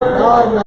No,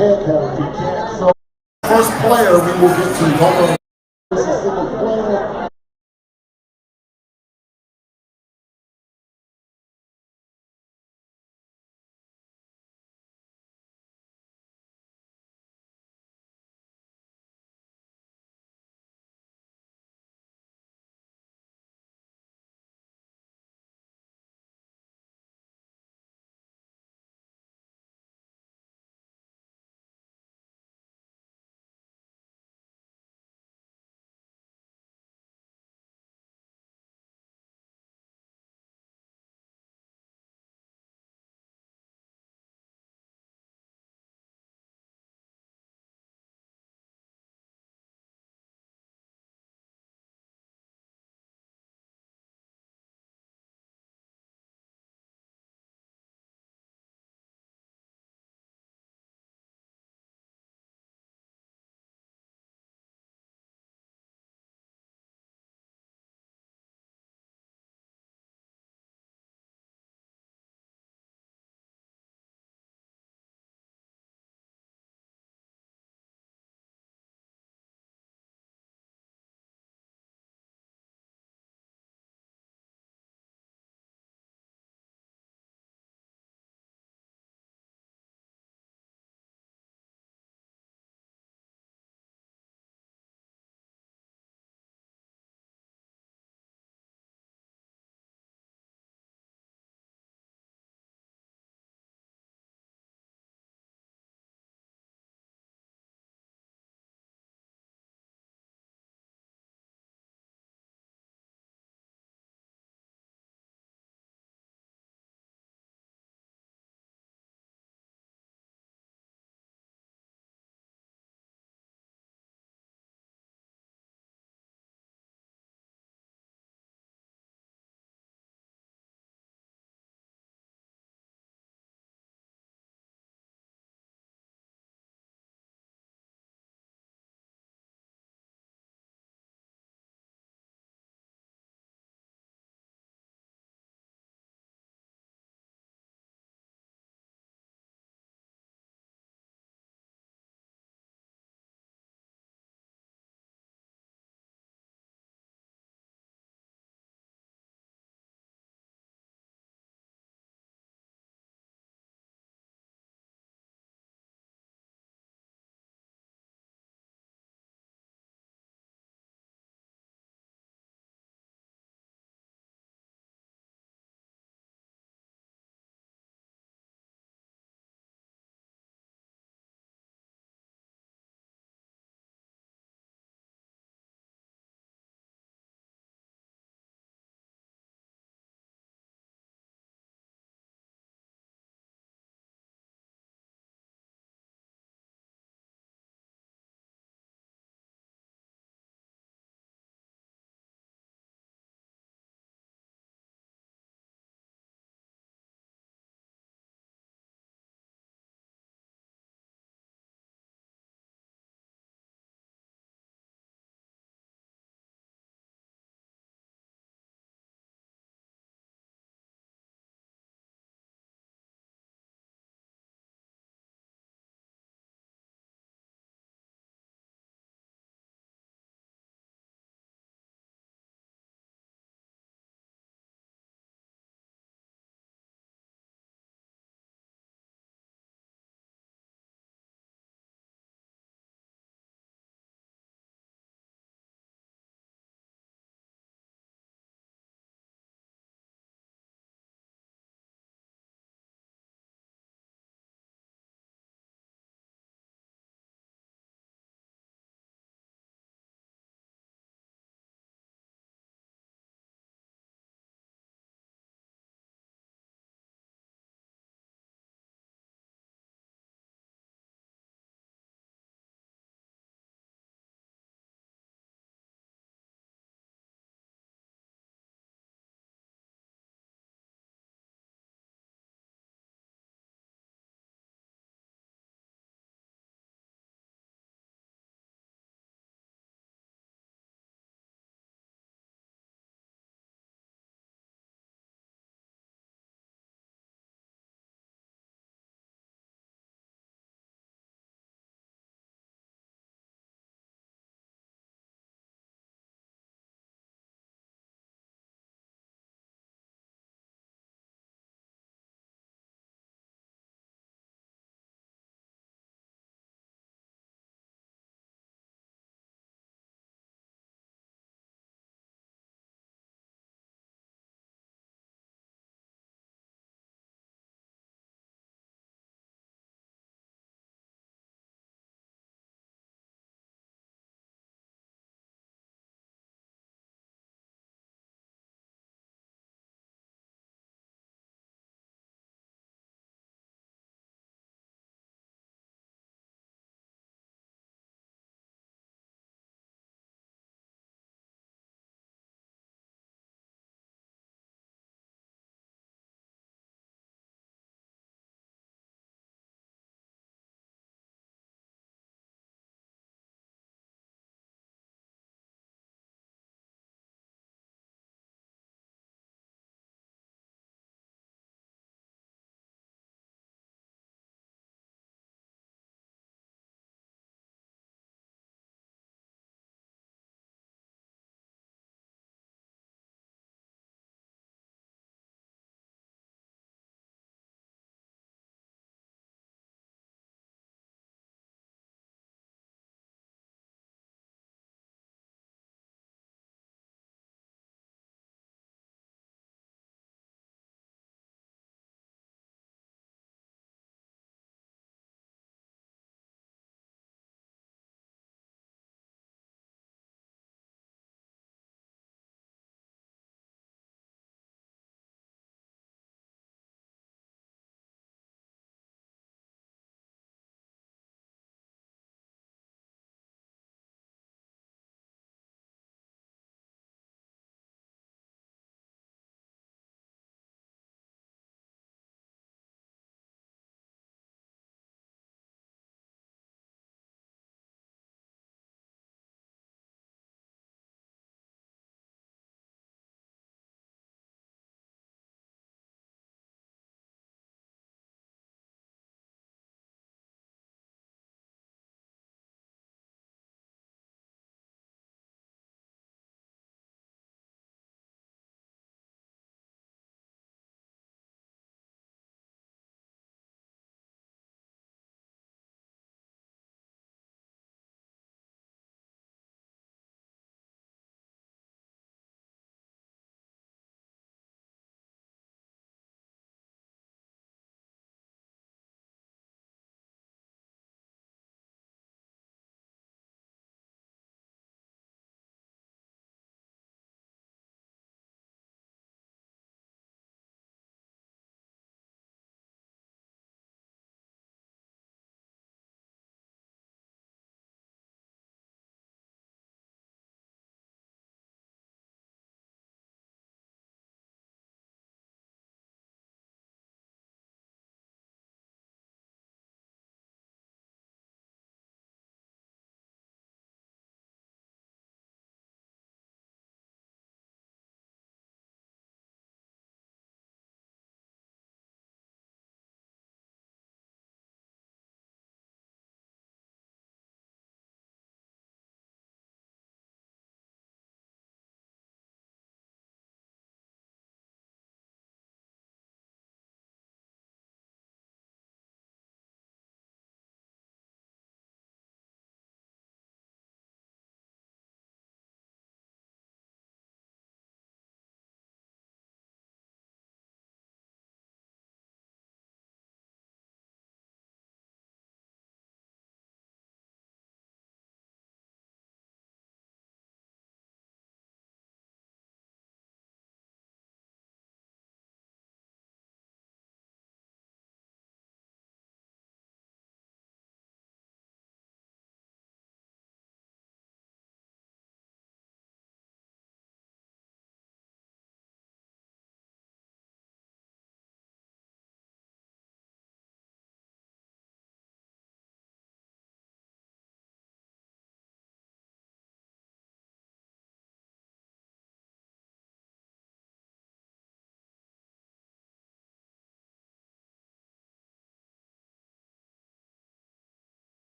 First player we will get to. Hold on.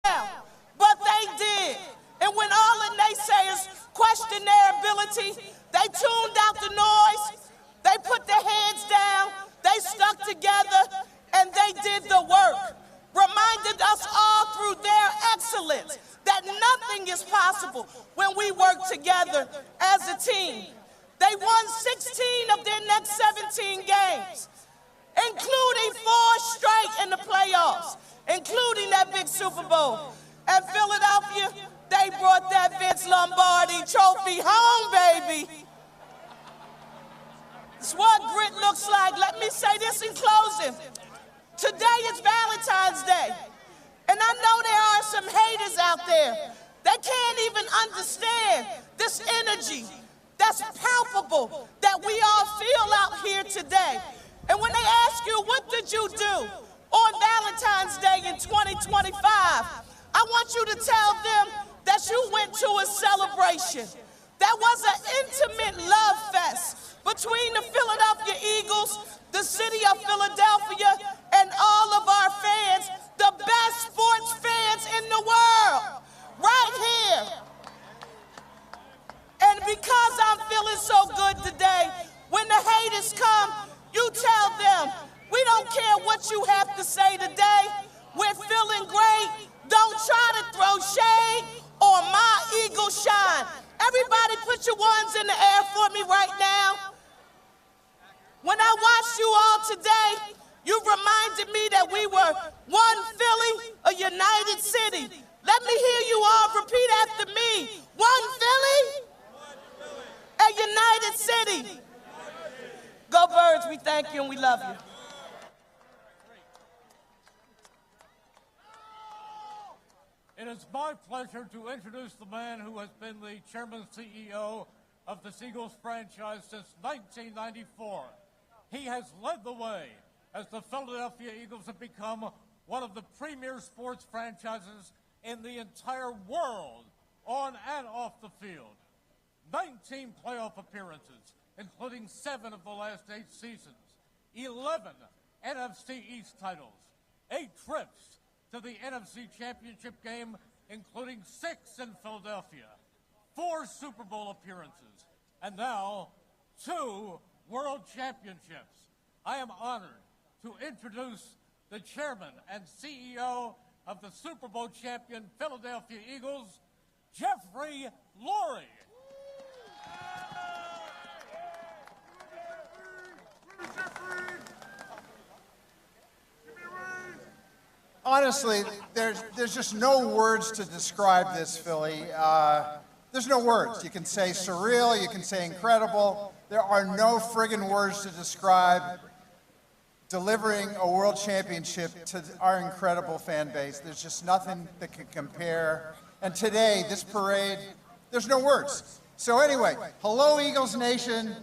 But they did. And when all the naysayers questioned their ability, they tuned out the noise, they put their heads down, they stuck together, and they did the work. Reminded us all through their excellence that nothing is possible when we work together as a team. They won 16 of their next 17 games, including 4 straight in the playoffs, including that big Super Bowl. At Philadelphia, they brought that Vince Lombardi trophy home, baby. It's what grit looks like. Let me say this in closing. Today is Valentine's Day, and I know there are some haters out there that can't even understand this energy that's palpable that we all feel out here today. And when they ask you, what did you do on Valentine's Day in 2025, I want you to tell them that you went to a celebration. That was an intimate love fest between the Philadelphia Eagles, the city of Philadelphia, and all of our fans, the best sports fans in the world, right here. And because I'm feeling so good today, when the haters come, you tell them, we don't care what you have to say today. We're feeling great. Don't try to throw shade on my eagle shine. Everybody put your ones in the air for me right now. When I watched you all today, you reminded me that we were one Philly, a united city. Let me hear you all repeat after me. One Philly, a united city. Go Birds, we thank you and we love you. It is my pleasure to introduce the man who has been the chairman CEO of the Eagles franchise since 1994. He has led the way as the Philadelphia Eagles have become one of the premier sports franchises in the entire world, on and off the field. 19 playoff appearances, including 7 of the last 8 seasons, 11 NFC East titles, 8 trips to the NFC Championship game, including 6 in Philadelphia, 4 Super Bowl appearances, and now 2 World Championships. I am honored to introduce the chairman and CEO of the Super Bowl champion Philadelphia Eagles, Jeffrey Lurie. Honestly, there's just no words to describe this, Philly. There's no words. You can say surreal, you can say incredible. There are no friggin' words to describe delivering a world championship to our incredible fan base. There's just nothing that can compare. And today, this parade, there's no words. So anyway, hello Eagles Nation.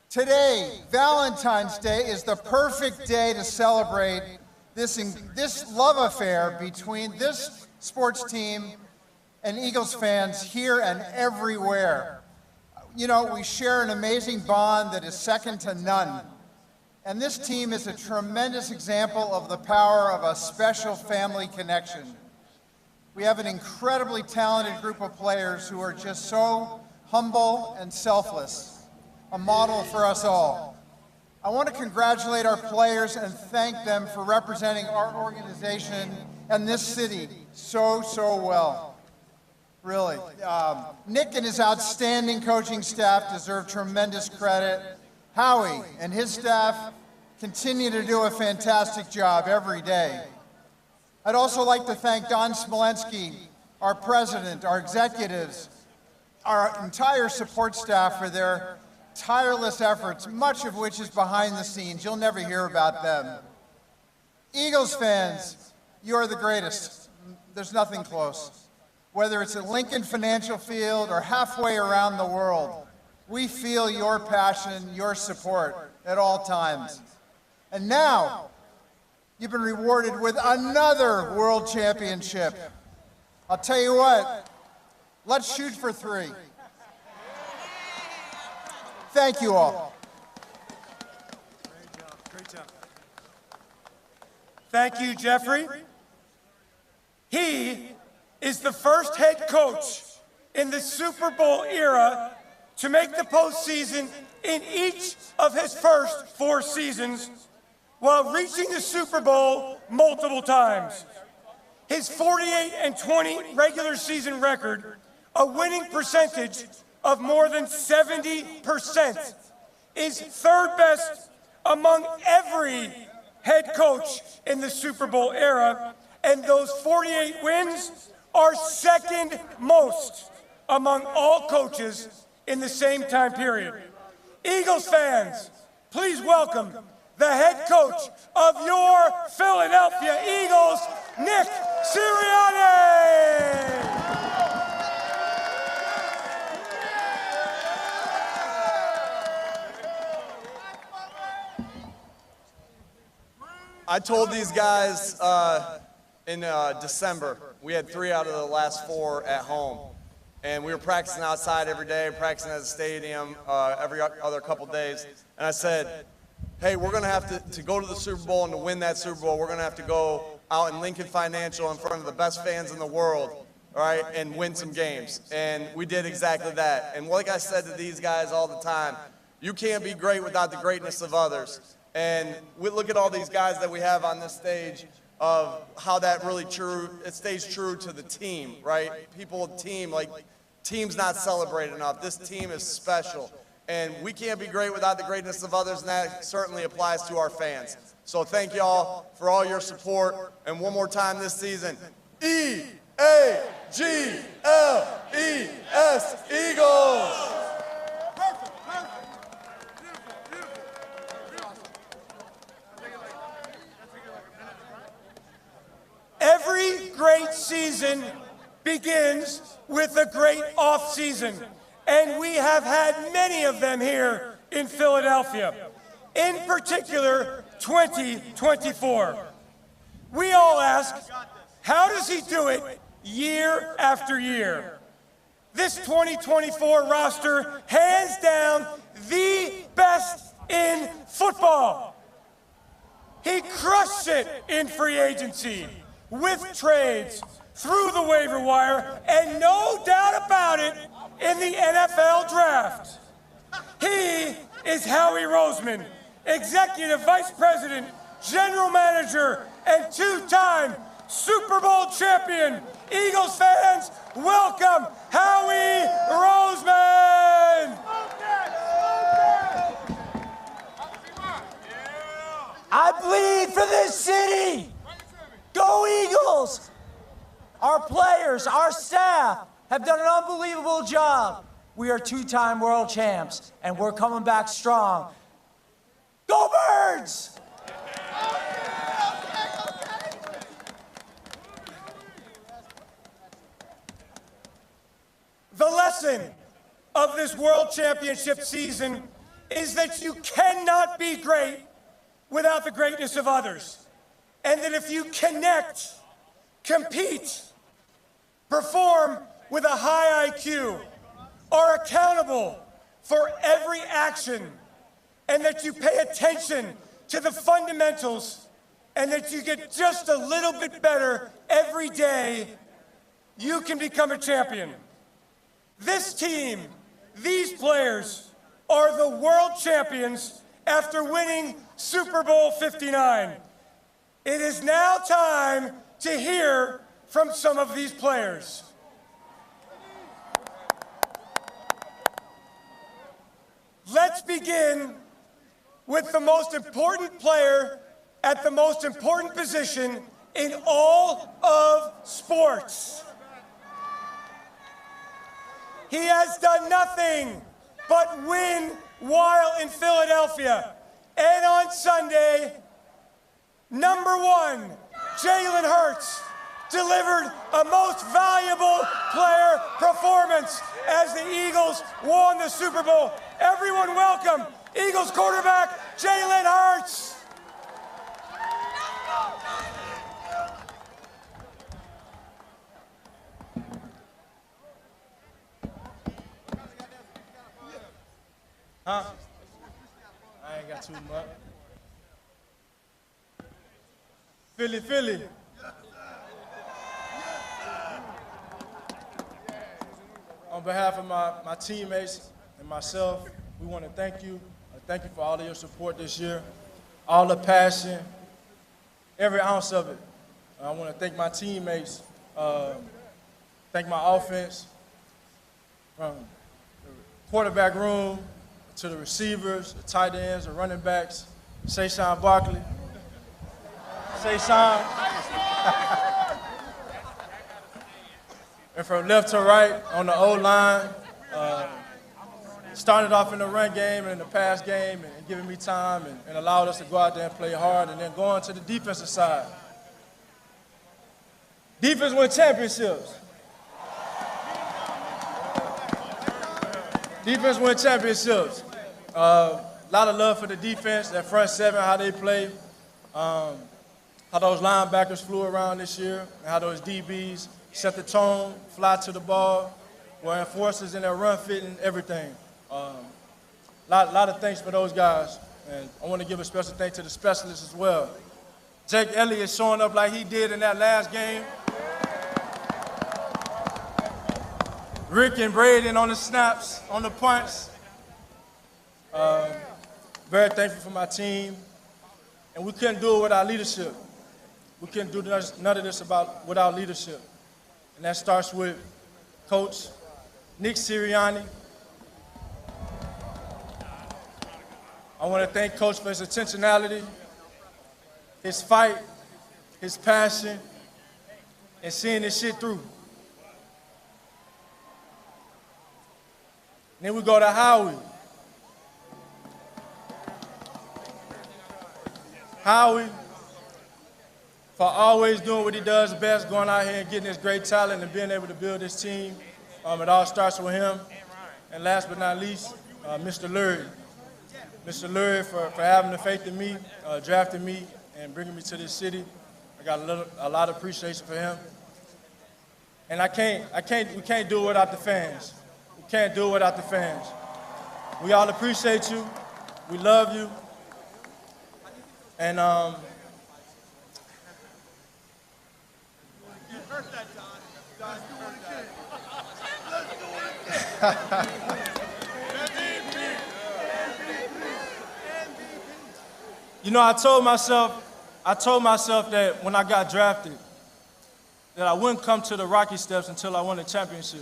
Today, Valentine's Day, is the perfect day to celebrate this love affair between this sports team and Eagles fans here and everywhere. You know, we share an amazing bond that is second to none. And this team is a tremendous example of the power of a special family connection. We have an incredibly talented group of players who are just so humble and selfless, a model for us all. I want to congratulate our players and thank them for representing our organization and this city so well. Really. Nick and his outstanding coaching staff deserve tremendous credit. Howie and his staff continue to do a fantastic job every day. I'd also like to thank Don Smolensky, our president, our executives, our entire support staff for their tireless efforts, much of which is behind the scenes. You'll never hear about them. Eagles fans, you are the greatest. There's nothing close. Whether it's at Lincoln Financial Field or halfway around the world, we feel your passion, your support at all times. And now, you've been rewarded with another world championship. I'll tell you what, let's shoot for 3. Thank you all. Great job, great job. Thank you, Jeffrey. He is the first head coach in the Super Bowl era to make the postseason in each of his first 4 seasons, while reaching the Super Bowl multiple times. His 48-20 regular season record, a winning percentage of more than 70%, is third best among every head coach in the Super Bowl era, and those 48 wins are second most among all coaches in the same time period. Eagles fans, please welcome the head coach of your Philadelphia Eagles, Nick Sirianni! I told these guys in December, we had 3 out of the last 4 at home. And we were practicing outside every day, practicing at the stadium every other couple days. And I said, hey, we're going to have to go to the Super Bowl, and to win that Super Bowl, we're going to have to go out in Lincoln Financial in front of the best fans in the world, all right, and win some games. And we did exactly that. And like I said to these guys all the time, you can't be great without the greatness of others. And we look at all these guys that we have on this stage of how that really it stays true to the team, right? People, team, like, team's not celebrated enough. This team is special. And we can't be great without the greatness of others, and that certainly applies to our fans. So thank y'all for all your support. And one more time this season, E-A-G-L-E-S, Eagles! Every great season begins with a great off-season, and we have had many of them here in Philadelphia, in particular 2024. We all ask, how does he do it year after year? This 2024 roster, hands down, the best in football. He crushed it in free agency, with trades, through the waiver wire, and no doubt about it, in the NFL draft. He is Howie Roseman, Executive Vice President, General Manager, and 2-time Super Bowl champion. Eagles fans, welcome Howie Roseman! I bleed for this city! Go Eagles! Our players, our staff have done an unbelievable job. We are 2-time world champs, and we're coming back strong. Go Birds! The lesson of this World Championship season is that you cannot be great without the greatness of others. And that if you connect, compete, perform with a high IQ, are accountable for every action, and that you pay attention to the fundamentals, and that you get just a little bit better every day, you can become a champion. This team, these players, are the world champions after winning Super Bowl 59. It is now time to hear from some of these players. Let's begin with the most important player at the most important position in all of sports. He has done nothing but win while in Philadelphia. And on Sunday, number 1, Jalen Hurts delivered a most valuable player performance as the Eagles won the Super Bowl. Everyone welcome Eagles quarterback Jalen Hurts. Huh? I ain't got too much. Philly. on behalf of my teammates and myself, we want to thank you. Thank you for all of your support this year, all the passion, every ounce of it. I want to thank my teammates, thank my offense, from the quarterback room to the receivers, the tight ends, the running backs, Saquon Barkley. Saquon. And from left to right on the O-line, started off in the run game and in the pass game and giving me time and allowed us to go out there and play hard, and then going to the defensive side. Defense win championships. Defense win championships. A lot of love for the defense, that front seven, how they play, how those linebackers flew around this year, and how those DBs set the tone, fly to the ball, were enforcers in their run fitting, everything. Lot of thanks for those guys. And I want to give a special thanks to the specialists as well. Jake Elliott showing up like he did in that last game. Rick and Braden on the snaps, on the punts. Very thankful for my team. And we couldn't do it without leadership. We couldn't do none of this without leadership. And that starts with Coach Nick Sirianni. I want to thank Coach for his intentionality, his fight, his passion, and seeing this shit through. Then we go to Howie. Howie, for always doing what he does best, going out here and getting this great talent and being able to build this team. It all starts with him. And last but not least, Mr. Lurie. Mr. Lurie for having the faith in me, drafting me, and bringing me to this city. I got a lot of appreciation for him. And we can't do it without the fans. We can't do it without the fans. We all appreciate you. We love you. And you know, I told myself that when I got drafted, that I wouldn't come to the Rocky Steps until I won a championship.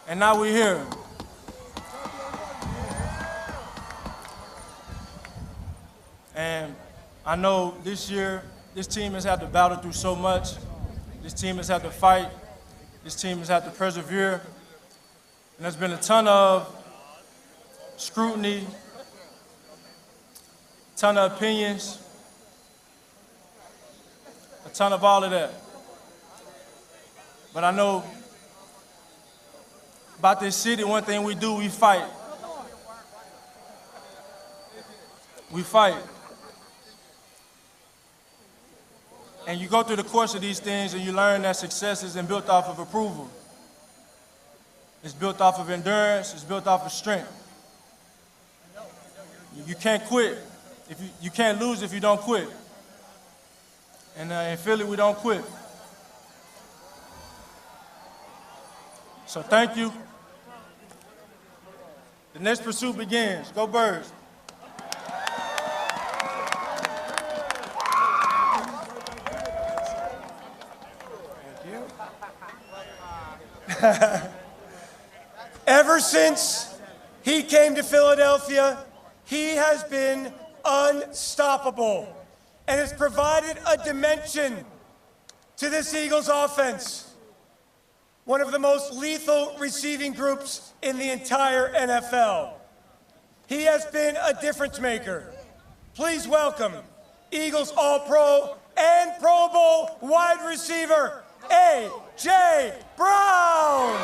And now we're here. And I know this year, this team has had to battle through so much. This team has had to fight. This team has had to persevere. And there's been a ton of scrutiny, a ton of opinions, a ton of all of that. But I know about this city, one thing we do, we fight. We fight. And you go through the course of these things and you learn that success isn't built off of approval. It's built off of endurance, it's built off of strength. You can't quit. You can't lose if you don't quit. And in Philly, we don't quit. So thank you. The next pursuit begins. Go Birds. Ever since he came to Philadelphia, he has been unstoppable and has provided a dimension to this Eagles offense. One of the most lethal receiving groups in the entire NFL. He has been a difference maker. Please welcome Eagles All-Pro and Pro Bowl wide receiver, A.J. Brown.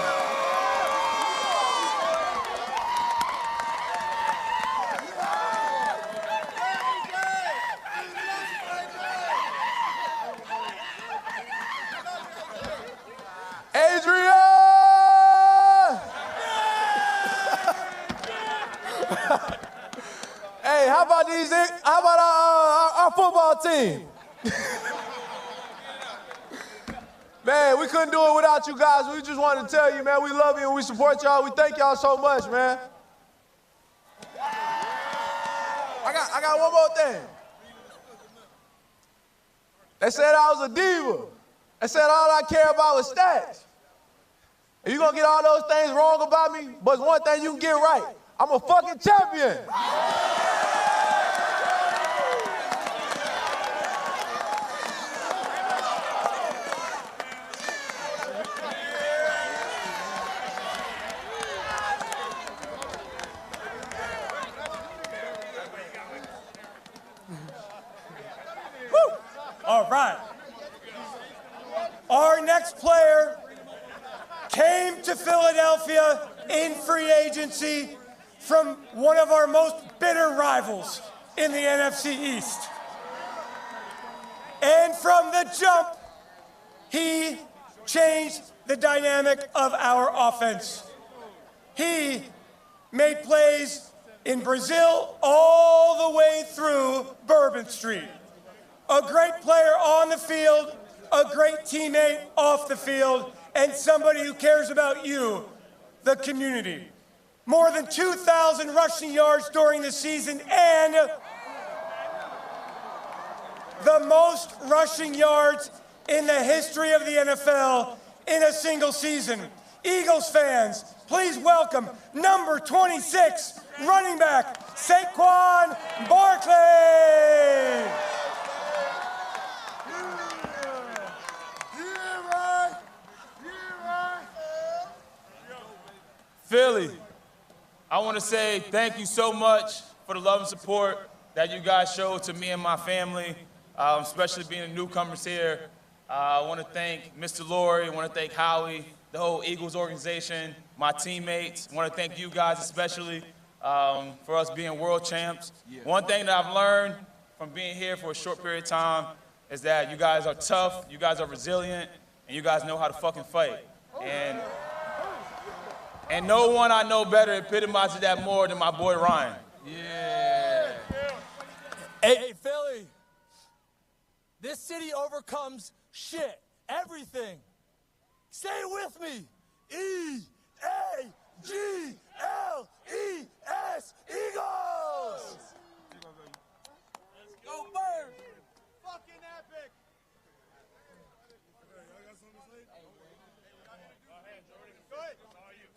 Adrian! Hey, how about our football team? Man, we couldn't do it without you guys. We just wanted to tell you, man, we love you and we support y'all. We thank y'all so much, man. I got one more thing. They said I was a diva. They said all I care about was stats. And you're going to get all those things wrong about me, but one thing you can get right. I'm a fucking champion. All right. Our next player came to Philadelphia in free agency from one of our most bitter rivals in the NFC East. And from the jump, he changed the dynamic of our offense. He made plays in Brazil all the way through Bourbon Street. A great player on the field, a great teammate off the field, and somebody who cares about you, the community. More than 2,000 rushing yards during the season and the most rushing yards in the history of the NFL in a single season. Eagles fans, please welcome number 26, running back, Saquon Barkley. Philly, I want to say thank you so much for the love and support that you guys showed to me and my family, especially being the newcomers here. I want to thank Mr. Lurie, I want to thank Howie, the whole Eagles organization, my teammates. I want to thank you guys especially for us being world champs. One thing that I've learned from being here for a short period of time is that you guys are tough, you guys are resilient, and you guys know how to fucking fight. And no one I know better epitomizes that more than my boy Ryan. Yeah. Hey, Philly. This city overcomes shit, everything. Say it with me. E-A-G-L-E-S, Eagles! Let's go, Bird! Fucking epic!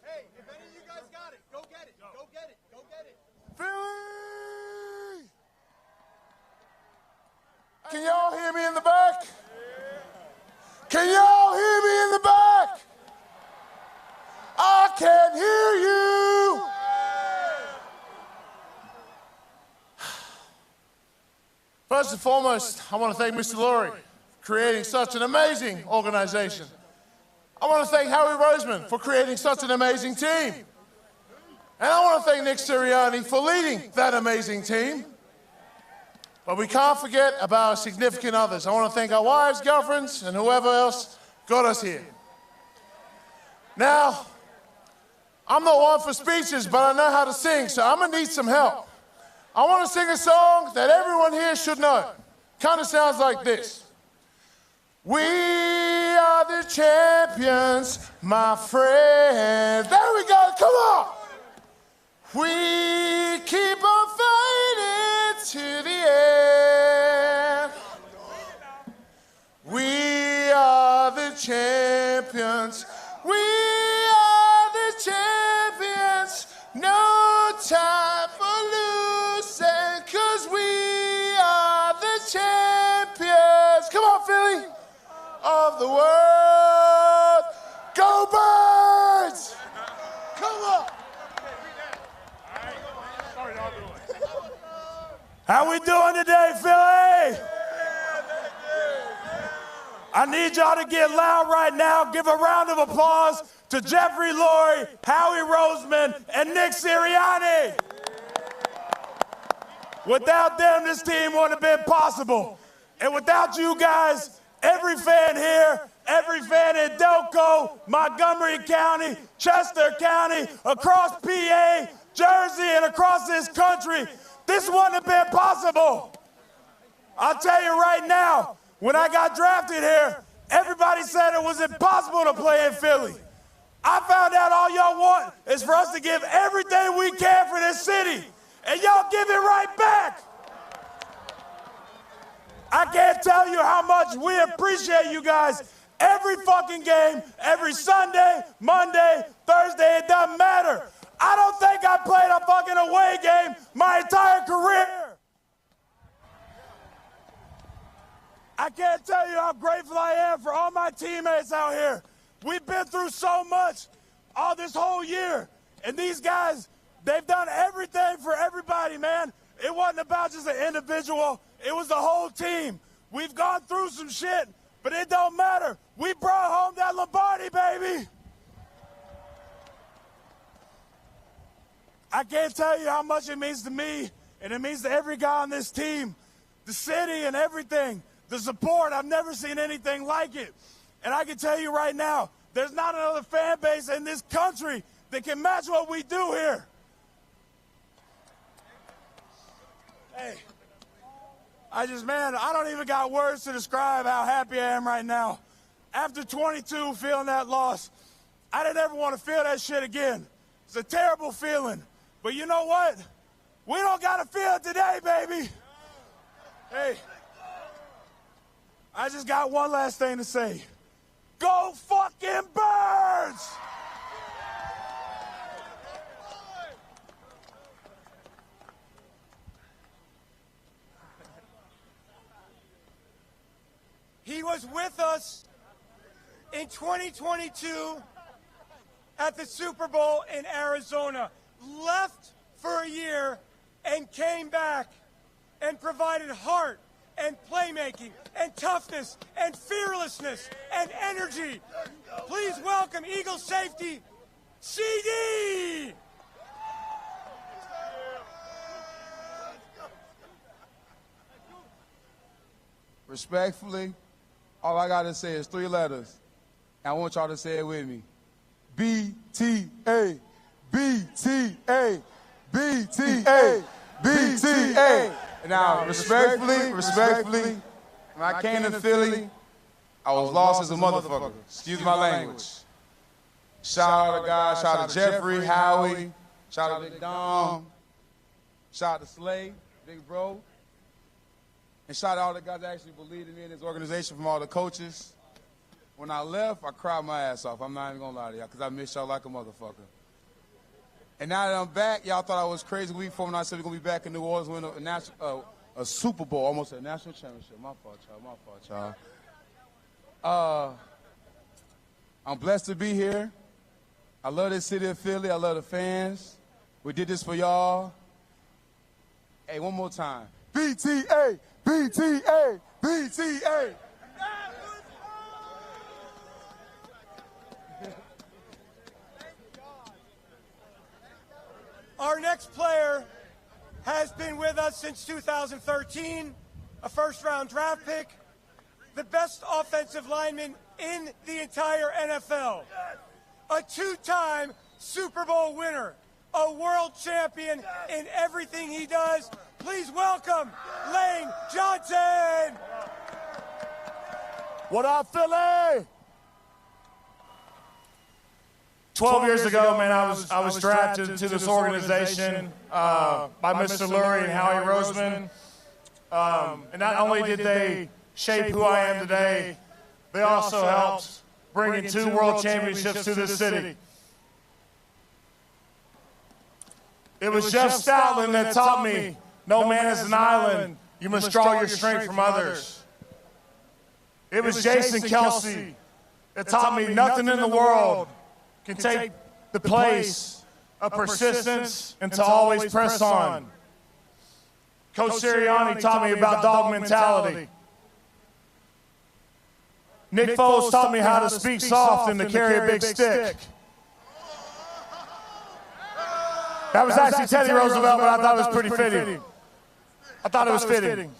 Hey, if any of you guys got it, go get it. Go get it. Go get it. Philly! Can y'all hear me in the back? Can y'all hear me in the back? I can hear you. First and foremost, I want to thank Mr. Lurie for creating such an amazing organization. I want to thank Howie Roseman for creating such an amazing team. And I want to thank Nick Sirianni for leading that amazing team. But we can't forget about our significant others. I want to thank our wives, girlfriends, and whoever else got us here. Now, I'm not one for speeches, but I know how to sing, so I'm going to need some help. I want to sing a song that everyone here should know. Kind of sounds like this. We are the champions, my friends. There we go, come on. We keep on fighting to the end. We are the champions. We are the champions. No time for losing, 'cause we are the champions. Come on, Philly. Of the world. Go Birds! Come on. How we doing today, Philly? I need y'all to get loud right now. Give a round of applause to Jeffrey Lurie, Howie Roseman, and Nick Sirianni. Without them, this team wouldn't have been possible. And without you guys, every fan here, every fan in Delco, Montgomery County, Chester County, across PA, Jersey, and across this country, this wouldn't have been possible. I'll tell you right now, when I got drafted here, Everybody said it was impossible to play in Philly. I found out all y'all want is for us to give everything we can for this city, and y'all give it right back. I can't tell you how much we appreciate you guys. Every fucking game, every Sunday, Monday, Thursday, it doesn't matter. I don't think I played a fucking away game my entire career. I can't tell you how grateful I am for all my teammates out here. We've been through so much all this whole year. And these guys, they've done everything for everybody, man. It wasn't about just an individual. It was the whole team. We've gone through some shit, but it don't matter. We brought home that Lombardi, baby. I can't tell you how much it means to me, and it means to every guy on this team, the city and everything, the support. I've never seen anything like it. And I can tell you right now, there's not another fan base in this country that can match what we do here. Hey, I don't even got words to describe how happy I am right now. After 22, feeling that loss, I didn't ever want to feel that shit again. It's a terrible feeling. But you know what? We don't got to feel it today, baby. Hey, I just got one last thing to say. Go fucking Birds! He was with us in 2022 at the Super Bowl in Arizona, left for a year and came back and provided heart and playmaking and toughness and fearlessness and energy. Please welcome Eagles safety, CD! Respectfully, all I gotta say is 3 letters. And I want y'all to say it with me. BTA, BTA, BTA, BTA. Now, respectfully, when I came to Philly, I was lost as a motherfucker. Excuse my language. Shout out to guys, shout out to Jeffrey, Howie, shout out to Big Dom, shout out to Slay, Big Bro. And shout out to all the guys that actually believed in me and this organization, from all the coaches. When I left, I cried my ass off. I'm not even gonna lie to y'all, because I miss y'all like a motherfucker. And now that I'm back, y'all thought I was crazy week 4 when I said we're gonna be back in New Orleans winning a Super Bowl, almost a national championship. My fault, y'all. I'm blessed to be here. I love this city of Philly. I love the fans. We did this for y'all. Hey, one more time. BTA, BTA, BTA. Our next player has been with us since 2013, a first-round draft pick, the best offensive lineman in the entire NFL, a 2-time Super Bowl winner, a world champion in everything he does. Please welcome Lane Johnson. What up, Philly? 12 years ago, man, I was drafted to this organization by Mr. Lurie and Howie Roseman. And not only did they shape who I am today, they also helped bring in 2 world championships to this city. It was Jeff Stoutland that taught me, no man is an island. You must draw your strength from others. It was Jason Kelsey that taught me nothing in the world can take the place of persistence and to always press on. Coach Sirianni taught me about dog mentality. Nick Foles taught me how to speak soft and to carry a big stick. That was actually Teddy Roosevelt, but I thought it was pretty fitting. I thought it was fitting.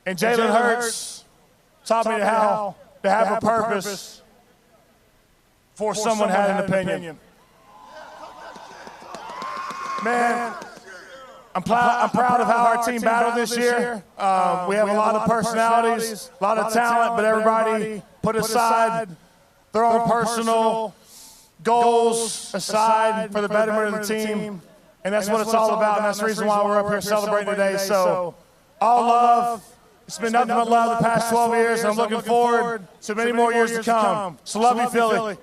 And Jalen Hurts taught me how to have a purpose before someone had an opinion. Man, I'm proud of how our team battled this year. We have a lot of personalities, a lot of talent, but everybody put aside their own personal goals aside for the betterment of the team. And that's what it's all about, and that's the reason why we're up here celebrating today. So, all love. It's been nothing but love the past 12 years, and I'm looking forward to many more years to come. So love you, Philly.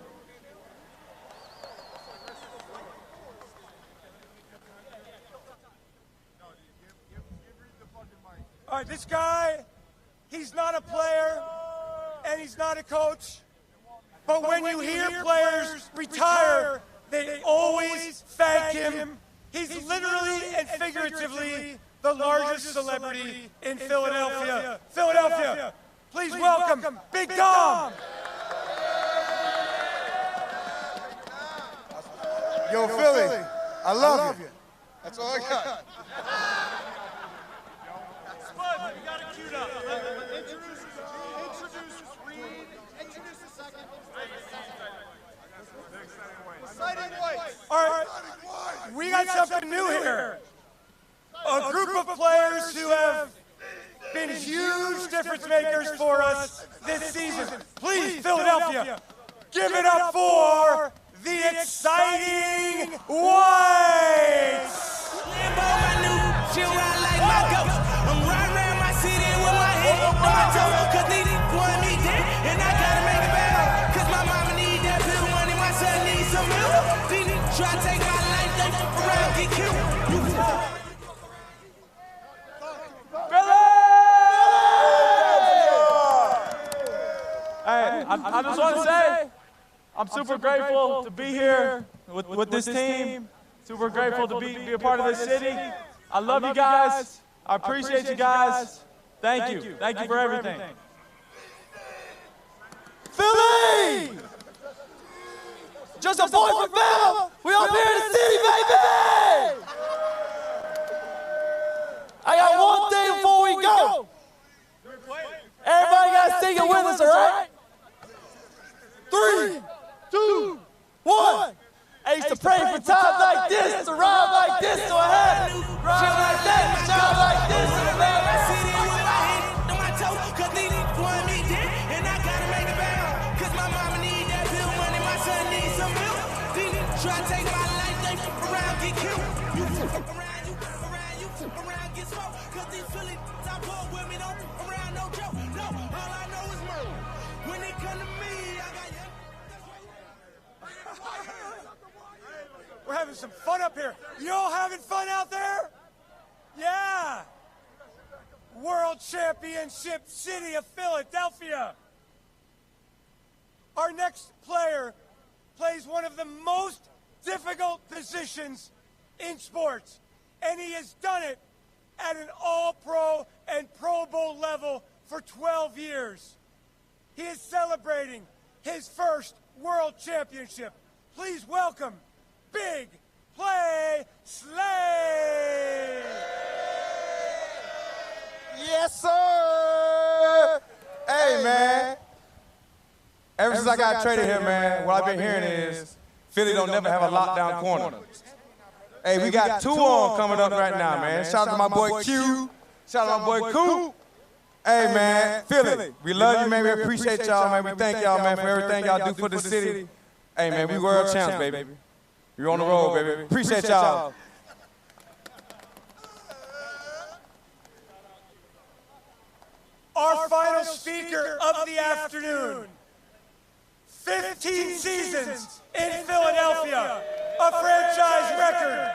All right, this guy, he's not a player, and he's not a coach. But when you hear players retire, they always thank him. He's literally and figuratively the largest celebrity in Philadelphia. Philadelphia, please welcome Big Dom. Yo, Philly, I love you. That's all I got. Spud, we got it queued up. Introduce the second. Exciting White. All right, we got something new here. A group of players who have been huge difference makers for us this season. Please, Philadelphia, give it up for the exciting Whites. She ride like my ghost. I'm riding around my city with my head on my toes. Cause they want me dead, and I gotta make it better. Cause my mama need that bill money, my son needs some milk. They try to take my life, they fuck around, get killed. Hey, I just want to say, I'm super grateful to be here with this team. Super grateful to be a part of this city. I love you guys. I appreciate you guys. Thank you. Thank you for everything. Philly! Just a boy from Philly. We up here in the city, baby! I got one thing before we go. Everybody got to sing it with us, all right? 3, 2, 1. I used to pray for times like this, to rhyme like this, so I had to rhyme like that, shine like this, and rhyme like this. On my toes, cause they want me dead, and I gotta make it better. Cause my mama need that bill money, my son needs some milk. They try to take my life, they fuck around, get killed. You fuck around, you fuck around, you fuck around, get smoked. Cause these Philly top ball with me, don't fuck around, no joke. No, all I know is murder. When they come to me, I got you. We're having some fun up here. You all having fun out there? Yeah. World Championship City of Philadelphia. Our next player plays one of the most difficult positions in sports, and he has done it at an All-Pro and Pro Bowl level for 12 years. He is celebrating his first World Championship. Please welcome Big Play Slay. Yes, sir. Hey, man. Ever since I got traded here, man, what I've been hearing is Philly don't never have a lockdown corner. Hey, we got 2 on coming up right now, man. Shout out to my boy Q. Shout out to my boy Coop. Hey, man, Philly, we love you, man. We appreciate y'all, man. We thank y'all, man, for everything y'all do for the city. Hey, man, we world champs, baby. You're on the road, baby. Appreciate y'all. Our final speaker of the afternoon. 15 seasons in Philadelphia, a franchise record,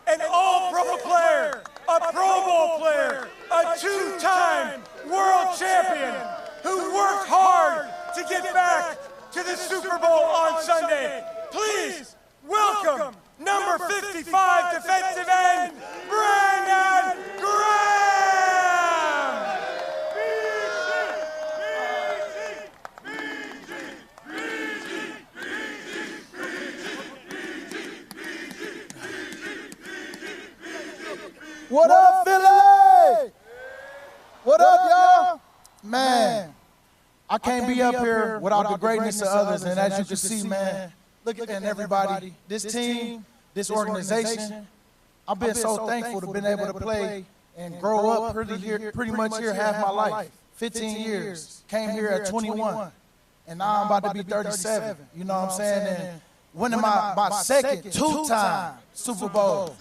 an All-Pro player, a Pro Bowl player, a 2-time world champion who worked hard to get back to the Super Bowl on Sunday. Please welcome number 55 defensive end, Brandon Graham. What up, Philly? What up, y'all? Man, I can't be up here without the greatness of others, and as you can see, man, look at everybody, this team, this organization, I've been so thankful to been able to play and grow up pretty much here half my life. 15 years, came here at 21, and now I'm about to be 37. You know what I'm saying? And winning my second two-time Super Bowl.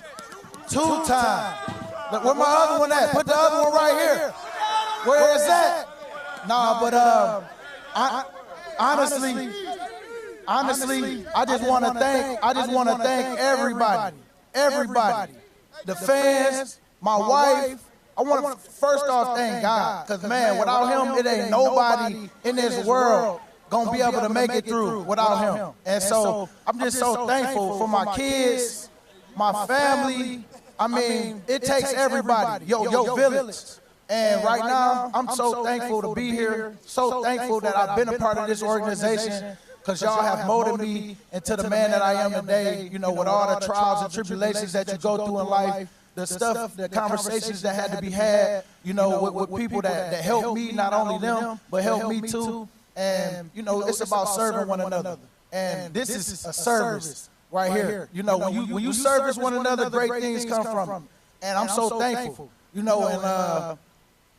Two-time. Where my other one at? Put the other one right here. Where is that? Nah, but honestly, I just want to thank everybody, the fans, my wife. I want to first off thank God, because man, without him, it ain't nobody in this world gonna be able to make it through without him. And so I'm just so thankful for my kids, my family. I mean, it takes everybody, your village. And right now, I'm so thankful to be here, so thankful that I've been a part of this organization, because y'all have molded me into the man that I am today, you know, with all the trials and tribulations that you go through in life, the stuff, the conversations that had to be had, you know, with people that helped me, not only them, but helped me too. And, you know, it's about serving one another. And this is a service right here. You know, when you service one another, great things come from it. And I'm so thankful, you know, and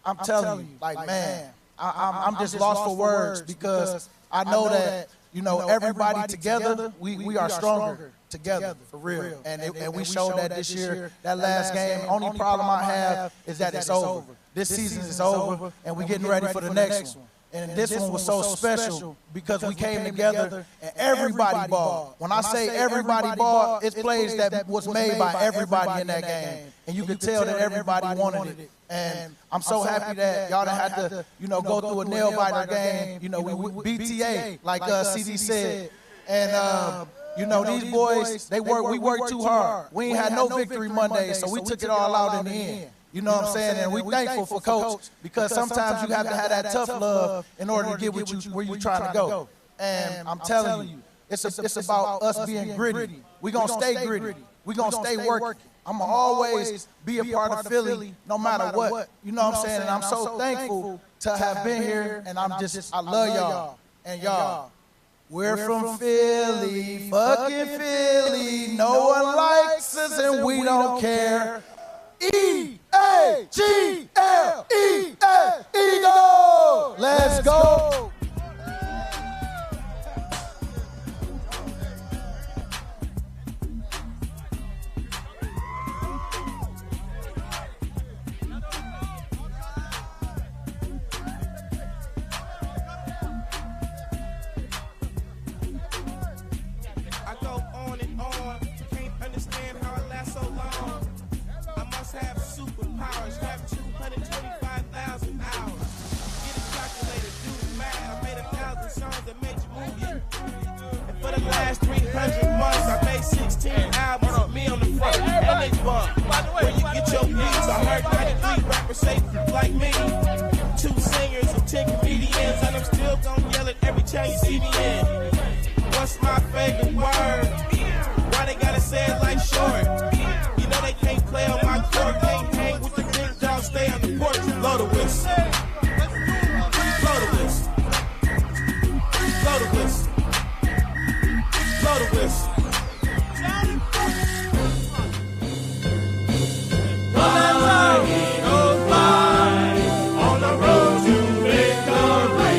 I'm telling you, like, man, I'm just lost for words, because I know that, you know, everybody together, we are stronger together, for real. And we showed that this year, that last game. Only problem I have is that it's over. This season is over, and we're getting ready for the next one. And this one was so special because we came together and everybody balled. When I say everybody balled, it's plays that was made by everybody in that game. And you could tell that everybody wanted it. And I'm so happy that y'all done had to, you know, go through a nail-biter game. You know, we BTA, like CD said. And, you know, these boys, we worked too hard. We ain't had no victory Monday, so we took it all out in the end. You know what I'm saying? And we thankful for Coach, because sometimes you have to have that tough love in order to get where you're trying to go. And I'm telling you, it's about us being gritty. We're going to stay gritty. We're going to stay working. I'm going to always be a part of Philly no matter what. You know what I'm saying? And I'm so thankful to have been here, and I love y'all. And y'all, we're from Philly, fucking Philly. No one likes us and we don't care. E-A-G-L-E-A, Eagle! Let's go! I go on and on, can't understand how I last so long. I must have superpowers, have 225,000 hours. Get a calculator, do the math. I made 1,000 songs that made you move you. And for the last 300 months, I made 16 albums with me on the front and they bump. Where you get your views, I heard 93 rappers say like me. 2 singers and 10 comedians, and I'm still gonna yell it every time you see me in. What's my favorite word? Why they gotta say it like short? You know they can't play on my court, can't hang with the big dogs, stay on the porch. Blow the whistle. Blow the whistle. Blow the whistle. Blow the whistle. He goes by on the road to victory.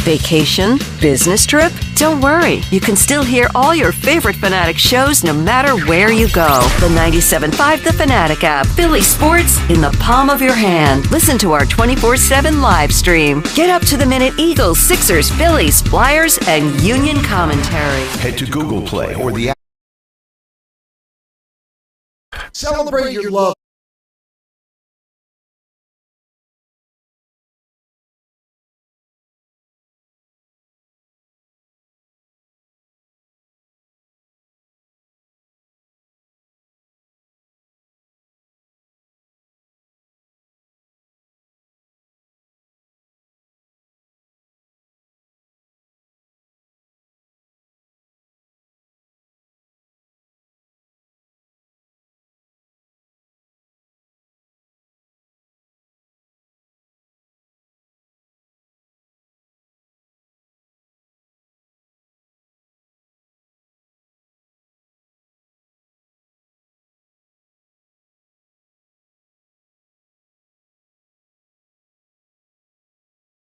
Vacation? Business trip? Don't worry. You can still hear all your favorite Fanatic shows no matter where you go. The 97.5 The Fanatic app. Philly sports in the palm of your hand. Listen to our 24/7 live stream. Get up to the minute Eagles, Sixers, Phillies, Flyers, and Union commentary. Head to Google Play or the app. Celebrate your love.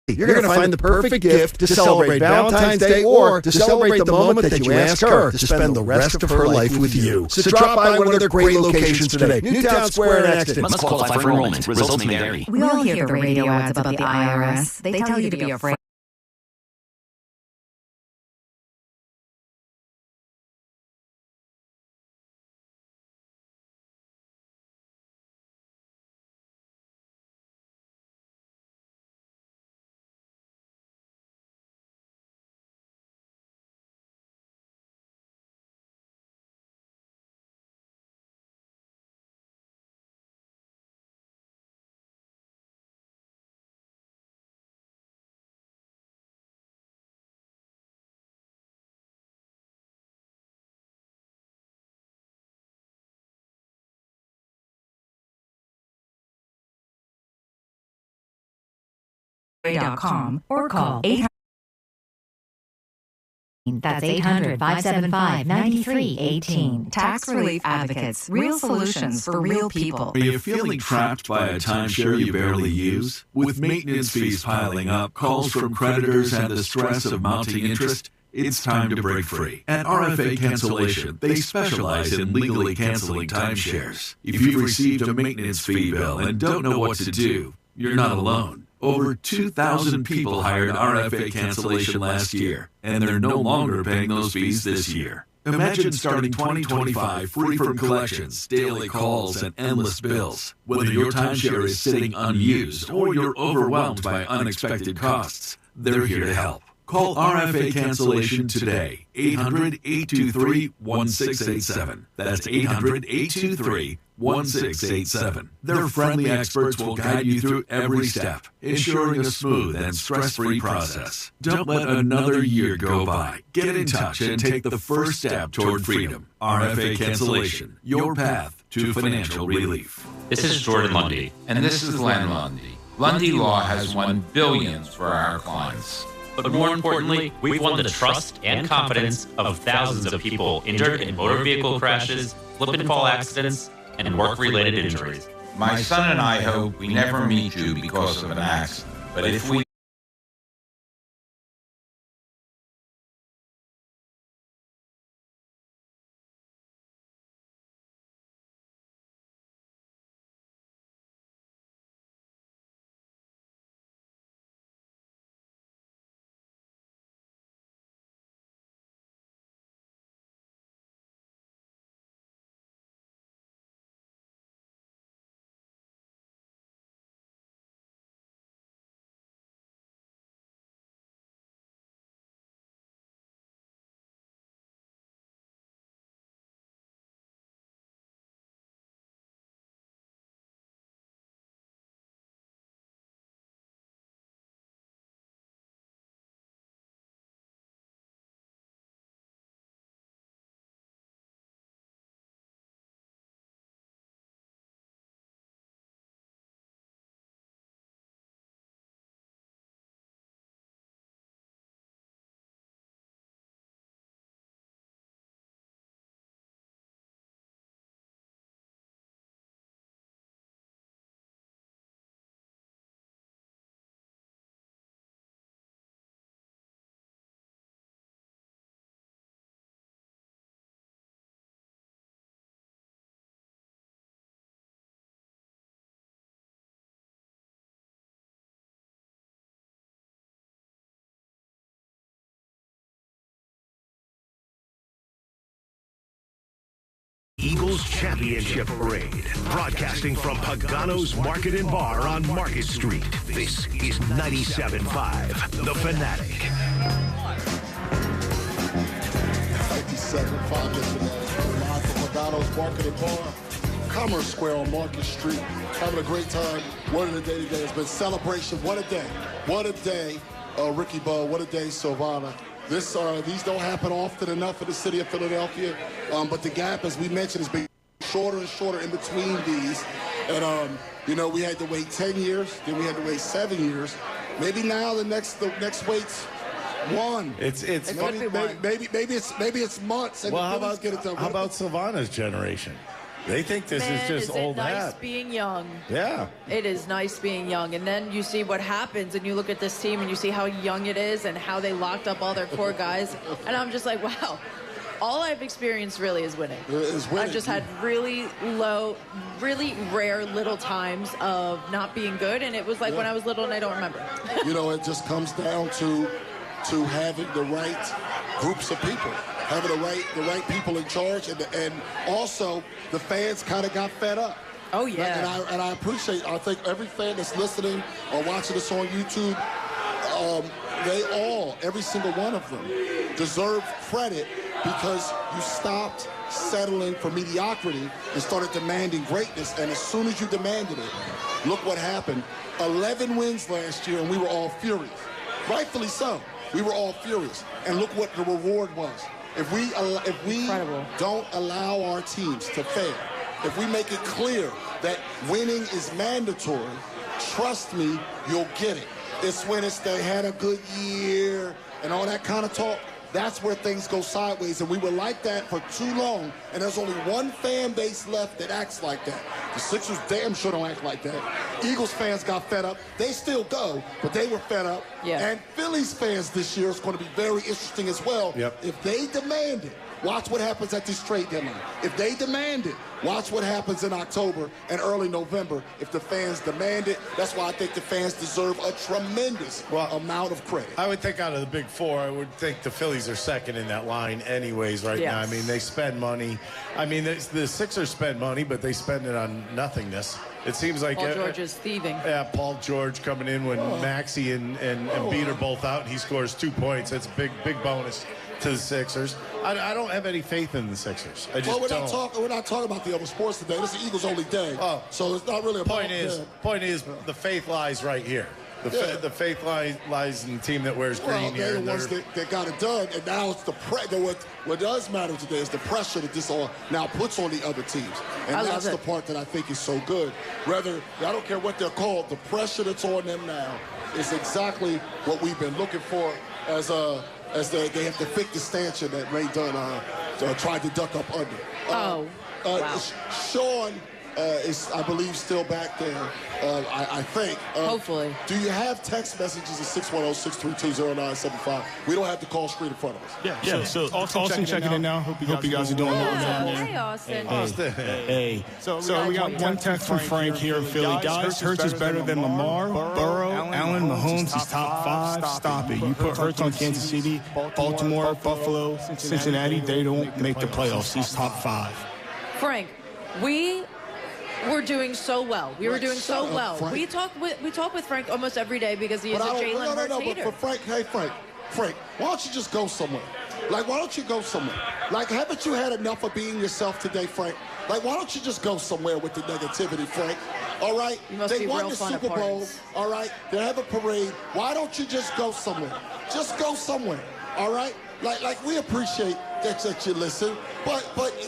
You're going to find the perfect gift to celebrate Valentine's Day or to celebrate the moment that you ask her to spend the rest of her life with you. So drop by one of their great locations today. Newtown Square and Exton. Must qualify for enrollment. Results may vary. We all hear the radio ads about the IRS. They tell you to be afraid. .com or call 800. That's 800-575-9318. Tax Relief Advocates. Real solutions for real people. Are you feeling trapped by a timeshare you barely use? With maintenance fees piling up, calls from creditors, and the stress of mounting interest, it's time to break free. At RFA Cancellation, they specialize in legally canceling timeshares. If you've received a maintenance fee bill and don't know what to do, you're not alone. Over 2,000 people hired RFA Cancellation last year, and they're no longer paying those fees this year. Imagine starting 2025 free from collections, daily calls, and endless bills. Whether your timeshare is sitting unused or you're overwhelmed by unexpected costs, they're here to help. Call RFA Cancellation today, 800-823-1687. That's 800-823-1687. Their friendly experts will guide you through every step, ensuring a smooth and stress-free process. Don't let another year go by. Get in touch and take the first step toward freedom. RFA Cancellation, your path to financial relief. This is Jordan Lundy. And this is Len Lundy. Lundy Law has won billions for our clients. But more importantly, we've won the trust and confidence of thousands of people injured in motor vehicle crashes, slip and fall accidents, and work-related injuries. My son and I hope we never meet you because of an accident. But if we Eagles Championship Parade. Broadcasting from Pagano's Market and Bar on Market Street. This is 97.5, The Fanatic. 97.5, The Fanatic. Live from Pagano's Market and Bar. Commerce Square on Market Street. Having a great time. Word of the day today has been celebration. What a day. What a day, Ricky Bo. What a day, Silvana. These don't happen often enough in the city of Philadelphia, but the gap, as we mentioned, has been shorter and shorter in between these. And, we had to wait 10 years, then we had to wait 7 years. Maybe now the next wait's 1. Maybe it's months. And well, how about Silvana's generation? They think this is just old hat. It is nice being young. Yeah. It is nice being young. And then you see what happens, and you look at this team, and you see how young it is and how they locked up all their core guys. And I'm just like, wow. All I've experienced really is winning. I've just had really low, really rare little times of not being good. And it was like when I was little and I don't remember. It just comes down to having the right groups of people. Having the right people in charge, and also the fans kind of got fed up. Oh yeah. And I appreciate. I think every fan that's listening or watching this on YouTube, every single one of them, deserve credit because you stopped settling for mediocrity and started demanding greatness. And as soon as you demanded it, look what happened. 11 wins last year, and we were all furious. Rightfully so. We were all furious. And look what the reward was. If we don't allow our teams to fail, if we make it clear that winning is mandatory, trust me, you'll get it. It's when they had a good year and all that kind of talk. That's where things go sideways, and we were like that for too long, and there's only one fan base left that acts like that. The Sixers damn sure don't act like that. Eagles fans got fed up. They still go, but they were fed up. Yeah. And Phillies fans this year is going to be very interesting as well. Yep. If they demand it, watch what happens at this trade deadline. If they demand it, watch what happens in October and early November. If the fans demand it, that's why I think the fans deserve a tremendous amount of credit. I would think out of the big four, I would think the Phillies are second in that line anyways right now. I mean, they spend money. I mean, the Sixers spend money, but they spend it on nothingness. It seems like Paul George is thieving. Yeah, Paul George coming in when Maxey and Embiid are both out, and he scores 2 points. That's a big bonus to the Sixers. I don't have any faith in the Sixers. I just don't. We're not talking about the other sports today. This is the Eagles' only day. So it's not really a point. Point is, the faith lies right here. The faith lies in the team that wears green here. They're the ones that got it done, and now it's what does matter today is the pressure that this all now puts on the other teams, and that's the part that I think is so good. I don't care what they're called, the pressure that's on them now is exactly what we've been looking for as they have to fix the stanchion that Ray Dunn tried to duck up under. Wow. Sean is, I believe, still back there, I think. Hopefully. Do you have text messages at 610-632-0975? We don't have to call straight in front of us. Yeah. So Austin checking in now. Hope you guys are doing well down there. Hey, Austin. Hey. So we got one text from Frank here in Philly. Guys, Hurts is better than Lamar, Burrow, Allen, Mahomes. He's top 5. Stop it. You put Hurts on Kansas City, Baltimore, Buffalo, Cincinnati. They don't make the playoffs. He's top 5. Frank, we were doing so well. We were doing so well. We talk with Frank almost every day because he is a Jalen Hurts hater. But Frank, why don't you just go somewhere? Like, why don't you go somewhere? Like, haven't you had enough of being yourself today, Frank? Like, why don't you just go somewhere with the negativity, Frank? All right? They won the Super Bowl. All right? They have a parade. Why don't you just go somewhere? Just go somewhere. All right? Like we appreciate that you listen, but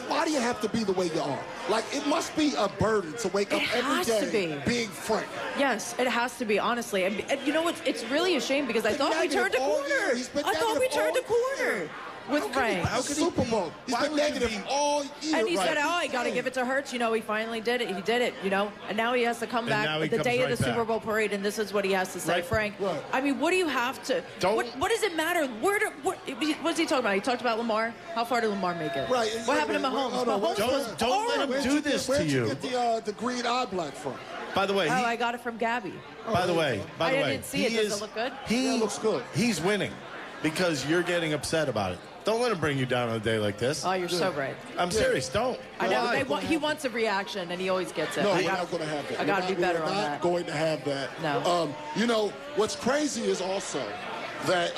why do you have to be the way you are? Like, it must be a burden to wake up every day being Frank. Yes, it has to be, honestly. And you know what? It's really a shame because I thought we turned a corner. I thought we turned a corner with Frank. Super Bowl. He's been negative all year. And he said, I got to give it to Hurts. You know, he finally did it. He did it, you know. And now he has to come back the day of the Super Bowl parade, and this is what he has to say. Frank, I mean, what do you have to – what does it matter? What's he talking about? He talked about Lamar. How far did Lamar make it? Right. What happened to Mahomes? Don't let him do this to you. Where'd you get the green eye black from? By the way, I got it from Gabby. By the way, I didn't see it. Does it look good? It looks good. He's winning because you're getting upset about it. Don't let him bring you down on a day like this. Oh, you're so right. I'm serious. Don't. I know. He wants a reaction, and he always gets it. No, we're not going to have that. I got to be better on that. We're not going to have that. No. You know, what's crazy is also that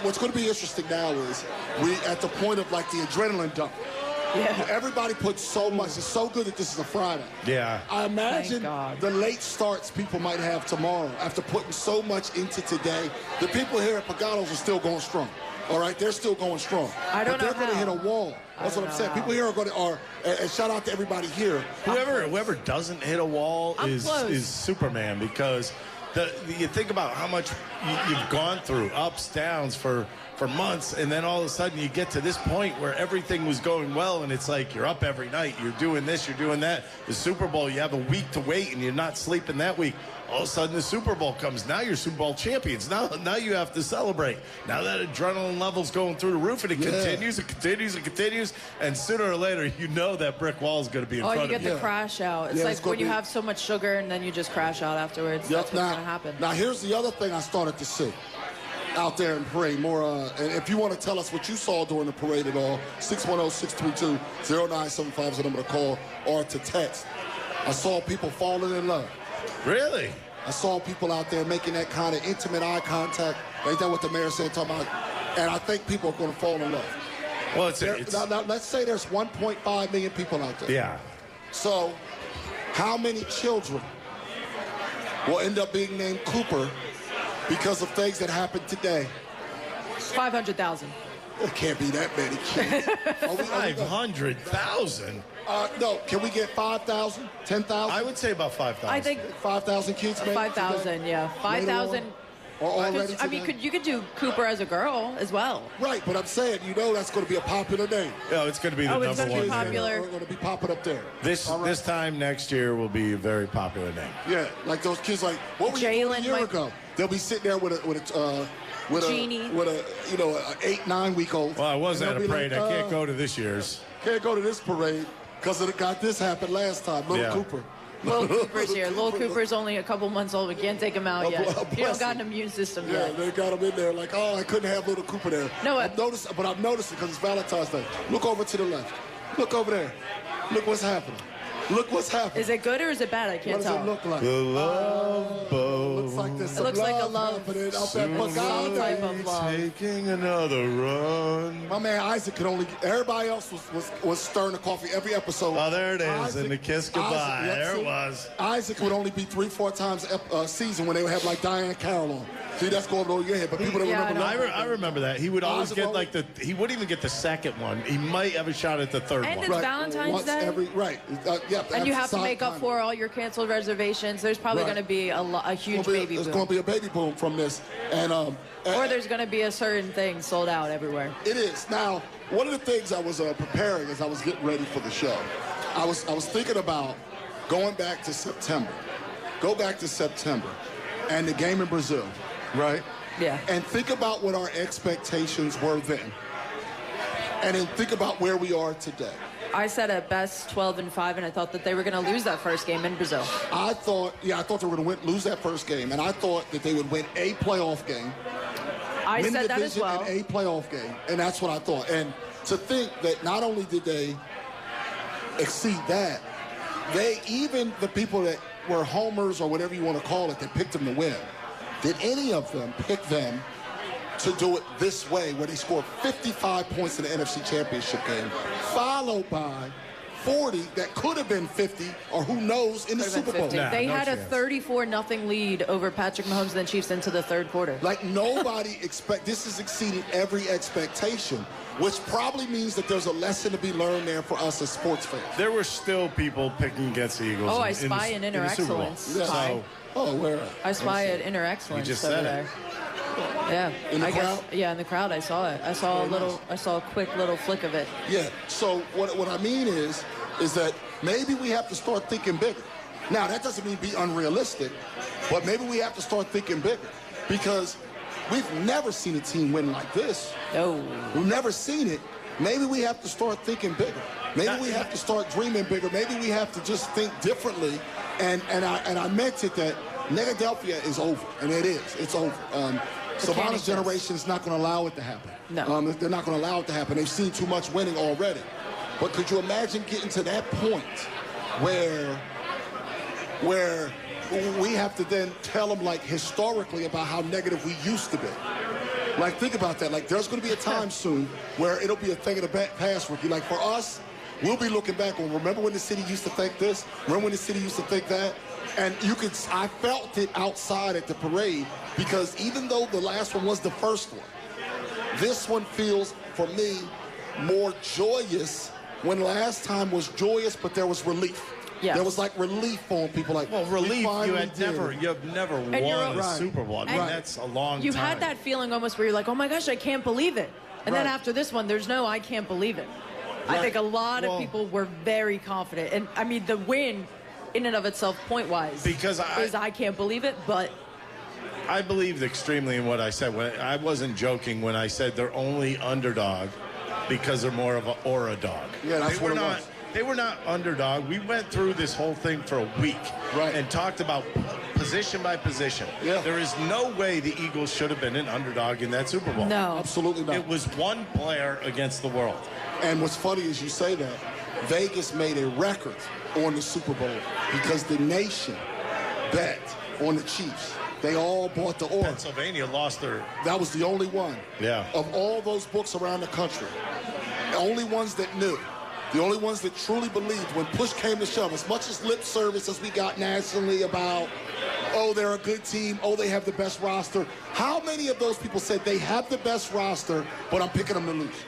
what's going to be interesting now is we at the point of like the adrenaline dump. Yeah. Everybody puts so much. It's so good that this is a Friday. Yeah. I imagine the late starts people might have tomorrow after putting so much into today. The people here at Pagano's are still going strong. All right, they're still going strong. I don't know But they're going to hit a wall. That's what I'm saying. People here are going to and shout out to everybody here. Whoever doesn't hit a wall is Superman, because you think about how much you've gone through, ups, downs for months, and then all of a sudden you get to this point where everything was going well, and it's like you're up every night, you're doing this, you're doing that. The Super Bowl, you have a week to wait, and you're not sleeping that week. All of a sudden the Super Bowl comes. Now you're Super Bowl champions. Now you have to celebrate. Now that adrenaline level's going through the roof, and it continues, it continues, it continues, and sooner or later you know that brick wall is going to be in front of you. Oh, you get the crash out. It's like when you have so much sugar and then you just crash out afterwards. That's what's going to happen. Now here's the other thing I started to see out there in parade. More, and if you want to tell us what you saw during the parade at all, 610-632-0975 is the number to call or to text. I saw people falling in love. Really? I saw people out there making that kind of intimate eye contact. Ain't that what the mayor said? Talking about, and I think people are going to fall in love. Well, now, let's say there's 1.5 million people out there. Yeah. So, how many children will end up being named Cooper because of things that happened today? 500,000. It can't be that many kids. 500,000? No, can we get 5,000, 10,000? I would say about 5,000. I think 5,000 kids. 5,000, yeah, 5,000. I mean, you could do Cooper as a girl as well. Right, but I'm saying, that's going to be a popular name. Yeah, it's going to be the number one. It's going to be popular. We're going to be popping up there. This time next year will be a very popular name. Yeah, like those kids. Like what were you doing a year ago? They'll be sitting there with a Genie. An 8-9-week-old. Well, I was at a parade. Like, I can't go to this year's. Can't go to this parade because this happened last time. Little Cooper. Little Cooper's here. Little Cooper's only a couple months old. We can't take him out yet. He don't got an immune system yet. Yeah, they got him in there. Like, I couldn't have little Cooper there. No, I've noticed it because it's Valentine's Day. Look over to the left. Look over there. Look what's happening. Look what's happening. Is it good or is it bad? I can't tell. What does it look like? The love boat. Looks like there's it looks like a love. Type of love. Taking another run. My man Isaac could only. Everybody else was stirring the coffee every episode. Oh, there it is, Isaac, and the kiss goodbye. There it was. Isaac would only be 3-4 times a season when they would have like Diana Carroll on. See, that's going over your head, but people don't remember. I remember that. He would always get he wouldn't even get the second one. He might have a shot at the third one. And it's Valentine's Day. And you have to make up for all your canceled reservations. There's probably going to be a huge baby boom. There's going to be a baby boom from this. Or there's going to be a certain thing sold out everywhere. It is. Now, one of the things I was preparing as I was getting ready for the show, I was thinking about going back to September. Go back to September and the game in Brazil, right? Yeah. And think about what our expectations were then. And then think about where we are today. I said at best 12-5, and I thought that they were going to lose that first game in Brazil. I thought they were going to lose that first game, and I thought that they would win a playoff game. I said that as well. And a playoff game, and that's what I thought. And to think that not only did they exceed that, even the people that were homers or whatever you want to call it, that picked them to win, did any of them pick them to do it this way, where they scored 55 points in the NFC Championship game, followed by 40 that could have been 50, or who knows, in the Super Bowl. They had a 34-0 lead over Patrick Mahomes and the Chiefs into the third quarter. Like, nobody this has exceeded every expectation, which probably means that there's a lesson to be learned there for us as sports fans. There were still people picking against the Eagles. Oh, I spy in inner excellence. Yeah. Where? I spy at inner excellence. You just said it. Yeah. In the crowd? Yeah, in the crowd, I saw it. I saw a quick little flick of it. Yeah. So what I mean is that maybe we have to start thinking bigger. Now, that doesn't mean be unrealistic, but maybe we have to start thinking bigger, because we've never seen a team win like this. No. We've never seen it. Maybe we have to start thinking bigger. Maybe we have to start dreaming bigger. Maybe we have to just think differently. And I meant it that Negadelphia is over, and it is. It's over. Savannah's generation is not going to allow it to happen. No. They're not going to allow it to happen. They've seen too much winning already. But could you imagine getting to that point where we have to then tell them, like, historically about how negative we used to be? Like, think about that. Like, there's going to be a time soon where it'll be a thing of the past, Rookie. Like, for us, we'll be looking back on, remember when the city used to think this? Remember when the city used to think that? And I felt it outside at the parade, because even though the last one was the first one, this one feels, for me, more joyous, when last time was joyous, but there was relief. Yes. There was like relief on people. Like, well, relief. You have never won a Super Bowl. I mean, that's a long time. You had that feeling almost where you're like, oh my gosh, I can't believe it. And then after this one, there's no, I can't believe it. I think a lot of people were very confident. And I mean, the win in and of itself, point-wise, because I can't believe it, but I believed extremely in what I said. I wasn't joking when I said they're only underdog because they're more of an aura dog. Yeah, that's what it was. They were not underdog. We went through this whole thing for a week and talked about position by position. Yeah. There is no way the Eagles should have been an underdog in that Super Bowl. No. Absolutely not. It was one player against the world. And what's funny is you say that, Vegas made a record on the Super Bowl because the nation bet on the Chiefs. They all bought the aura. Pennsylvania lost their... That was the only one. Yeah. Of all those books around the country, the only ones that knew, the only ones that truly believed when push came to shove, as much as lip service as we got nationally about, oh, they're a good team, oh, they have the best roster. How many of those people said they have the best roster, but I'm picking them to lose?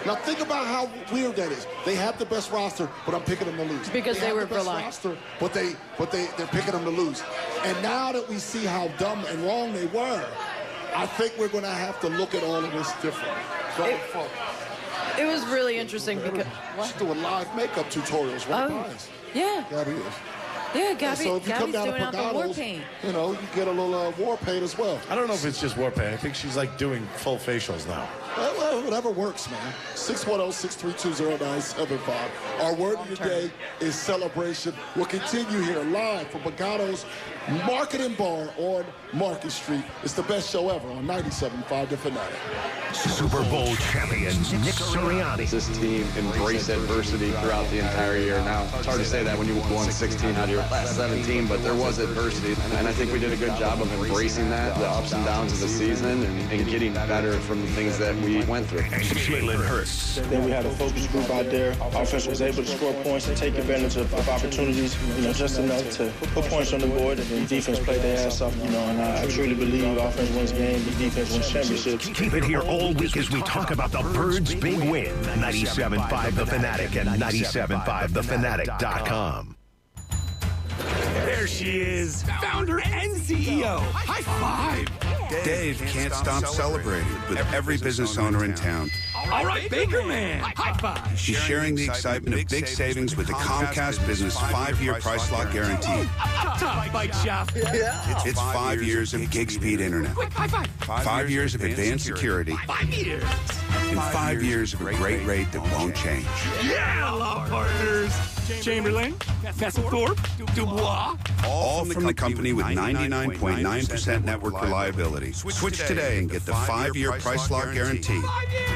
Now think about how weird that is. They have the best roster, but I'm picking them to lose. Because they were the best roster, but they're picking them to lose. And now that we see how dumb and wrong they were, I think we're going to have to look at all of this differently. It was really interesting because... She's doing live makeup tutorials, right? Oh, yeah. Gabby is. Yeah, Gabby, so if you come Gabby's down doing to out the war paint. you know, you get a little war paint as well. I don't know if it's just war paint. I think she's like doing full facials now. Well, whatever works, man. 610-632-0975. Our word of the day is celebration. We'll continue here live from Bogato's Marketing Bar on Market Street. It's the best show ever on 97.5 The Fanatic. Super Bowl champion Nick Sirianni. This team embraced adversity throughout the entire year. Now, it's hard to say that when you won 16 out of your last 17, but there was adversity. And I think we did a good job of embracing that, the ups and downs of the season, and getting better from the things that we went through. Jalen Hurts. Then we had a focus group out there. Offense was able to score points and take advantage of opportunities, just enough to put points on the board. And defense played their ass off, and I truly believe offense wins games, defense wins championships. Keep it here all week as we talk about the Birds' big win. 97.5 The Fanatic and 97.5thefanatic.com. There she is, founder and CEO. High five. Dave can't stop celebrating with every business owner in town. All right, Baker Man. High five. He's sharing the excitement of big savings with the Comcast Business 5-year price lock guarantee. Up top, bike shop. It's 5 years of gig speed internet. Quick, high five. 5 years of advanced security. 5 years. And 5 years of a great rate that won't change. Yeah, law partners. Chamberlain, Fesselthorpe, Dubois. All from the company with 99.9% network reliability. Switch today and get the 5-year price lock guarantee.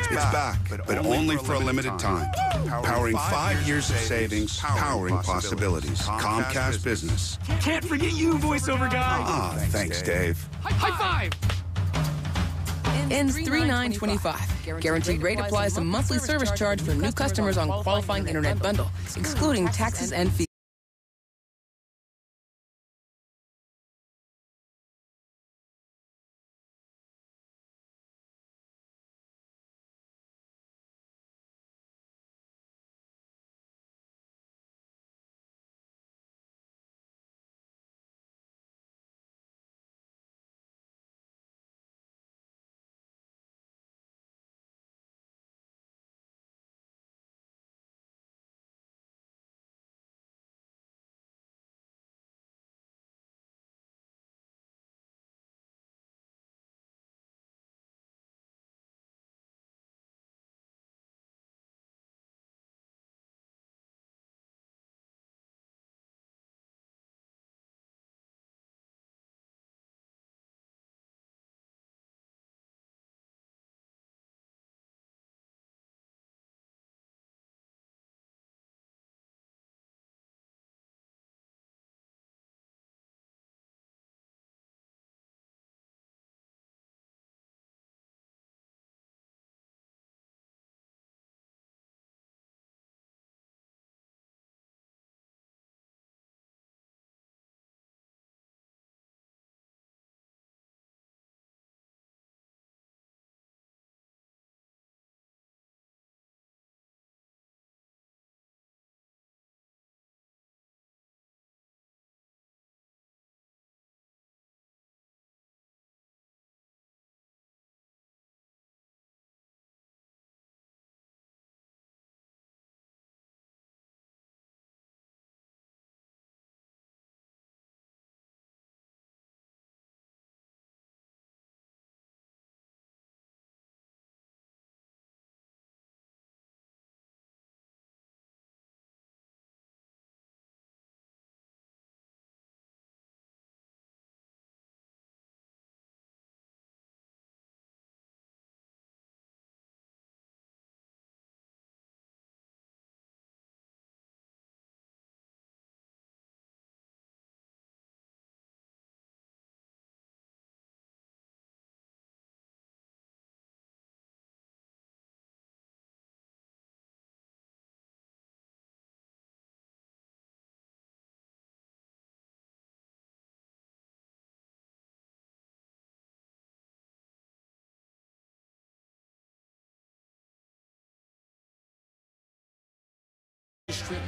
It's back, but only for a limited time. Powering 5 years of savings, powering possibilities. Comcast Business. Can't forget you, voiceover guy. Thanks, Dave. High five. Ends 3/9/25. Guaranteed rate applies to monthly service charge for new customers on qualifying internet bundle, excluding taxes and fees.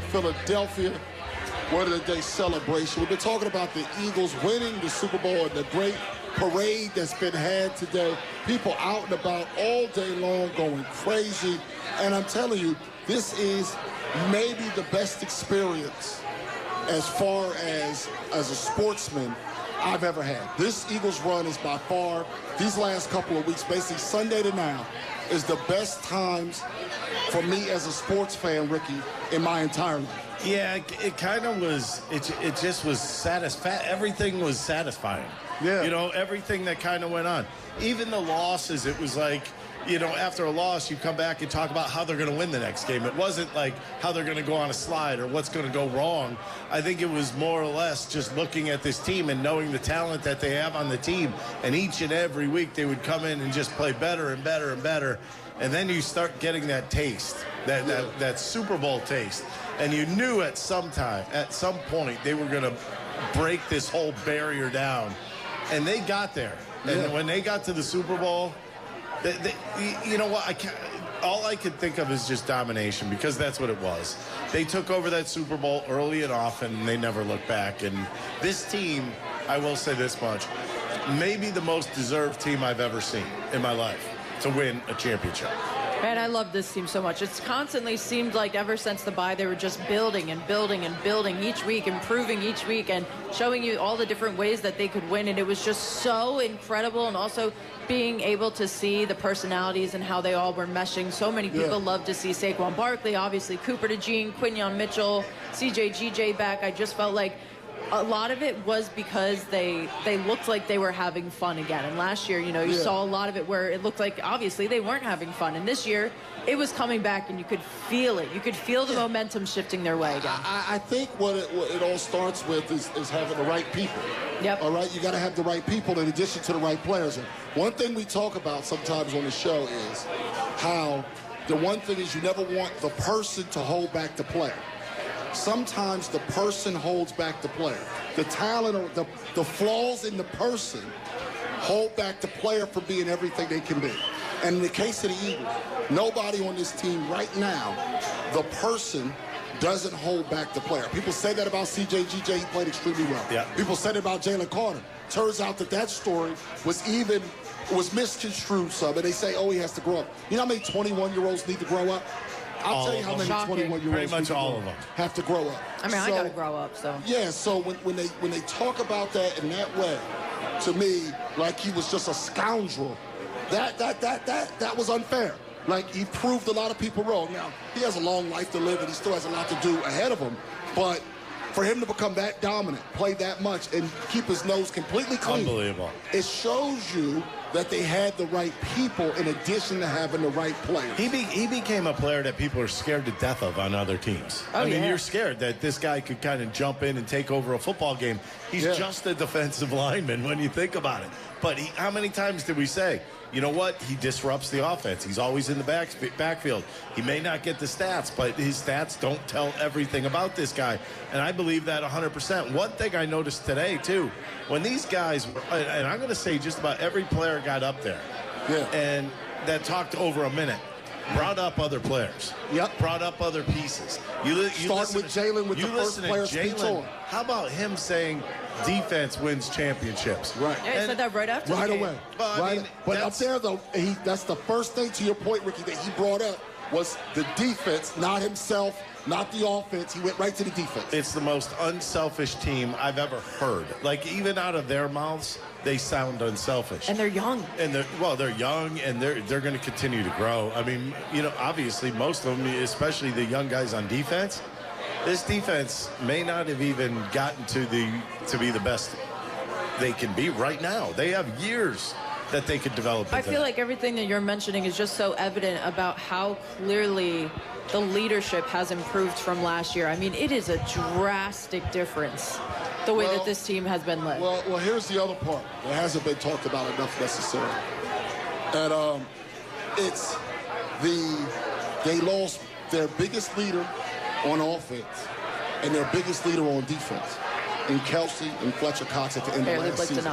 Philadelphia, word of the day celebration. We've been talking about the Eagles winning the Super Bowl and the great parade that's been had today. People out and about all day long going crazy. And I'm telling you, this is maybe the best experience as far as a sportsman I've ever had. This Eagles run is by far, these last couple of weeks, basically Sunday to now, is the best times for me as a sports fan, Ricky, in my entire life. Yeah, it kind of was, it just was satisfying. Everything was satisfying. Yeah. You know, everything that kind of went on. Even the losses, it was like, you know, after a loss, you come back and talk about how they're going to win the next game. It wasn't like how they're going to go on a slide or what's going to go wrong. I think it was more or less just looking at this team and knowing the talent that they have on the team. And each and every week they would come in and just play better and better and better. And then you start getting that taste, that Super Bowl taste. And you knew at some point, they were going to break this whole barrier down. And they got there. And when they got to the Super Bowl, you know what? All I could think of is just domination, because that's what it was. They took over that Super Bowl early and often, and they never looked back. And this team, I will say this much, maybe the most deserved team I've ever seen in my life to win a championship. Man, I love this team so much. It's constantly seemed like ever since the bye, they were just building and building and building each week, improving each week, and showing you all the different ways that they could win. And it was just so incredible. And also being able to see the personalities and how they all were meshing. So many people love to see Saquon Barkley, obviously Cooper DeJean, Quinyon Mitchell, CJ GJ back. I just felt like a lot of it was because they looked like they were having fun again. And last year, you know, you saw a lot of it where it looked like obviously they weren't having fun. And this year, it was coming back, and you could feel it. You could feel the momentum shifting their way again. I think what it all starts with is having the right people. Yep. All right, you got to have the right people in addition to the right players. And one thing we talk about sometimes on the show is how the one thing is you never want the person to hold back the player. Sometimes the person holds back the player. The talent or the flaws in the person hold back the player from being everything they can be. And in the case of the Eagles, nobody on this team right now, the person doesn't hold back the player. People say that about CJ GJ, he played extremely well. Yeah. People said it about Jalen Carter. Turns out that story was misconstrued some, and they say, oh, he has to grow up. You know how many 21-year-olds need to grow up? I'll tell you how many 21-year-olds pretty much all of them have to grow up. I mean, I got to grow up, so. Yeah, so when they talk about that in that way, to me, like he was just a scoundrel, that was unfair. Like, he proved a lot of people wrong. Now, he has a long life to live, and he still has a lot to do ahead of him. But for him to become that dominant, play that much, and keep his nose completely clean. Unbelievable. It shows you that they had the right people in addition to having the right players. He became a player that people are scared to death of on other teams. I mean, you're scared that this guy could kind of jump in and take over a football game. He's just a defensive lineman when you think about it. But how many times did we say, you know what? He disrupts the offense. He's always in the backfield. He may not get the stats, but his stats don't tell everything about this guy. And I believe that 100%. One thing I noticed today, too, when these guys, and I'm going to say just about every player got up there and that talked over a minute, brought up other players. Yep. Brought up other pieces. Start with Jalen with the first player speech on. How about him saying defense wins championships? Right. Yeah, he said that right after the game. Away. Well, I mean, but up there, though, that's the first thing, to your point, Ricky, that he brought up was the defense, not himself, not the offense. He went right to the defense. It's the most unselfish team I've ever heard. Like, even out of their mouths, they sound unselfish. And they're young. And they're young, and they're going to continue to grow. I mean, you know, obviously most of them, especially the young guys on defense, this defense may not have even gotten to be the best they can be right now. They have years that they could develop. I feel like everything that you're mentioning is just so evident about how clearly the leadership has improved from last year. I mean, it is a drastic difference, the way that this team has been led. Well, here's the other part that hasn't been talked about enough necessarily. And it's they lost their biggest leader on offense and their biggest leader on defense in Kelsey and Fletcher Cox at the end of last season.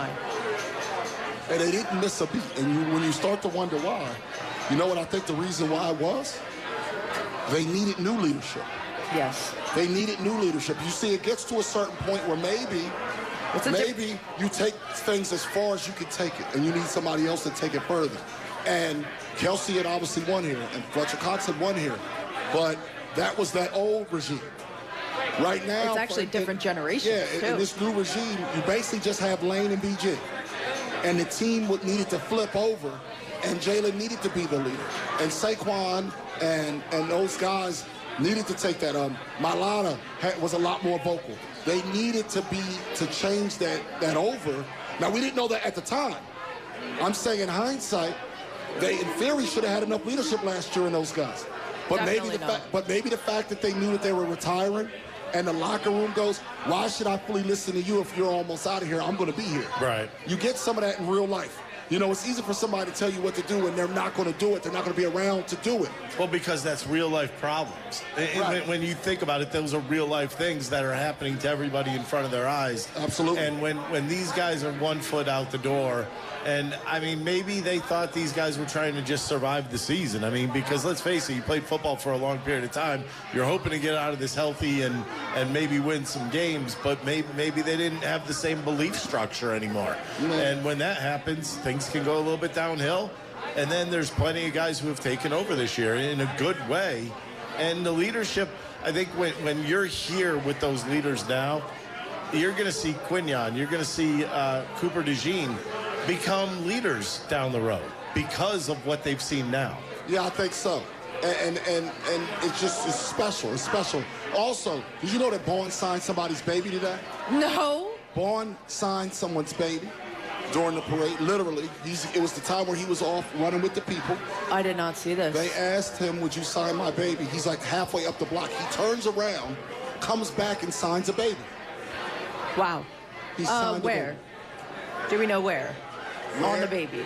And they didn't miss a beat. And when you start to wonder why, you know what I think the reason why was? They needed new leadership. Yes. They needed new leadership. You see, it gets to a certain point where maybe you take things as far as you can take it, and you need somebody else to take it further. And Kelsey had obviously won here, and Fletcher Cox had won here, but that was that old regime. Right now, it's actually different generations. Yeah, in this new regime, you basically just have Lane and BJ, and the team needed to flip over, and Jalen needed to be the leader, and Saquon and those guys needed to take that. Mailata was a lot more vocal. They needed to change that over. Now, we didn't know that at the time. I'm saying in hindsight, they in theory should have had enough leadership last year in those guys. But maybe the fact that they knew that they were retiring, and the locker room goes, why should I fully listen to you if you're almost out of here? I'm going to be here. Right. You get some of that in real life. You know, it's easy for somebody to tell you what to do, and they're not going to do it. They're not going to be around to do it. Well, because that's real-life problems. Right. When you think about it, those are real-life things that are happening to everybody in front of their eyes. Absolutely. And when these guys are 1 foot out the door, and, I mean, maybe they thought these guys were trying to just survive the season. I mean, because let's face it, you played football for a long period of time. You're hoping to get out of this healthy and maybe win some games, but maybe they didn't have the same belief structure anymore. Mm-hmm. And when that happens, things can go a little bit downhill. And then there's plenty of guys who have taken over this year in a good way. And the leadership, I think when you're here with those leaders now, you're going to see Quignon, you're going to see Cooper DeJean become leaders down the road because of what they've seen now. Yeah, I think so. And it's special. It's special. Also, did you know that Bourne signed somebody's baby today? No. Bourne signed someone's baby during the parade, literally. It was the time where he was off running with the people. I did not see this. They asked him, would you sign my baby? He's like halfway up the block. He turns around, comes back, and signs a baby. Wow. He signed where? Do we know where? On the baby.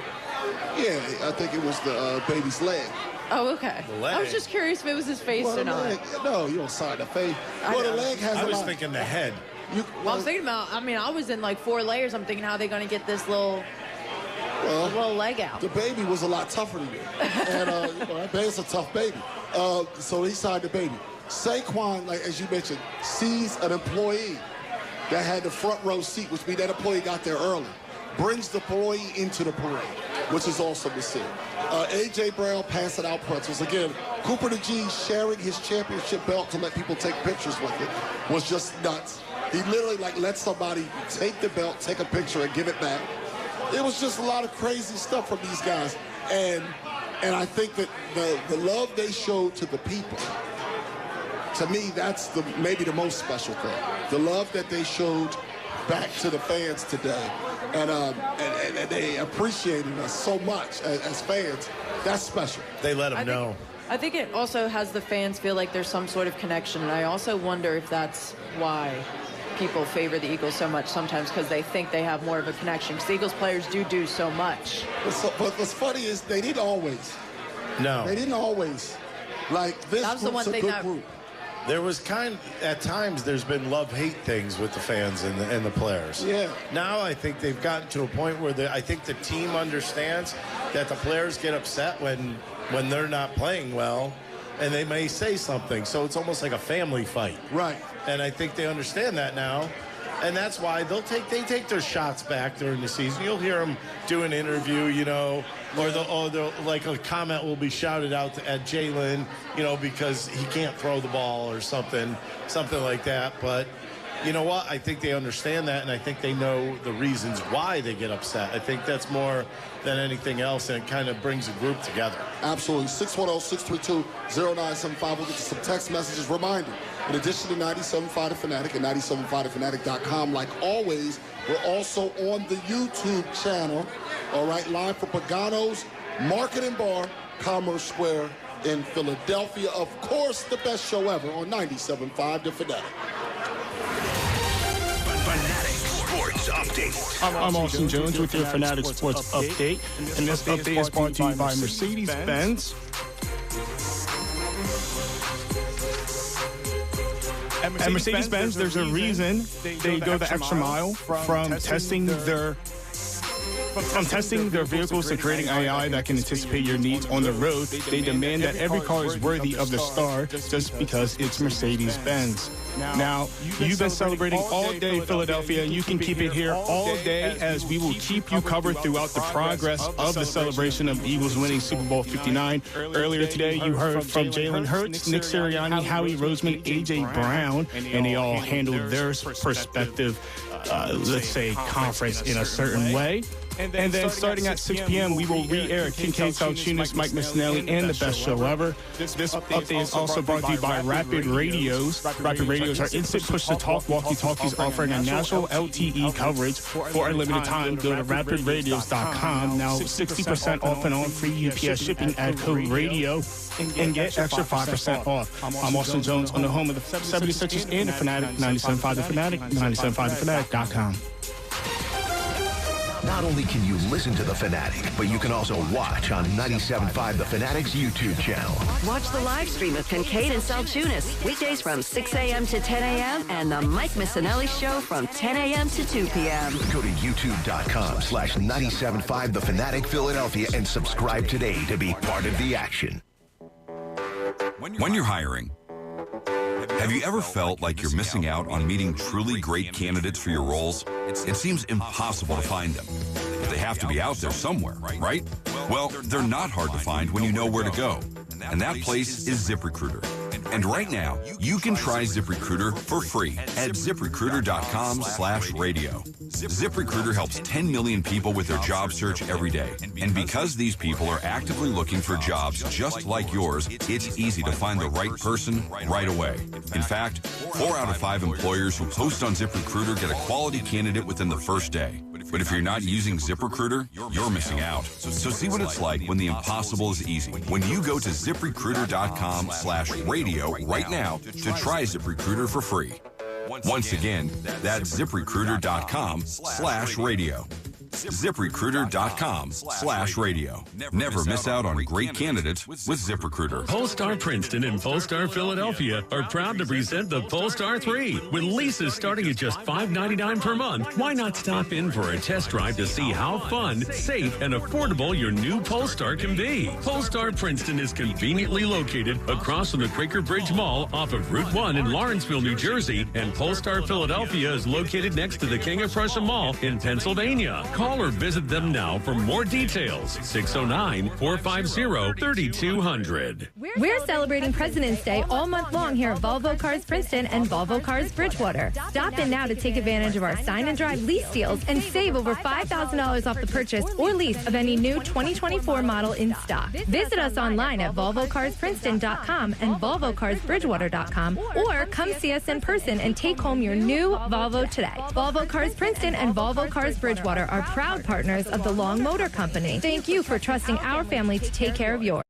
Yeah, I think it was the baby's leg. Oh, okay. I was just curious if it was his face or not. No, you don't sign the face. Well, the leg has I was thinking the head. I was thinking about, I was in like 4 layers. I'm thinking how are they going to get this little leg out. The baby was a lot tougher than you. And, that baby's a tough baby. So he signed the baby. Saquon, like as you mentioned, sees an employee that had the front row seat, which means that employee got there early. Brings the employee into the parade, which is awesome to see. A.J. Brown passing out pretzels. Again, Cooper DeJean sharing his championship belt to let people take pictures with it was just nuts. He literally let somebody take the belt, take a picture, and give it back. It was just a lot of crazy stuff from these guys. And I think that the love they showed to the people, to me, that's maybe the most special thing. The love that they showed back to the fans today. And they appreciated us so much as fans. That's special. They let them know. I think it also has the fans feel like there's some sort of connection. And I also wonder if that's why people favor the Eagles so much sometimes, because they think they have more of a connection. Because the Eagles players do so much. But what's funny is they didn't always. No. They didn't always. Like, this group's a good group. There was at times there's been love-hate things with the fans and the players. Yeah. Now I think they've gotten to a point where I think the team understands that the players get upset when they're not playing well, and they may say something. So it's almost like a family fight. Right. And I think they understand that now. And that's why they take their shots back during the season. You'll hear them do an interview, or like a comment will be shouted out at Jalen, because he can't throw the ball or something like that. But you know what? I think they understand that, and I think they know the reasons why they get upset. I think that's more than anything else, and it kind of brings a group together. Absolutely. 610-632-0975. We'll get to some text messages. Reminder, in addition to 97.5 The Fanatic and 97.5thefanatic.com, like always, we're also on the YouTube channel, all right, live from Pagano's Market and Bar, Commerce Square in Philadelphia. Of course, the best show ever on 97.5 The Fanatic. Fanatic Sports Update. I'm Austin Jones with your Fanatic Sports Update. And this update is brought to you by Mercedes-Benz. At Mercedes-Benz, there's a reason they go the extra mile from testing their From testing their vehicles to creating AI that can anticipate your needs on the road, they demand that every car is worthy of the star just because it's Mercedes-Benz. Now, you've been celebrating all day, Philadelphia, and you can keep it here all day as we will keep you covered throughout the progress of the celebration of Eagles winning Super Bowl 59. Earlier today, you heard from Jalen Hurts, Nick Sirianni, Howie Roseman, A.J. Brown, and they all handled their perspective, let's say, conference in a certain way. And then starting at 6 p.m., we will re-air Kincade, Salciunas, Mike Missanelli, and the best show ever. This update is also brought to you by Rapid Radios. Rapid Radios are instant push-to-talk walkie-talkies offering a national LTE coverage for a limited time. Go to rapidradios.com. Now, 60% off and on free UPS shipping at code radio and get extra 5% off. I'm Austin Jones on the home of the 76ers and the Fanatic, 97.5 The Fanatic, 97.5thefanatic.com. Not only can you listen to The Fanatic, but you can also watch on 97.5 The Fanatic's YouTube channel. Watch the live stream of Kincade and Salciunas, weekdays from 6 a.m. to 10 a.m. and the Mike Missanelli Show from 10 a.m. to 2 p.m. Go to youtube.com/97.5 The Fanatic Philadelphia and subscribe today to be part of the action. When you're hiring, have you ever felt like you're missing out on meeting truly great candidates for your roles? It seems impossible to find them. But they have to be out there somewhere, right? Well, they're not hard to find when you know where to go. And that place is ZipRecruiter. And right now, you can try ZipRecruiter for free at ZipRecruiter.com/radio. ZipRecruiter helps 10 million people with their job search every day. And because these people are actively looking for jobs just like yours, it's easy to find the right person right away. In fact, 4 out of 5 employers who post on ZipRecruiter get a quality candidate within the first day. But if you're not using ZipRecruiter, you're missing out. So see what it's like when the impossible is easy. When you go to ZipRecruiter.com/radio right now to try ZipRecruiter for free. Once again, that's ZipRecruiter.com/radio. ZipRecruiter.com/radio. Never miss out on great candidates with ZipRecruiter. Polestar Princeton and Polestar Philadelphia are proud to present the Polestar 3 with leases starting at just $5.99 per month. Why not stop in for a test drive to see how fun, safe, and affordable your new Polestar can be? Polestar Princeton is conveniently located across from the Quaker Bridge Mall off of Route 1 in Lawrenceville, New Jersey, and Polestar Philadelphia is located next to the King of Prussia Mall in Pennsylvania. Call or visit them now for more details. 609-450-3200. We're celebrating President's Day all month long here at Volvo Cars Princeton and Volvo Cars Bridgewater. Stop in now to take advantage of our sign and drive lease deals and save over $5,000 off the purchase or lease of any new 2024 model in stock. Visit us online at VolvoCarsPrinceton.com and VolvoCarsBridgewater.com or come see us in person and take home your new Volvo today. Volvo Cars Princeton and Volvo Cars Bridgewater are proud partners of the Long Motor Company. Thank you for trusting our family to take care of yours.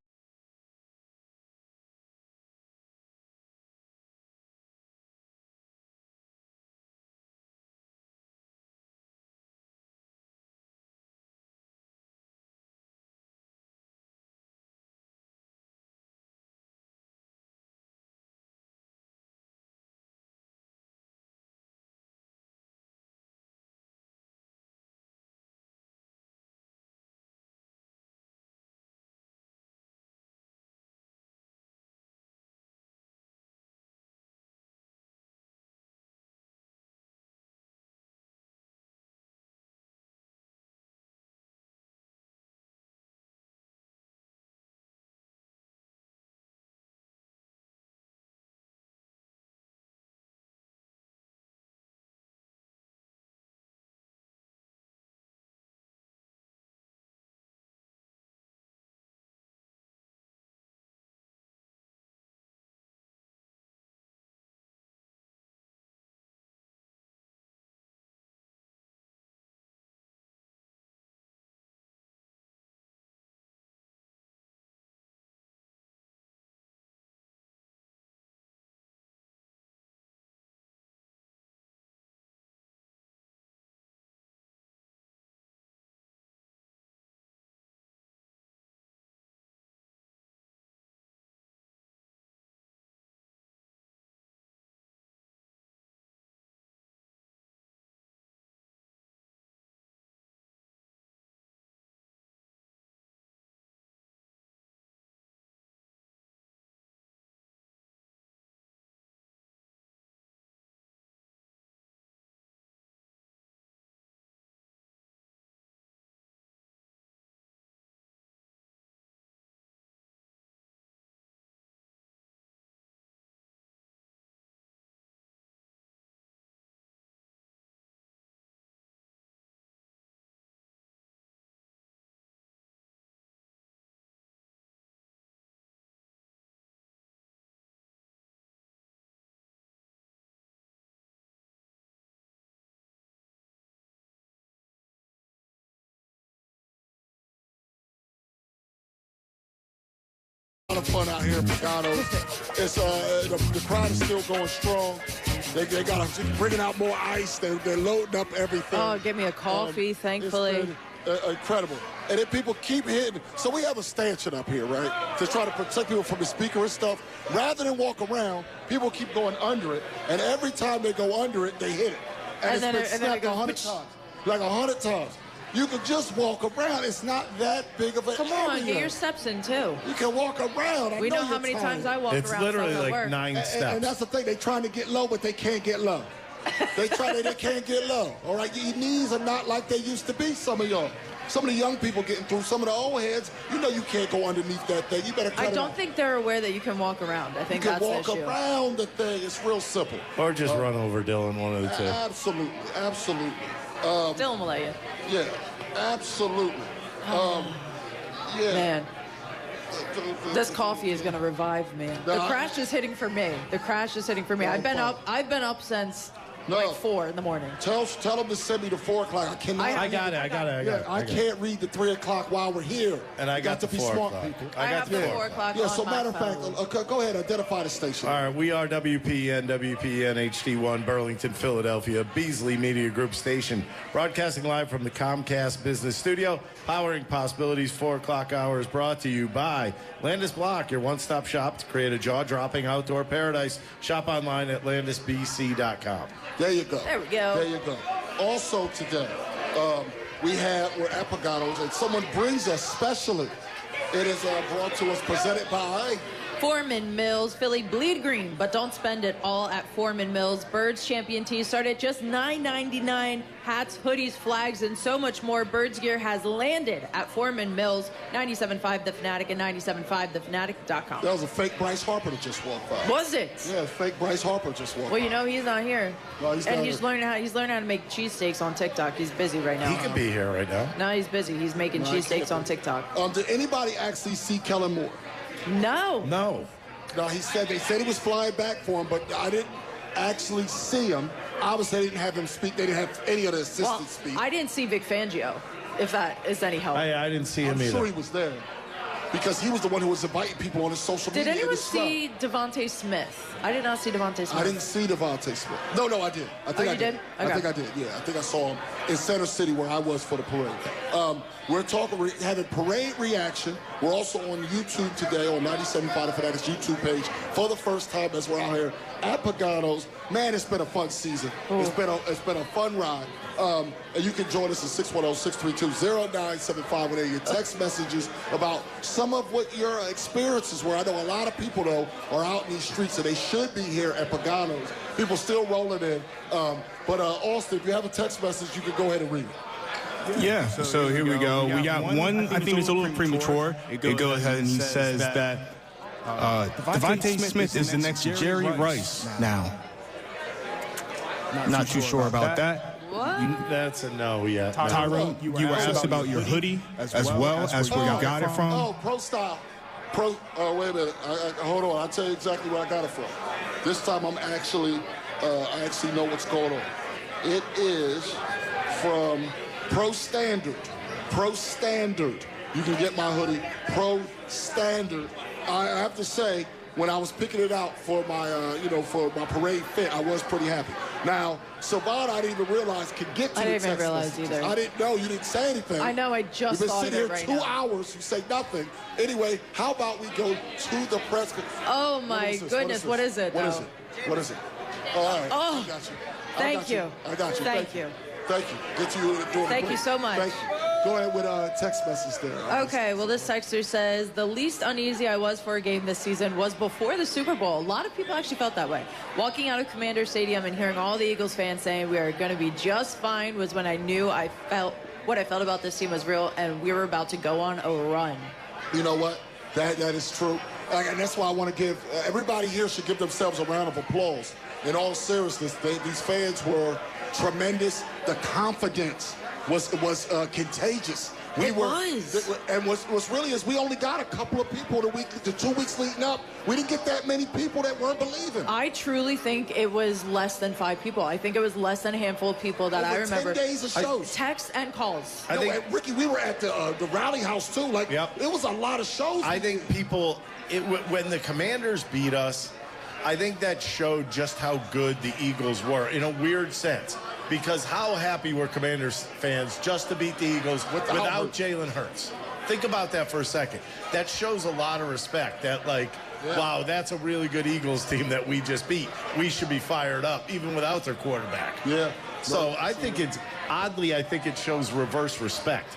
lot of fun out here in Pagano. It's the crowd is still going strong. They got bringing out more ice. They're loading up everything. Oh, give me a coffee, thankfully. It's incredible. And then people keep hitting. So we have a stanchion up here, right, to try to protect people from the speaker and stuff. Rather than walk around, people keep going under it. And every time they go under it, they hit it. And it's been snapped 100 times. Like 100 times. You can just walk around. It's not that big of an area. Come on, get your steps in, too. You can walk around. We know how many times I walk around. It's literally like 9 steps. And that's the thing. They're trying to get low, but they can't get low. They can't get low. All right? Your knees are not like they used to be, some of y'all. Some of the young people getting through, some of the old heads, you know you can't go underneath that thing. You better cut it I don't think they're aware that you can walk around. I think that's the issue. You can walk around the thing. It's real simple. Or just run over Dylan, one of the two. Absolutely. Dylan will let you. Yeah, absolutely. Yeah. Man. This coffee is going to revive me. The crash is hitting for me. I've been up since like 4 in the morning. Tell them to send me to 4 o'clock. I cannot. I got it. I can't read the 3 o'clock while we're here. And I got the 4 o'clock. I got the 4 o'clock. Yeah. So matter of fact, go ahead. Identify the station. All right. We are WPN HD1 Burlington, Philadelphia, Beasley Media Group station, broadcasting live from the Comcast Business Studio. Powering possibilities. 4 o'clock hour is brought to you by Landis Block, your one-stop shop to create a jaw-dropping outdoor paradise. Shop online at landisbc.com. There you go. There we go. There you go. Also today, we're at Pagano's, and someone brings us specially. It is brought to us, presented by Foreman Mills. Philly, bleed green, but don't spend it all at Foreman Mills. Birds Champion Tees start at just $9.99. Hats, hoodies, flags, and so much more. Birds gear has landed at Foreman Mills, 97.5 The Fanatic and 97.5thefanatic.com. That was a fake Bryce Harper that just walked by. Was it? Yeah, fake Bryce Harper just walked by. Well, you know he's not here. No, he's and not he's here. learning how to make cheesesteaks on TikTok. He's busy right now. He could be here right now. No, he's busy. He's making cheesesteaks on TikTok. Did anybody actually see Kellen Moore? No. No. No, they said he was flying back for him, but I didn't actually see him. Obviously, they didn't have him speak. They didn't have any of the assistants speak. I didn't see Vic Fangio, if that is any help. I didn't see him either. I'm sure he was there because he was the one who was inviting people on his social media. Did anyone see Devontae Smith? I did not see Devontae Smith. I didn't see Devontae Smith. No, I did. I think I did. Okay. I think I did. Yeah, I think I saw him in Center City where I was for the parade. We're having parade reaction. We're also on YouTube today on 97.5 The Fanatic's YouTube page for the first time as we're out here at Pagano's. Man, it's been a fun season. It's been a fun ride. And you can join us at 610-632-0975 with your text messages about some of what your experiences were. I know a lot of people, though, are out in these streets, and they should be here at Pagano's. People still rolling in. But Austin, if you have a text message, you can go ahead and read it. Yeah, so here we go. We got one, I think it's a little premature. It goes ahead and says that Devontae Smith is the next Jerry Rice now. Not too sure about that. What? That's a no yet. Tyrone, you were asked about your hoodie as well as where you got it from. Oh, Pro Style. Wait a minute. Hold on. I'll tell you exactly where I got it from. This time I actually know what's going on. It is from Pro Standard. Pro Standard. You can get my hoodie. Pro Standard. I have to say, when I was picking it out for my, for my parade fit, I was pretty happy. Now, Savannah, I didn't even realize could get to the text I didn't realize messages. either. I didn't know. You didn't say anything. I know. I just thought of it right now. You've been sitting here 2 hours. You say nothing. Anyway, how about we go to the press? Oh my goodness! What is it? What is it? What is it? All right. Oh, I got you. Thank you. I got you. Thank you. Thank you. Get to you doing Thank you so much. Thank you. Go ahead with a text message there. Okay, well, this texter says, the least uneasy I was for a game this season was before the Super Bowl. A lot of people actually felt that way. Walking out of Commander Stadium and hearing all the Eagles fans saying we are going to be just fine was when I knew what I felt about this team was real, and we were about to go on a run. You know what? That is true. And that's why I want to give, everybody here should give themselves a round of applause. In all seriousness, these fans were tremendous. The confidence was contagious. It was. And what's really is we only got a couple of people the 2 weeks leading up. We didn't get that many people that weren't believing. I truly think it was less than 5 people. I think it was less than a handful of people that I remember. 10 days of shows. Texts and calls. Ricky, we were at the Rally House too. It was a lot of shows. I think people when the Commanders beat us, I think that showed just how good the Eagles were in a weird sense. Because how happy were Commanders fans just to beat the Eagles without Jalen Hurts? Think about that for a second. That shows a lot of respect. That, like, wow, that's a really good Eagles team that we just beat. We should be fired up, even without their quarterback. Yeah. So I think I think it shows reverse respect.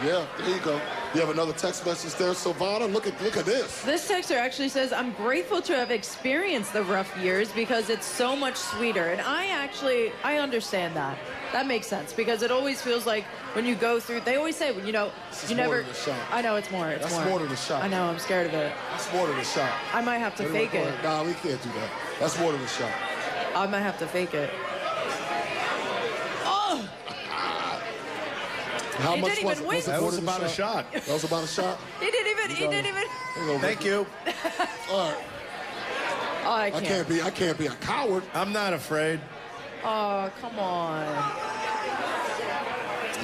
Yeah, there you go. You have another text message there, Silvana. Look at this. This texter actually says, I'm grateful to have experienced the rough years because it's so much sweeter. And I understand that. That makes sense because it always feels like when you go through, they always say, you never. I know it's more. That's more than a shot. I know, I'm scared of it. That's more than a shot. I might have to fake it. Nah, we can't do that. That's more than a shot. I might have to fake it. Oh! How much didn't even win. That was about a shot. That was about a shot? He didn't even. Thank you. All right. Oh, I can't be a coward. I'm not afraid. Oh, come on.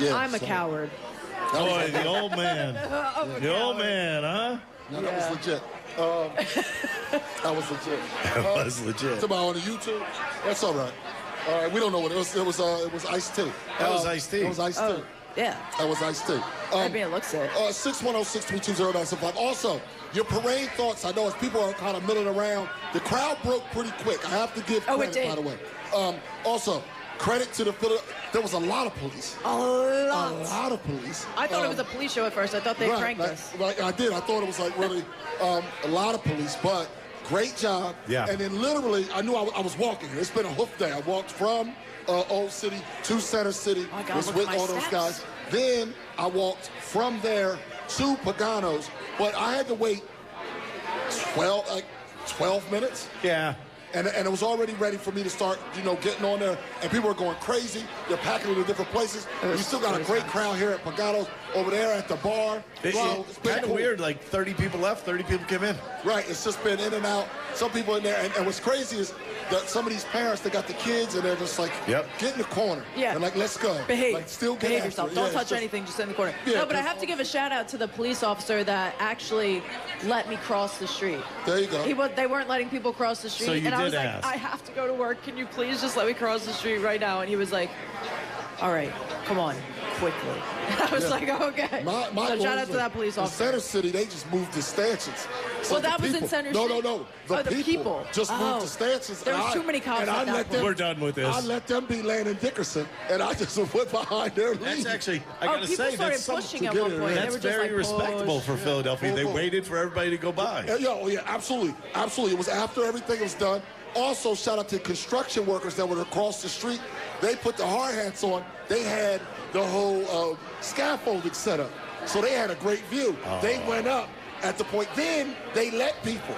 Yeah, I'm a coward. Boy, the old man. The old man, huh? No, that was legit. That was legit. That was legit. It's about on the YouTube. That's all right. All right, we don't know what it was. It was iced tea. That was iced tea. That was iced tea. Yeah. That was iced tea. I mean, it looks it. 610-632-0975. Also, your parade thoughts. I know as people are kind of milling around, the crowd broke pretty quick. I have to give credit, by the way. Also, credit to the Phillies. There was a lot of police. A lot of police. I thought it was a police show at first. I thought they pranked us. Like I did. I thought it was like really a lot of police, but great job. Yeah. And then literally, I knew I was walking. It's been a hoof day. I walked from Old City to Center City. Oh, God, was with all those guys. Then I walked from there to Pagano's, but I had to wait 12 minutes. Yeah. And it was already ready for me to start, getting on there. And people were going crazy. They're packing into different places. We still got a great crowd here at Pagano's, over there at the bar. It's kind of weird. Like 30 people left, 30 people came in. Right. It's just been in and out. Some people in there. And what's crazy is that some of these parents, they got the kids, and they're just like, get in the corner. Yeah. And like, let's go. Behave. Like, still behave yourself. Don't touch anything. Just in the corner. Yeah, no, but I have to give a shout out to the police officer that actually let me cross the street. There you go. They weren't letting people cross the street. So you and I was ask. like, I have to go to work. Can you please just let me cross the street right now? And he was like, all right, come on, quickly. I was like, okay. So shout out to that police officer. In Center City, they just moved the stanchions. So well, that was in Center City. No. The people just moved the stanchions. There was too many cops at that point. We're done with this. I let them be Landon Dickerson, and I just went behind their lead. That's actually, I got to say, that's pushing at one point. That's very respectable for Philadelphia. They waited for everybody to go by. Yeah, absolutely. Absolutely. It was after everything was done. Also, shout out to construction workers that were across the street. They put the hard hats on. They had the whole scaffolding set up. So they had a great view. They went up at the point. Then they let people,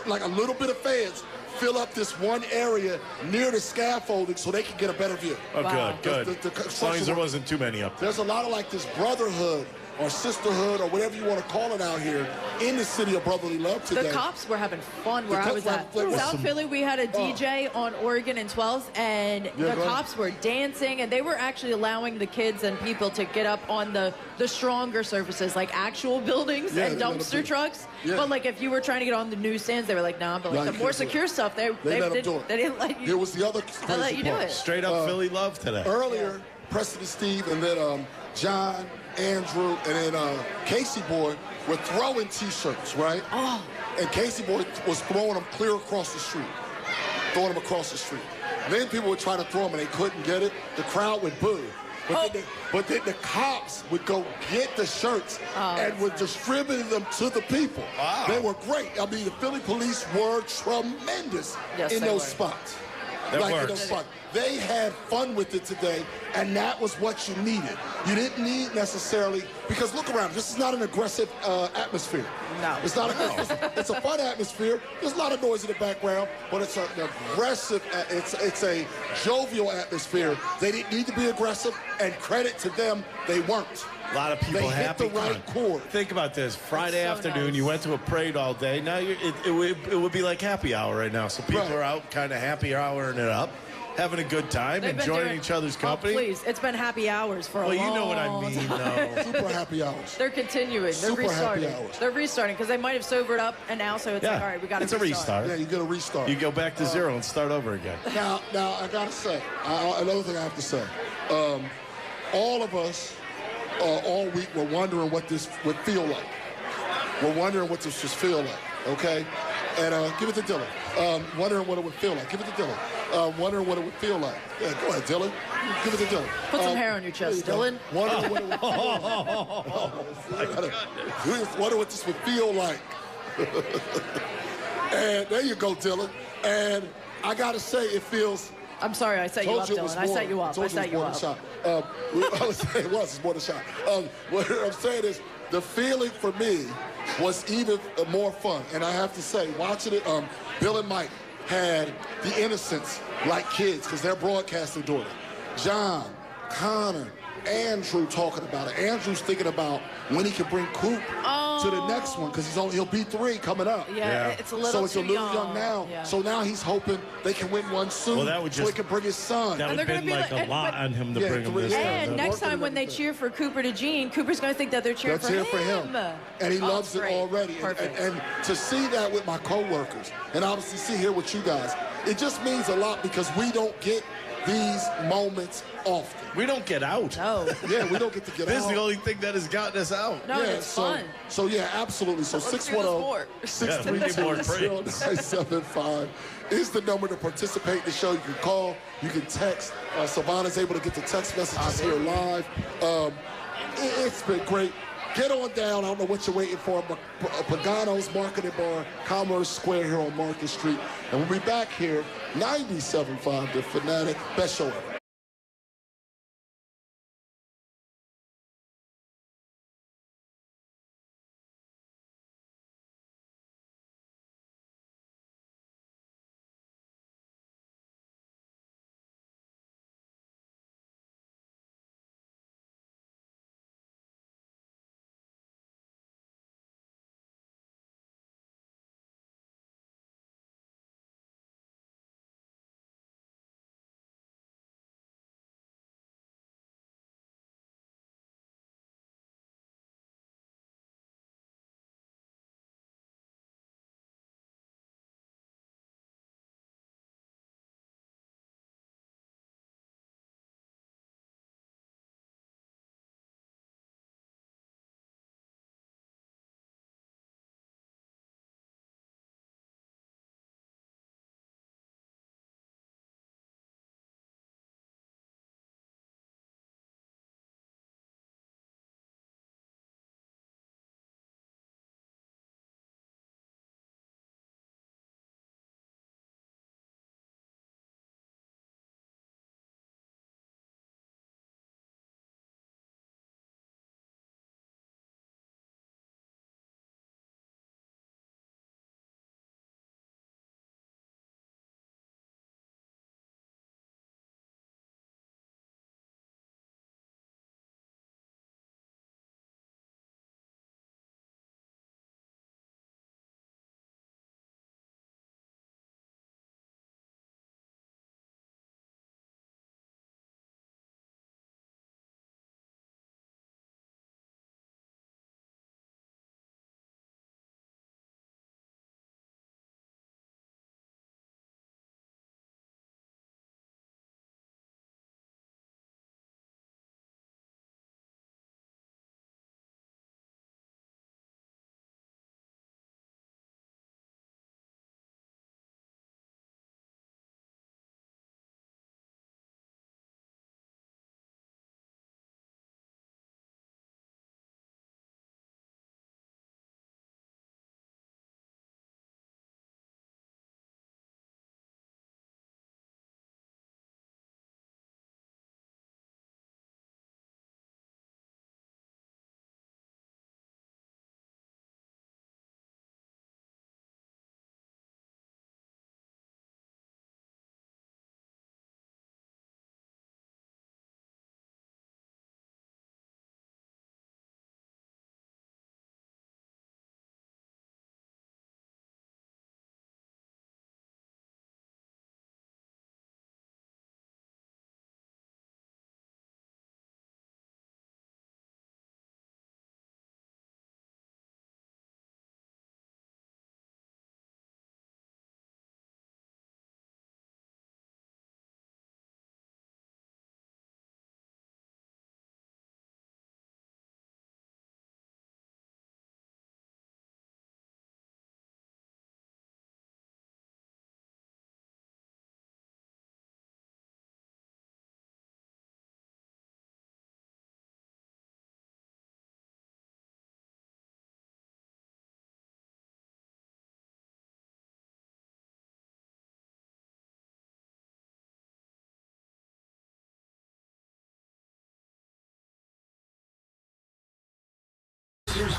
like a little bit of fans, fill up this one area near the scaffolding so they can get a better view. Oh, wow. Good. As long as there wasn't too many up there. There's a lot of like this brotherhood or sisterhood or whatever you want to call it out here in the city of brotherly love today. The cops were having fun where I was at. South Philly, we had a DJ on Oregon and 12th, and the cops were dancing, and they were actually allowing the kids and people to get up on the stronger surfaces, like actual buildings and dumpster trucks. Yeah. But like if you were trying to get on the newsstands, they were like, nah, but like the more secure stuff, they didn't let you. It was the other they let you do it. Straight up Philly love today. Earlier, Preston and Steve, and then John, Andrew, and then Casey Boy were throwing T-shirts, right? Oh. And Casey Boy was throwing them clear across the street. Throwing them across the street. Then people would try to throw them and they couldn't get it. The crowd would boo. But then the cops would go get the shirts and would distribute them to the people. Wow. They were great. I mean, the Philly police were tremendous in those spots. They had fun with it today, and that was what you needed. You didn't need necessarily, because look around, this is not an aggressive atmosphere. No. It's not. It's a fun atmosphere. There's a lot of noise in the background, but it's an aggressive, it's a jovial atmosphere. They didn't need to be aggressive, and credit to them, they weren't. A lot of people happy. Hit the right chord. Think about this. Friday afternoon, you went to a parade all day. Now it would be like happy hour right now. So people are out kind of happy houring it up. having a good time, enjoying each other's company. Oh, please. It's been happy hours for a long time. Well, you know what I mean, though. Super happy hours. They're continuing. They're restarting. Happy hours. They're restarting because they might have sobered up, and now so it's like, all right, we got to restart. It's a restart. Yeah, you got to restart. You go back to zero and start over again. Now I got to say, another thing I have to say. All of us all week were wondering what this would feel like. We're wondering what this would feel like, okay? And give it to Dylan. Wondering what it would feel like. Give it to Dylan. Wondering what it would feel like. Yeah, go ahead, Dylan. Give it to Dylan. Put some hair on your chest, Dylan. Wondering what it would feel like. Wondering what this would feel like. And there you go, Dylan. And I got to say, it feels... I'm sorry, I set you up, Dylan. I set you up. I set you up. I was saying it was more than a shot. What I'm saying is, the feeling for me was even more fun. And I have to say, watching it, Bill and Mike had the innocence like kids because they're broadcasting doing it. John, Connor, Andrew talking about it. Andrew's thinking about when he can bring Coop to the next one because he'll be 3 coming up. Yeah, it's a little so it's too a little young now. Yeah. So now he's hoping they can win one soon. Well, that would so he can bring his son. That would have been like a lot on him to bring him this And time. next time when they cheer for Cooper to Gene, Cooper's going to think that they're cheering for him. And he loves it already. And to see that with my coworkers, and obviously here with you guys, it just means a lot because we don't get these moments often. We don't get out. No. Yeah, we don't get to get out. This is the only thing that has gotten us out. No, it's fun. So yeah, absolutely. So 610-633-0975 is the number to participate in the show. You can call, you can text. Savannah's able to get the text messages here live. It's been great. Get on down. I don't know what you're waiting for. Pagano's Marketing Bar, Commerce Square here on Market Street. And we'll be back here, 97.5 The Fanatic. Best show ever.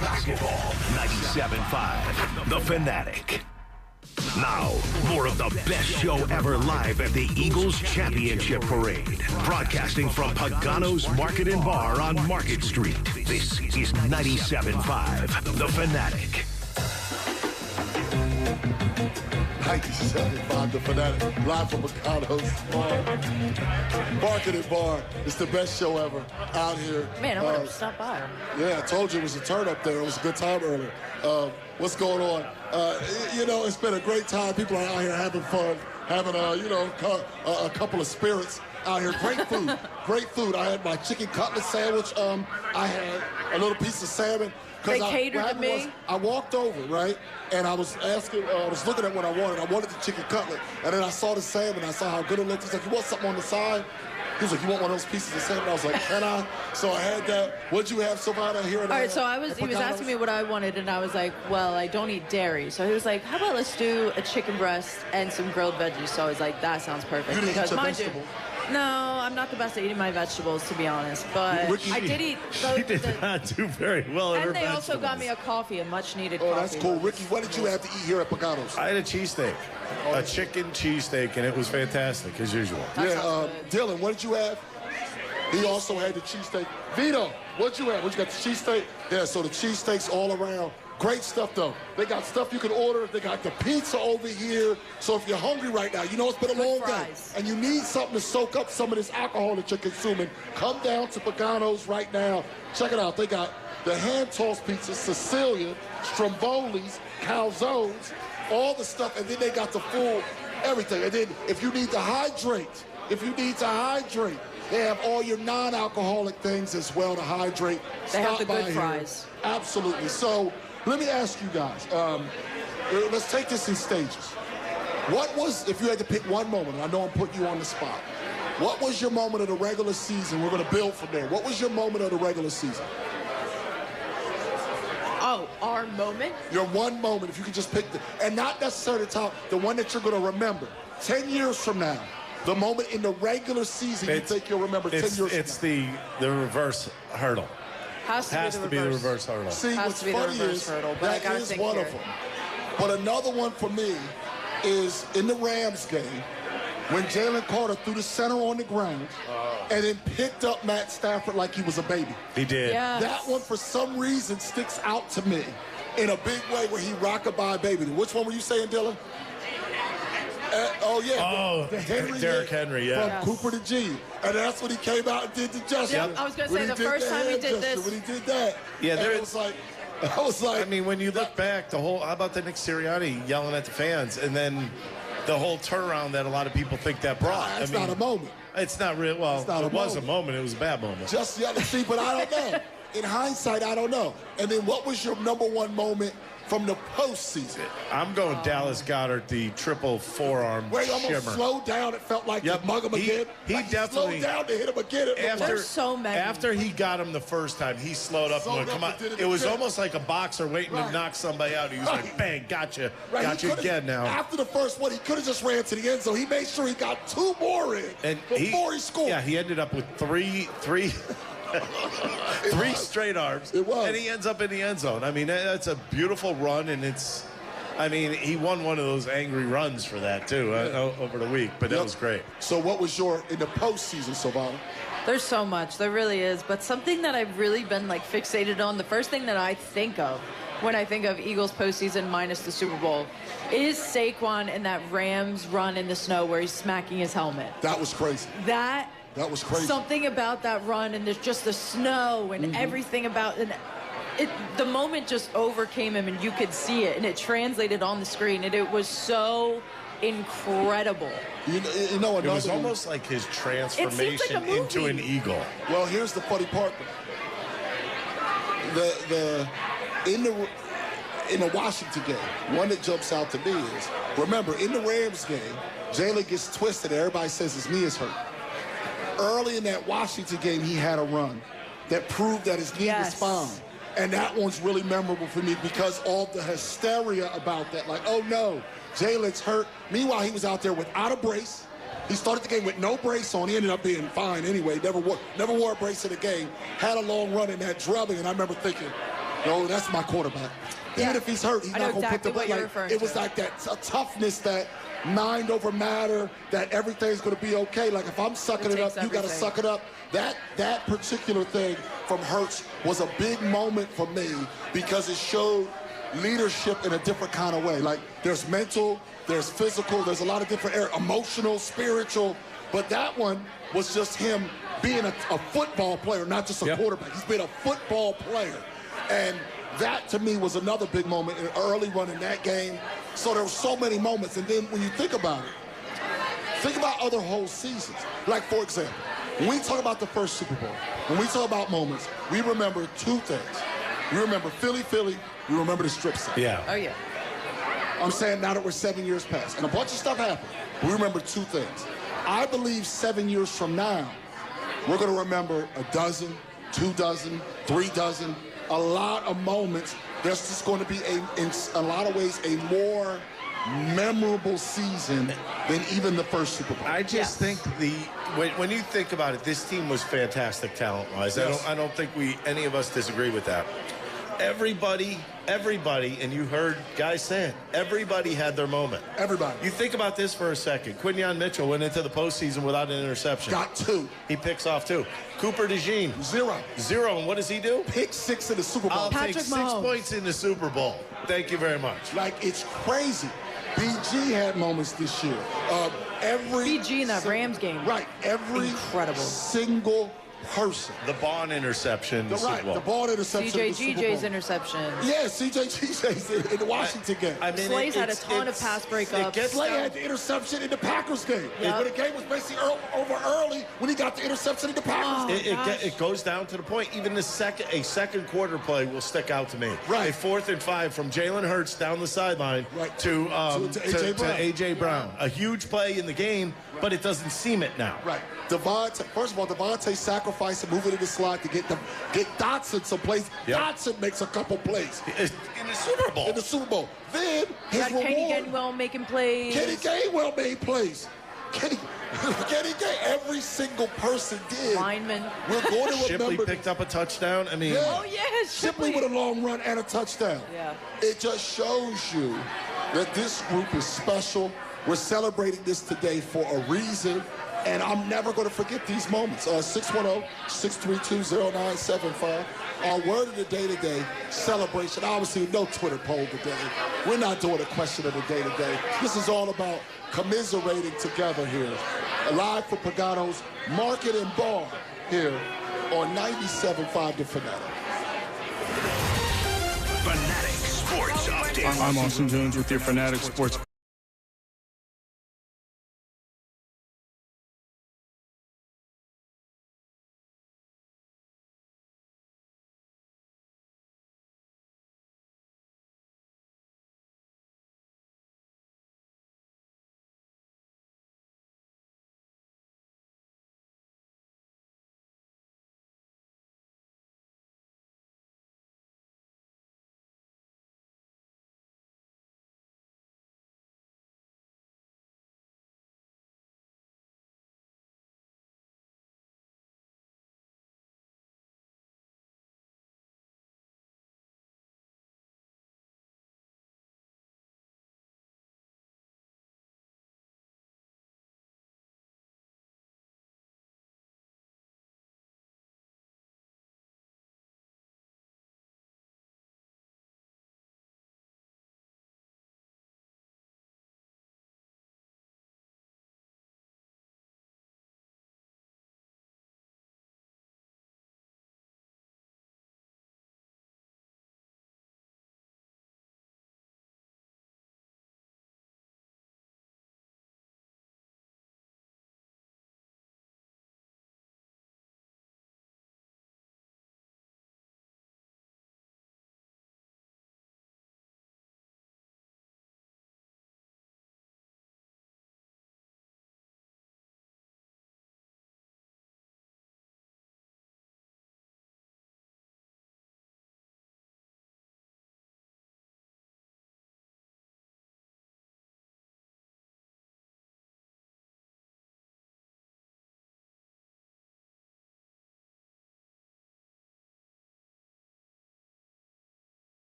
basketball. 97.5, The Fanatic. Now, more of the best show ever live at the Eagles Championship Parade. Broadcasting from Pagano's Market and Bar on Market Street. This is 97.5, The Fanatic. 97.5, The Fanatic, live from Pagano's Market and Bar. It's the best show ever out here. Man, I want to stop by. Yeah, I told you it was a turn up there. It was a good time earlier. What's going on? It's been a great time. People are out here having fun, having a couple of spirits out here. Great food, great food. I had my chicken cutlet sandwich. I had a little piece of salmon. They catered to me. I walked over, right, and I was asking, I was looking at what I wanted. I wanted the chicken cutlet, and then I saw the salmon. I saw how good it looked. He's like, "You want something on the side?" He was like, "You want one of those pieces of salmon?" I was like, "Can I?" So I had that. What'd you have, Savannah, here? All right, so he was asking me what I wanted, and I was like, well, I don't eat dairy. So he was like, how about let's do a chicken breast and some grilled veggies? So I was like, that sounds perfect. You didn't eat your mind you, vegetables? no, I'm not the best at eating my vegetables, to be honest. But I did eat. She did not do very well in her And they vegetables. also got me a coffee, a much-needed coffee. Oh, that's cool. Ricky, what did you have to eat here at Pagano's? I had a cheesesteak, a chicken cheesesteak, and it was fantastic, as usual. Dylan, what did you have? He also had the cheesesteak. Vito, what'd you have? What you got, the cheesesteak? Yeah, so the cheesesteaks all around. Great stuff, though. They got stuff you can order. They got the pizza over here. So if you're hungry right now, you know it's been a long day, and you need something to soak up some of this alcohol that you're consuming, come down to Pagano's right now. Check it out. They got the hand-tossed pizzas, Sicilian, Stromboli's, calzones, all the stuff, and then they got the full everything. And then if you need to hydrate, they have all your non-alcoholic things as well to hydrate. They have the Stop by good here. fries. Absolutely. So let me ask you guys. Let's take this in stages. What was, if you had to pick one moment, I know I'm putting you on the spot, what was your moment of the regular season? We're going to build from there. What was your moment of the regular season? Oh, our moment? Your one moment, if you could just pick and not necessarily the one that you're going to remember. 10 years from now, the moment in the regular season you think you'll remember 10 years from now. It's the reverse hurdle. Has to be the reverse hurdle. See, what's funny is that is one of them. But another one for me is in the Rams game when Jalen Carter threw the center on the ground and then picked up Matt Stafford like he was a baby. He did. Yes. That one, for some reason, sticks out to me in a big way where he rockabye baby. Which one were you saying, Dylan? Derrick Henry, yeah. From Cooper to G. And that's when he came out and did the gesture. Yep, I was going to say the first time he did this. When he did that. Yeah, I was like, I mean, when you look back, how about the Nick Sirianni yelling at the fans, and then the whole turnaround that a lot of people think that brought. It's not a moment. It's not real. Well, it was a moment. It was a bad moment. Just the other thing, but I don't know. In hindsight, I don't know. And then what was your number one moment from the postseason? I'm going Dallas Goedert, the triple forearm Where he almost shimmer. slowed down. It felt like to mug him again. He definitely slowed down to hit him again. There's so many. After he got him the first time, he slowed up and went, come on. It was almost like a boxer waiting to knock somebody out. He was like, bang, gotcha. Got you again now. After the first one, he could have just ran to the end zone. He made sure he got two more in before he scored. Yeah, he ended up with three straight arms. It was. And he ends up in the end zone. I mean, that's a beautiful run, and he won one of those angry runs for that, too, over the week, but that was great. So what was in the postseason, Savannah? There's so much. There really is. But something that I've really been, fixated on, the first thing that I think of when I think of Eagles postseason minus the Super Bowl is Saquon and that Rams run in the snow where he's smacking his helmet. That was crazy. That was crazy. Something about that run, and there's just the snow and everything about it. The moment just overcame him, and you could see it, and it translated on the screen, and it was so incredible. You know, it was almost like his transformation into an Eagle. Well, here's the funny part. In the Washington game, one that jumps out to me is, remember, in the Rams game, Jalen gets twisted, and everybody says his knee is hurt. Early in that Washington game, he had a run that proved that his knee was fine. And that one's really memorable for me because all the hysteria about that. Like, oh, no, Jalen's hurt. Meanwhile, he was out there without a brace. He started the game with no brace on. He ended up being fine anyway. Never wore a brace in the game. Had a long run in that drubbing. And I remember thinking, No, that's my quarterback. Even if he's hurt, he's not going to put the what you're referring It was to. like that toughness, that mind over matter, that everything's going to be okay. Like if I'm sucking it up, you got to suck it up. That particular thing from Hurts was a big moment for me because it showed leadership in a different kind of way. Like there's mental, there's physical, there's a lot of different areas, emotional, spiritual. But that one was just him being a football player, not just a quarterback. He's been a football player. And that, to me, was another big moment in early run in that game. So there were so many moments. And then when you think about it, think about other whole seasons. Like, for example, when we talk about the first Super Bowl, when we talk about moments, we remember two things. We remember Philly, we remember the strip sack. Yeah. Oh, yeah. I'm saying now that we're 7 years past, and a bunch of stuff happened, we remember two things. I believe 7 years from now, we're going to remember a dozen, 2 dozen, 3 dozen, a lot of moments. There's just going to be, in a lot of ways, a more memorable season than even the first Super Bowl. I just think when you think about it, this team was fantastic talent-wise. Yes. I don't think any of us disagree with that. Everybody, and you heard guys say it, everybody had their moment. Everybody. You think about this for a second. Quinyon Mitchell went into the postseason without an interception. Got 2. He picks off 2. Cooper DeJean. 0. And what does he do? Pick 6 in the Super Bowl. I'll take 6 points in the Super Bowl. Thank you very much. Like, it's crazy. BG had moments this year. BG in that Rams game. Right. Every incredible single person. The Bond interception. The Bond interception. CJ's interception. Yeah, CJ's in the Washington game. I mean, Slay's had a ton of pass breakups. Slay had the interception in the Packers game. Yep. But the game was basically over early when he got the interception in the Packers game. It goes down to the point. Even a second quarter play will stick out to me. Right. A 4th and 5 from Jalen Hurts down the sideline to A.J. Brown. A huge play in the game, but it doesn't seem it now. Right. First of all, Devontae sacrificed and moving in the slot to get Dotson some plays. Yep. Dotson makes a couple plays. In the Super Bowl. In the Super Bowl. Then his reward. Kenny Gainwell making plays. Kenny Gainwell made plays. Kenny every single person did. Lineman. We're going to remember. Shipley picked up a touchdown. I mean. Yeah. Oh, yeah, Shipley with a long run and a touchdown. Yeah. It just shows you that this group is special. We're celebrating this today for a reason. And I'm never going to forget these moments. 610-632-0975. Our word of the day today, celebration. Obviously, no Twitter poll today. We're not doing a question of the day today. This is all about commiserating together here. Live for Pagano's Market and Bar here on 97.5 The Fanatic. Fanatic Sports Update. I'm Austin Jones with your Fanatic Sports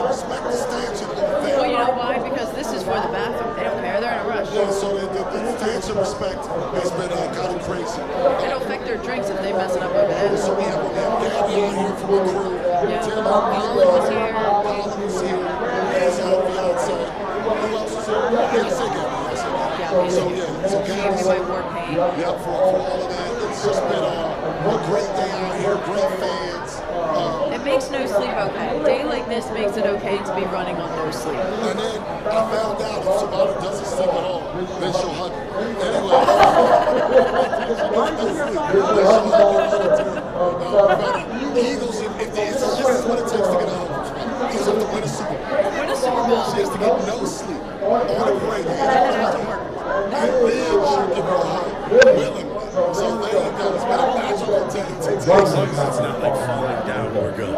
Respect the stanchion over there. Well, you know why? Because this is for the bathroom. They don't care. They're in a rush. Yeah, so the stanchion respect has been kind of crazy. It'll affect their drinks if they mess it up over there. So we have Gabby out here from the crew. Yeah. Tim Colin was here. Colin was here. He's our fiance. Who else is here? Yeah, I say Gabby. So Gabby's here. Yeah, for all of that. It's just been a great day out here. Great fans. It makes no sleep okay. A day like this makes it okay to be running on no sleep. And then I found out if somebody doesn't sleep at all, then she'll hug me. Anyway. Eagles, if this is what it takes to get out. Eagles have to win a Super Bowl. Win a Super Bowl. She has to get no sleep on the parade. And then she'll give her a hug. Willingly. So there you go. It's been a magical day. As long as it's not like falling down, we're good.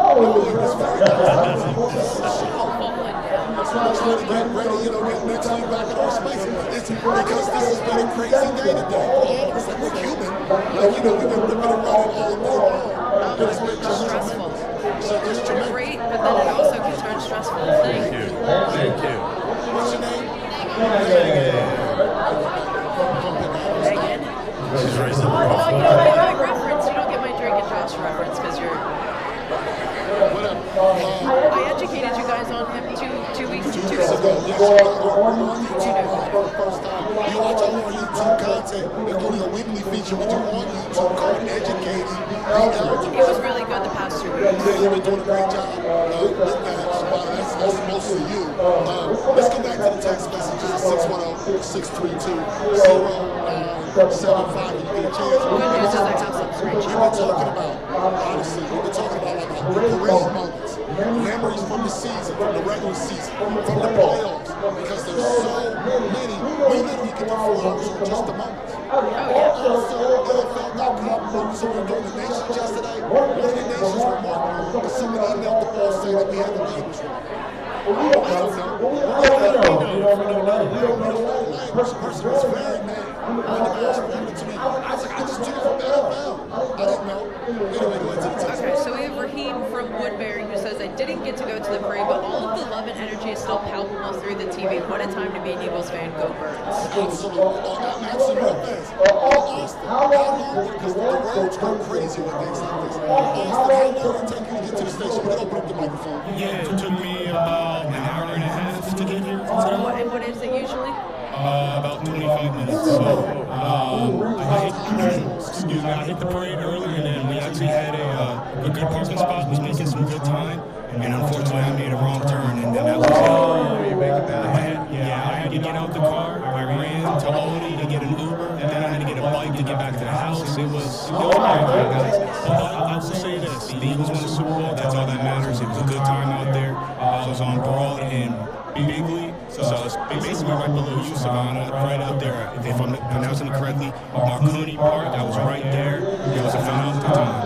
Get ready, get next week back in our space. It's because this has been a crazy day today. All of us, like we're human. Like, we've been ripping and running all day long. But it's been just stressful. So just tremendous. Great, but then it also can turn stressful. Thank you. Thank you. What's your name? Megan. She's raising the Oh, you don't get my reference. You don't get my Drake and Josh reference because you're... I educated you guys on him two weeks ago. You watch all our YouTube content, including a weekly feature we do on YouTube called Educating the Elderly. It was really good the past 2 weeks. Yeah, you've been doing a great job with that. That's mostly you. Let's go back to the text messages. 610-632-0975. You get a chance. Good news is I have some screenshots. We've been talking about, honestly, parade moments, memories from the season, from the regular season, from the playoffs, because there's so many. We literally get the flowers for just a moment. Also, NFL.com focused on doing the Nations yesterday. One of the Nations remarked that someone emailed the ball saying that we had the language wrong. I don't know. The person was very mad. When the ball responded to me, I was like, I just took it from the NFL. I didn't know. Anyway, go into the text. Okay, so we have Raheem from Woodbury who says, I didn't get to go to the parade, but all of the love and energy is still palpable through the TV. What a time to be an Eagles fan. Go Birds. Absolutely. Absolutely fans. Austin, how long, because the roads go crazy with things like this. Austin, how long did it take you to get to the station? You can open up the microphone. Yeah, it took me about an hour and a half to get here. And what is it usually? About 25 minutes. So, I hit the parade early, and then we actually had a good parking spot. Was making some good time, and unfortunately, I made a wrong turn, and then that was it. Oh, you make it bad. I had to get out the car. I ran to Aldi to get an Uber, and then I had to get a bike to get back to the house. It was pretty bad, guys. But I will say this: the Eagles won the Super Bowl. That's all that matters. It was a good time out there. I was on Broad and Bigley, so it's basically right below you, Savannah, right out there. If I'm pronouncing it correctly, Marconi Park, I was right there. It was a phenomenal time.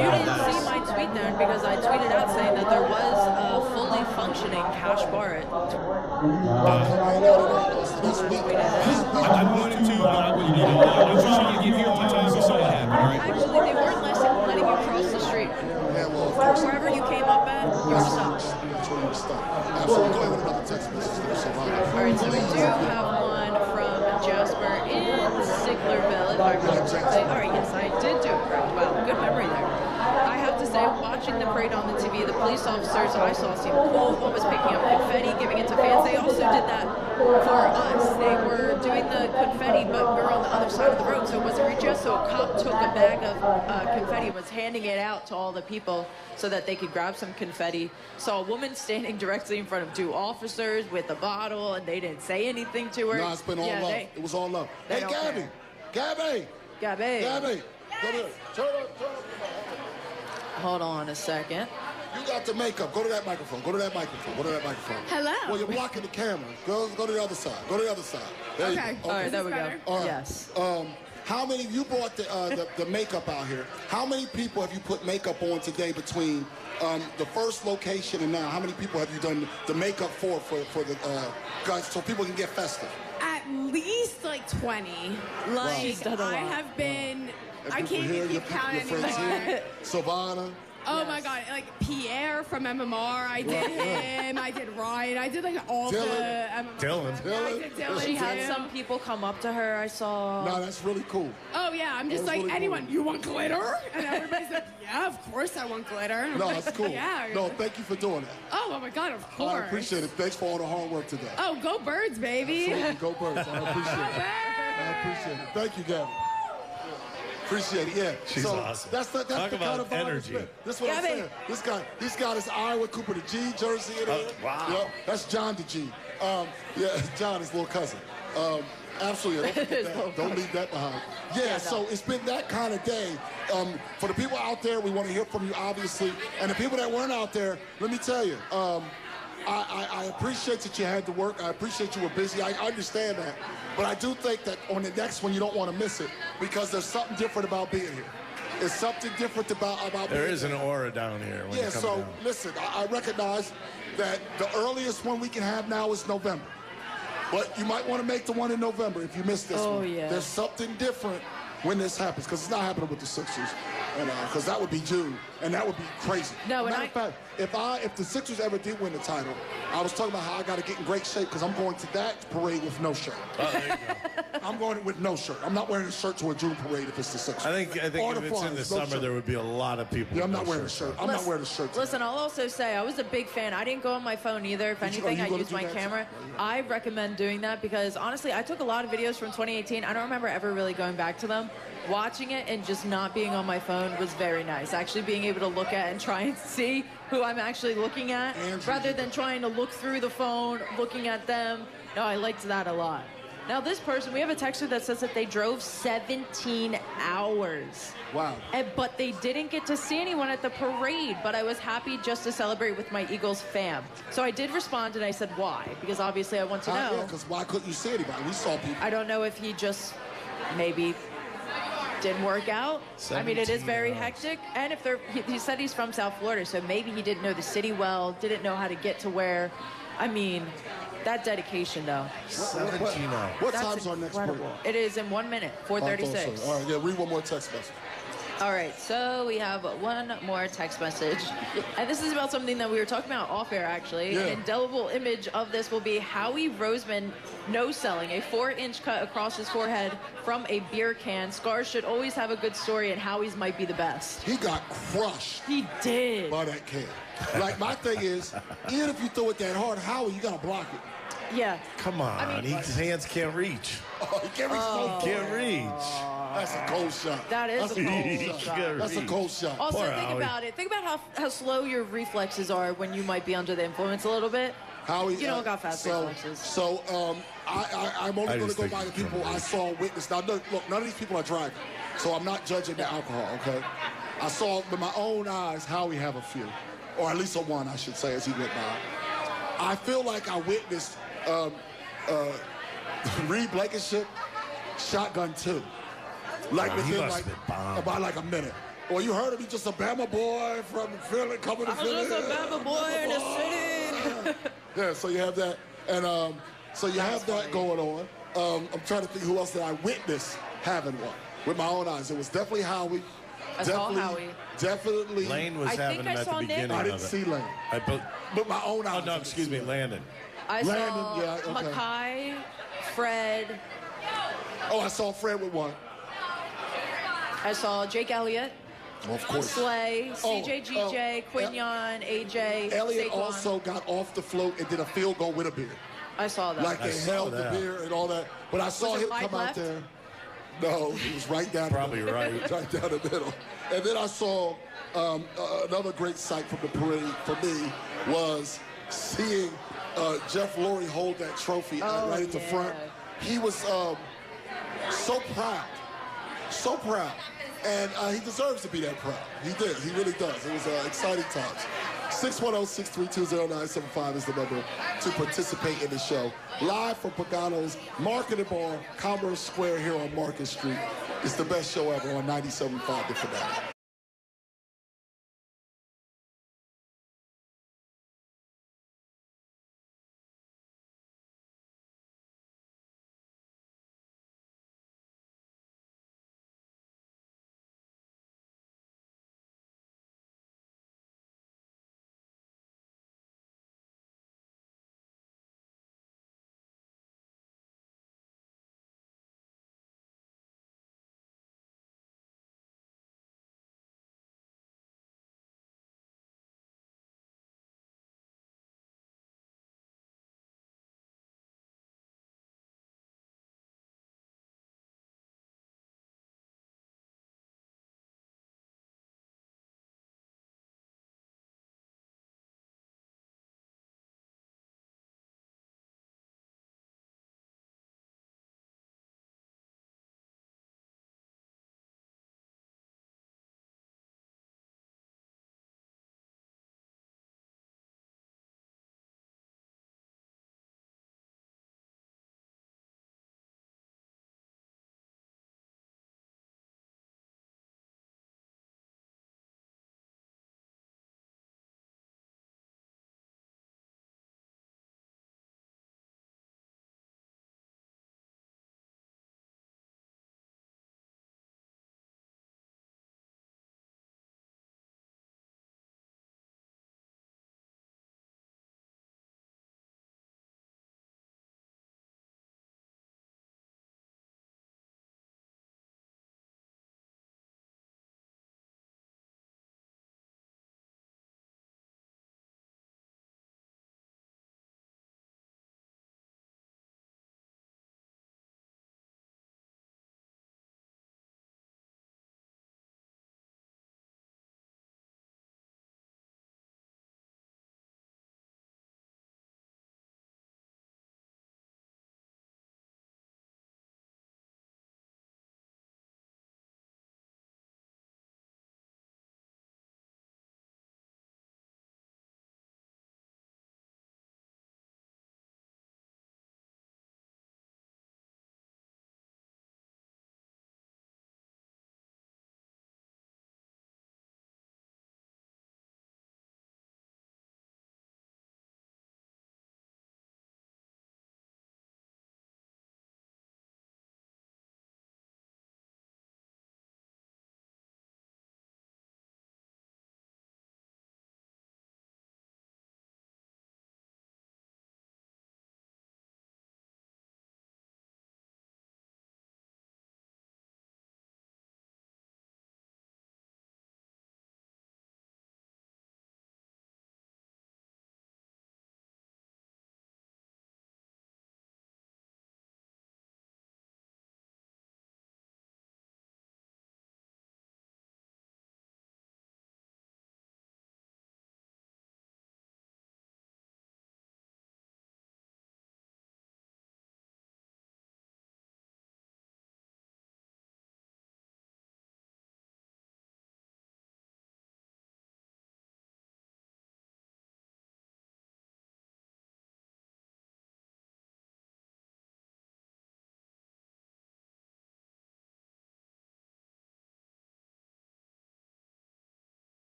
You didn't see my tweet there because I tweeted out saying that there was a fully functioning cash bar at I wanted to, but I wouldn't get it. I was trying to give you all time to see what happened, right? Actually, they weren't letting you cross the street. Wherever you came up at, you were stopped. Absolutely. Go ahead with another text message. All right, so we do have one from Jasper in Siglerville, if I remember correctly. All right, yes, I did do it correct. Wow, good memory there. I have to say, watching the parade on the TV, the police officers I saw seemed cool. One was picking up confetti, giving it to fans. They also did that for us. They were doing the confetti, but we were on the other side of the road, so it wasn't reaching us. So a cop took a bag of confetti and was handing it out to all the people so that they could grab some confetti. Saw a woman standing directly in front of two officers with a bottle, and they didn't say anything to her. No, it's been all love. It was all love. Hey, Gabby. Gabby. Gabby. Gabby. Come here. Turn up. Hold on a second. You got the makeup. Go to that microphone. Go to that microphone. Hello. Well, you're blocking the camera. Girls, go to the other side. There okay. All right, there we go. All right. Yes. How many, you brought the makeup out here. How many people have you put makeup on today between the first location and now? How many people have you done the makeup for the guys so people can get festive? At least like 20. Wow. Like, She's done a lot. I have been, And I people can't here, even your keep count friends anymore. here, Savannah. Oh my God, like Pierre from MMR, I did him, I did Ryan, I did like all the MMR. Dylan. I did Dylan She had too. some people come up to her. I saw. No, that's really cool. Oh yeah, I'm just That was like, really anyone, cool. you want glitter? And everybody's like, yeah, of course I want glitter. And I'm No, like, that's cool. Yeah. No, thank you for doing that. Oh my God, of course. I appreciate it. Thanks for all the hard work today. Oh, go Birds, baby. Absolutely. Go Birds. I appreciate it. I appreciate it. Thank you, Gavin. Appreciate it. Yeah. She's so awesome. That's the Talk kind about of vibe energy. it's been. This is what I'm saying. This guy, he's got his Iowa Cooper the G jersey in there. Wow. Yep, that's John the G. Yeah, John, his little cousin. Absolutely. Don't forget that. Don't leave that behind. Yeah, so it's been that kind of day. For the people out there, we want to hear from you, obviously. And the people that weren't out there, let me tell you, I appreciate that you had to work. I appreciate you were busy. I understand that. But I do think that on the next one, you don't want to miss it because there's something different about being here. It's something different about being There is here. an aura down here. When Yeah, you come so down. listen, I recognize that the earliest one we can have now is November. But you might want to make the one in November if you missed this one. Yeah. There's something different when this happens because it's not happening with the Sixers. Because that would be June, and that would be crazy. No, and Matter of fact, if the Sixers ever did win the title, I was talking about how I got to get in great shape because I'm going to that parade with no shirt. There you go. I'm going with no shirt. I'm not wearing a shirt to a June parade if it's the Sixers. I think Or if the it's in the Flyers, no summer, shirt. there would be a lot of people. Yeah, I'm with not no wearing a shirts shirt. on. I'm not wearing a shirt. Listen, I'll also say I was a big fan. I didn't go on my phone either. If Did you- anything, you I gonna used do my that too? camera. I recommend doing that because honestly, I took a lot of videos from 2018. I don't remember ever really going back to them. Watching it and just not being on my phone was very nice. Actually being able to look at and try and see who I'm actually looking at rather than trying to look through the phone, looking at them. No, I liked that a lot. Now this person, we have a texter that says that they drove 17 hours. Wow. But they didn't get to see anyone at the parade, but I was happy just to celebrate with my Eagles fam. So I did respond and I said why, because obviously I want to know. Yeah, because why couldn't you see anybody? We saw people. I don't know if he just maybe didn't work out. I mean, it is 17 very hours. hectic. And if he said he's from South Florida, so maybe he didn't know the city well, didn't know how to get to where. I mean, that dedication though. 17 hours. What That's time's our next break? incredible. It is in 1 minute, 4:36. All right, yeah, read one more text message. All right, so we have one more text message. And this is about something that we were talking about off air, actually. Yeah. An indelible image of this will be Howie Roseman no-selling, a 4-inch cut across his forehead from a beer can. Scars should always have a good story, and Howie's might be the best. He got crushed. He did. By that can. Like, my thing is, even if you throw it that hard, Howie, you got to block it. Yeah. Come on, his hands can't reach. Oh, he can't reach so far. Can't reach. That's a cold shot. That is That's a cold cold shot. shot. That's a cold shot. Also, Poor think Howie. about it. Think about how slow your reflexes are when you might be under the influence a little bit. Howie, You don't got fast reflexes. So I'm only I going to just go think by the it's people I saw and witnessed. Now, look, none of these people are driving, so I'm not judging the alcohol, okay? I saw with my own eyes Howie have a few, or at least a one, I should say, as he went by. I feel like I witnessed Reed Blankenship shotgun 2. Like He within must like have been bombed. about like a minute. Or you heard him, he's just a Bama boy from Philly coming to Philly. just a Bama boy in the city. Yeah, so you have that, and so you have that going on. I'm trying to think who else did I witness having one with my own eyes. It was definitely Howie. I saw Howie. Definitely. Lane was I having think him I at the saw Nick. beginning I of didn't it. see Lane, But my own eyes. oh no, excuse me, Landon. I Landon, saw yeah, okay. Makai, Fred. Oh, I saw Fred with one. I saw Jake Elliott, Of course. Slay, Oh, CJ, GJ, Quinion, AJ, Elliott Saquon. also got off the float and did a field goal with a beer. I saw that. Like I they saw held that. the beer and all that. But I saw Was it him wide come out left? there. No, he was right down Probably the middle. right. Right down the middle. And then I saw another great sight from the parade for me was seeing Jeff Lurie hold that trophy right at the front. He was so proud. So proud. And he deserves to be that proud. He did. He really does. It was exciting times. 610-632-0975 is the number to participate in the show. Live from Pagano's Market Bar, Commerce Square here on Market Street. It's the best show ever on 97.5 The Fanatic.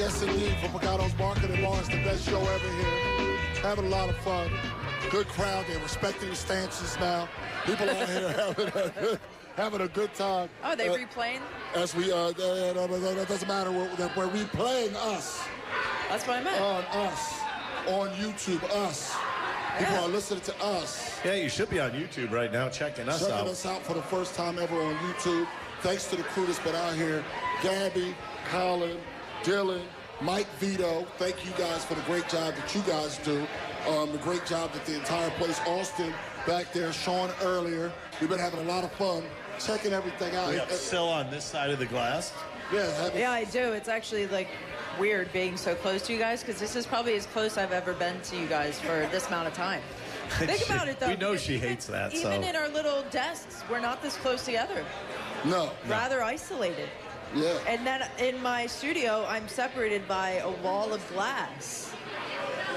Yes, indeed. For Pagano's Marketing Law, it's the best show ever here. Having a lot of fun. Good crowd. They're respecting the stances now. People out here having a good time. Oh, they replaying? As we, that doesn't matter. We're replaying us. That's what I meant. On us. On YouTube, us. People are listening to us. Yeah, you should be on YouTube right now checking us out. Checking us out for the first time ever on YouTube. Thanks to the crew that's been out here. Gabby, Colin, Dylan, Mike Vito. Thank you guys for the great job that you guys do. The great job that the entire place. Austin back there, Sean earlier. We've been having a lot of fun checking everything out. We have Sil on this side of the glass. Yeah, I do. It's actually like weird being so close to you guys because this is probably as close I've ever been to you guys for this amount of time. Think about it, though. We know she hates that. Even in our little desks, we're not this close together. No. Rather isolated. Yeah. And then in my studio, I'm separated by a wall of glass.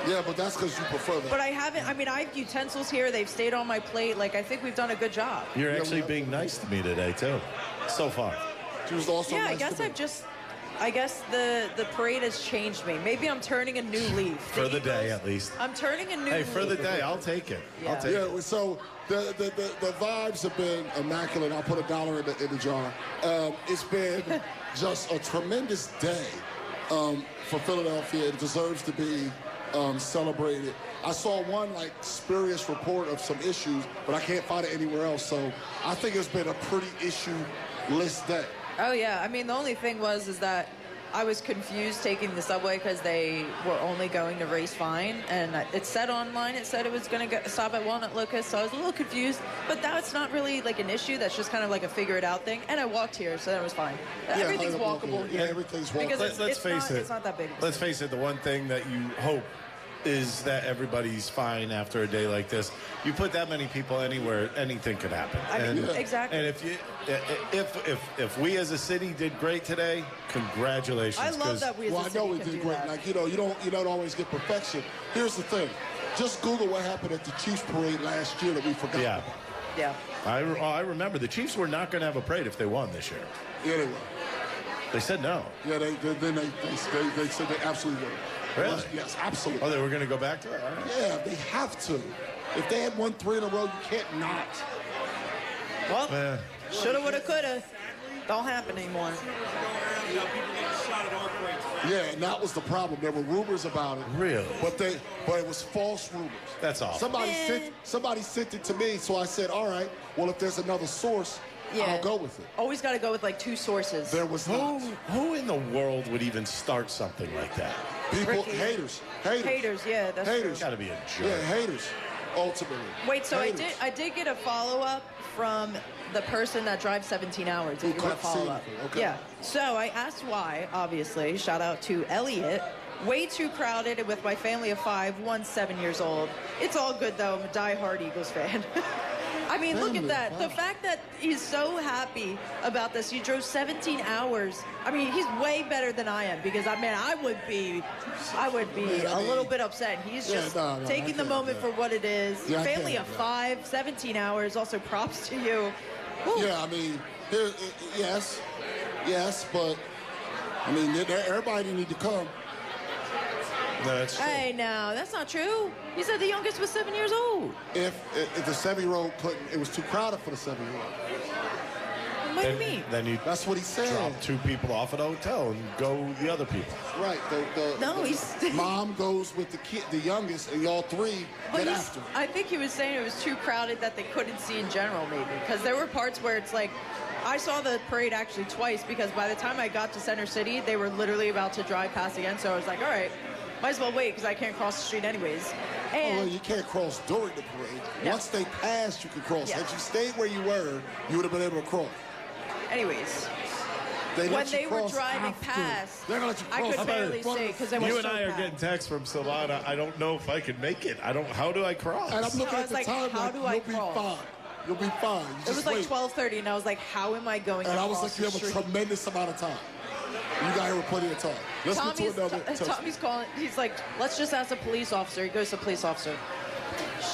Yeah, but that's because you prefer that. But I haven't, I mean, I have utensils here. They've stayed on my plate. Like, I think we've done a good job. You're actually being nice to me today, too. So far. She was also yeah, nice I guess to me. I guess the parade has changed me. Maybe I'm turning a new leaf. For the day, at least. I'm turning a new leaf. Hey, for the day, I'll take it. I'll take it. So the vibes have been immaculate. I'll put $1 in the jar. It's been just a tremendous day for Philadelphia. It deserves to be celebrated. I saw one spurious report of some issues, but I can't find it anywhere else. So I think it's been a pretty issue-less day. Oh, yeah. I mean, the only thing is that I was confused taking the subway because they were only going to race fine. And it said online, it said it was going to stop at Walnut Locust. So I was a little confused. But that's not really like an issue. That's just kind of like a figure it out thing. And I walked here, so that was fine. Yeah, everything's walkable. Yeah, everything's walkable. Because Let's face it. It's not that big. Let's face it. The one thing that you hope is that everybody's fine after a day like this. You put that many people anywhere, anything could happen. I mean, exactly. And if we as a city did great today, congratulations. I love that we as a city we did great. That. You don't always get perfection. Here's the thing. Just Google what happened at the Chiefs parade last year that we forgot. Yeah. Yeah. I remember the Chiefs were not going to have a parade if they won this year. Yeah, they were. They said no. Yeah, they said they absolutely were. Really? Yes, absolutely. Oh, they were going to go back to it? All right. Yeah, they have to. If they had won 3 in a row, you can't not. Well, shoulda, woulda, coulda. Don't happen anymore. Yeah, and that was the problem. There were rumors about it. Really? But it was false rumors. That's all. Somebody sent it to me, so I said, all right, well, if there's another source, I'll go with it. Always got to go with 2 sources. There was not. Who in the world would even start something like that? People, haters. Yeah, that's haters. Got to be a joke. Yeah, haters. Ultimately. Wait, so haters. I did get a follow-up from the person that drives 17 hours. If you want to follow up. Okay. Yeah. So I asked why, obviously. Shout out to Elliot. Way too crowded and with my family of 5, one's 7 years old. It's all good, though. I'm a diehard Eagles fan. I mean, look at that. The fact that he's so happy about this. He drove 17 hours. I mean, he's way better than I am because, I would be a little bit upset. He's just taking the moment for what it is. Yeah, Family of 5, 17 hours. Also, props to you. Woo. Yeah, I mean, yes, but, I mean, everybody didn't need to come. No, that's true. Hey, now, that's not true. He said the youngest was 7 years old. If the 7-year-old couldn't, it was too crowded for the 7-year-old. What do you mean? Then you that's what he said. Drop 2 people off at a hotel and go the other people. Right. The mom goes with the youngest, and y'all 3 get after. I think he was saying it was too crowded that they couldn't see in general, maybe. Because there were parts where it's like, I saw the parade actually twice because by the time I got to Center City, they were literally about to drive past again. So I was like, all right. Might as well wait because I can't cross the street anyways. And well, you can't cross during the parade. No. Once they passed, you could cross. Yeah. Had you stayed where you were, you would have been able to cross. Anyways, when they were driving past, I could barely see because they were You so and I are packed. getting texts from Silvana. I don't know if I could make it. How do I cross? And I'm looking I at was the like, time how do I you'll be cross? fine. You'll be fine. You It just was like wait. 12:30, and I was like, how am I going to And I was cross like, you the have a street? tremendous amount of time. You got here with plenty of time. Let's get to another. Tommy's calling. He's like, let's just ask a police officer. He goes to police officer.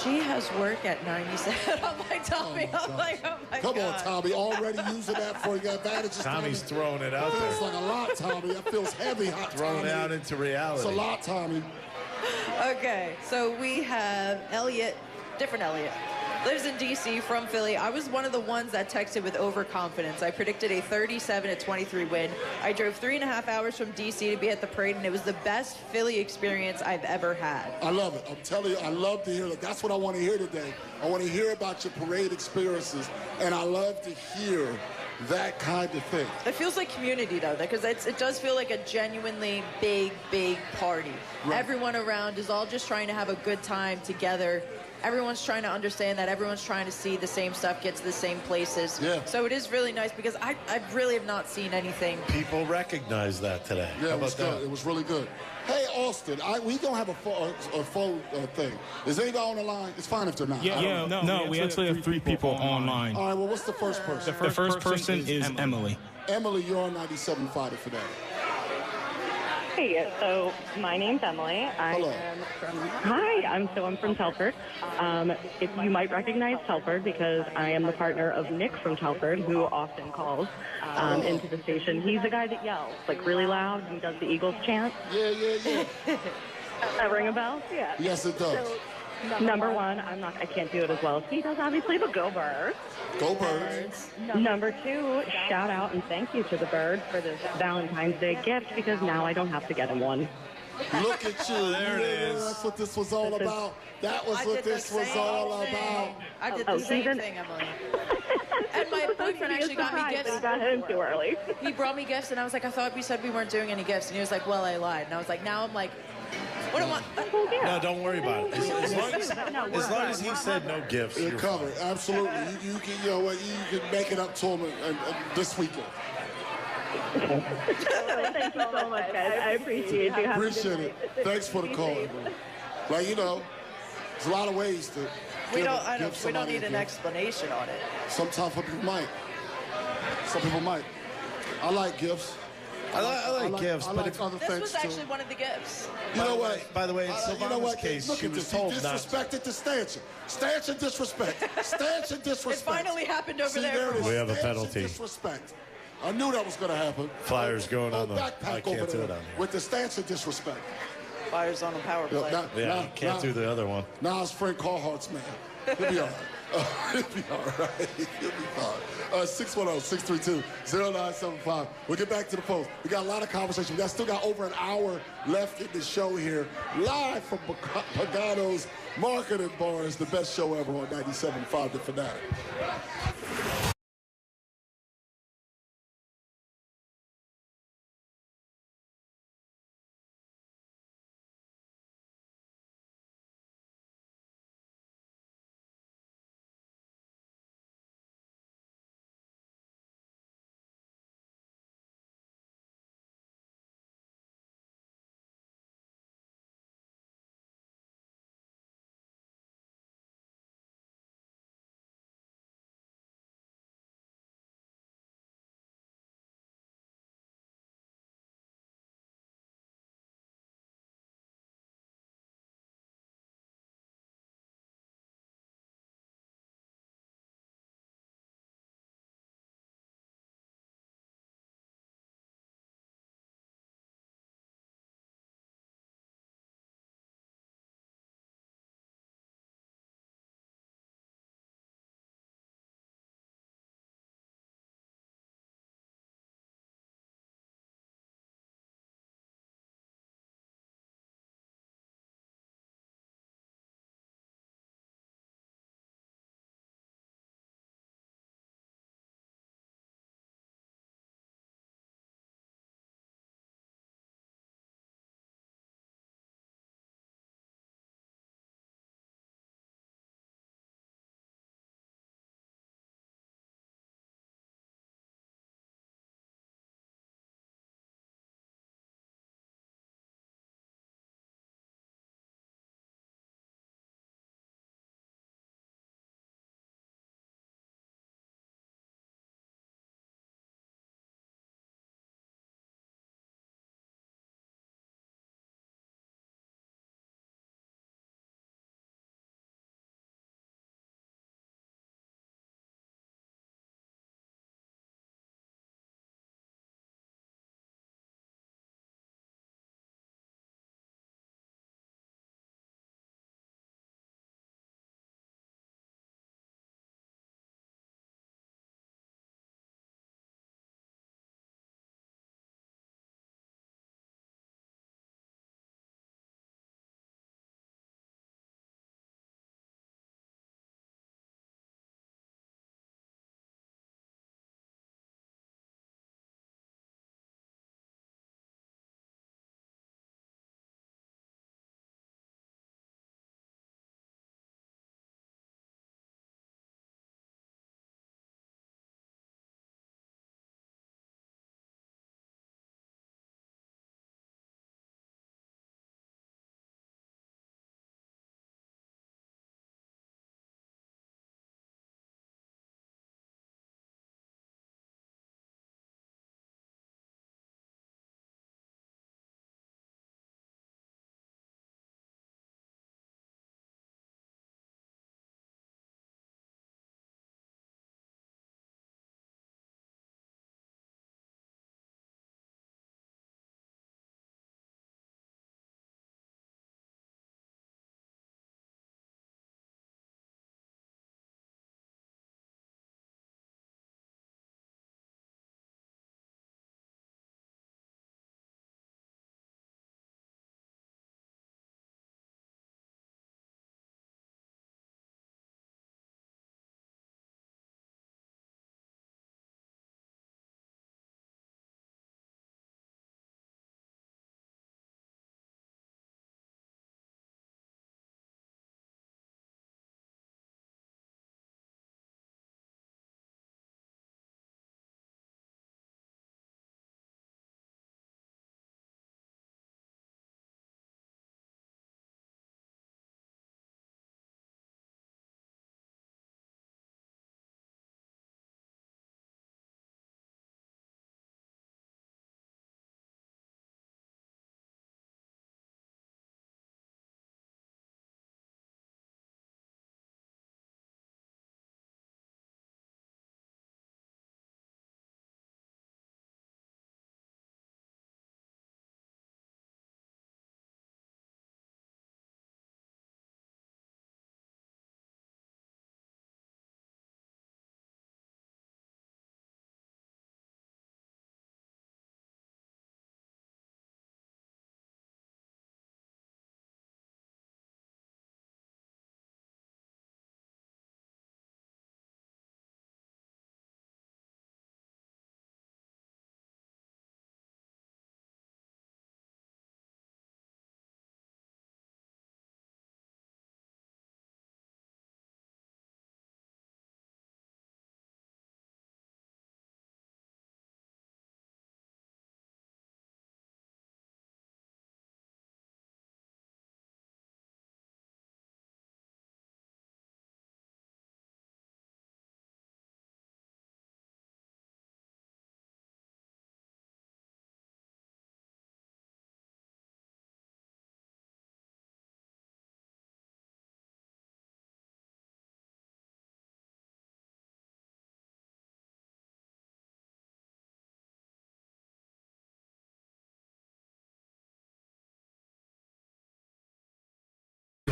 She has work at 97 on my Tommy. I'm like, oh my Come God. on, Tommy. Already using that for your advantages. Tommy's throwing it out there. Feels like a lot, Tommy. That feels heavy, hot Throwing Tommy. it out into reality. It's a lot, Tommy. Okay, so we have Elliot, different Elliot. Lives in D.C. from Philly. I was one of the ones that texted with overconfidence. I predicted a 37-23 win. I drove 3.5 hours from D.C. to be at the parade, and it was the best Philly experience I've ever had. I love it. I'm telling you, I love to hear that. That's what I want to hear today. I want to hear about your parade experiences, and I love to hear that kind of thing. It feels like community, though, because it does feel like a genuinely big, big party. Right. Everyone around is all just trying to have a good time together. Everyone's trying to understand that. Everyone's trying to see the same stuff, get to the same places. Yeah. So it is really nice because I really have not seen anything. People recognize that today. Yeah, How it was about good. that? It was really good. Hey, Austin, we don't have a phone thing. Is anybody on the line? It's fine if they're not. No, we actually have 3 people online. All right, well, what's the first person? The first person is Emily. Emily, you're on 97.5 for that. Hey, so my name's Emily. Hello. I'm from Telford. If you might recognize Telford because I am the partner of Nick from Telford, who often calls into the station. He's the guy that yells like really loud and does the Eagles chant. Yeah. That ring a bell? Yeah. Yes, it does. So, number one, I can't do it as well as he does, obviously, but go Birds. Go Birds. Number 2, shout out and thank you to the Bird for this Valentine's Day gift because now I don't have to get him one. Look at you. There it is. That's what this was all about. That was what this was all about. I did the same thing, Emily. And my boyfriend actually got me gifts. He got him too early. He brought me gifts, and I was like, I thought we said we weren't doing any gifts. And he was like, well, I lied. And I was like, now I'm like, what am I? No, don't worry about it. As long as he said no gifts, You're covered. Absolutely. You can, you know what? You can make it up to him this weekend. Thank you so much, guys. I appreciate you. Appreciate it. Thanks for the call. Like, there's a lot of ways to. We don't need an explanation on it. Sometimes people might. Some people might. I like gifts. I like gifts, I but like other This things was too. actually one of the gifts. You know what? By the way, in Silvana's case, Look she at was this. told He not. disrespected the stanchion. Stanchion disrespect. Stanchion disrespect. It finally happened over See, there. it is. We have a Stanchion penalty. Disrespect. I knew that was going to happen. Flyers going on the. Backpack I can't over do there it on here. with the stanchion disrespect. Fires on the power play. Can't do the other one. Now it's Frank Carhart's man. He'll be all right. He'll be all right. He'll be fine. 610-632-0975. We'll get back to the post. We got a lot of conversation. We still got over an hour left in the show here. Live from Pagano's Marketing Bar is the best show ever on 97.5 The Fanatic.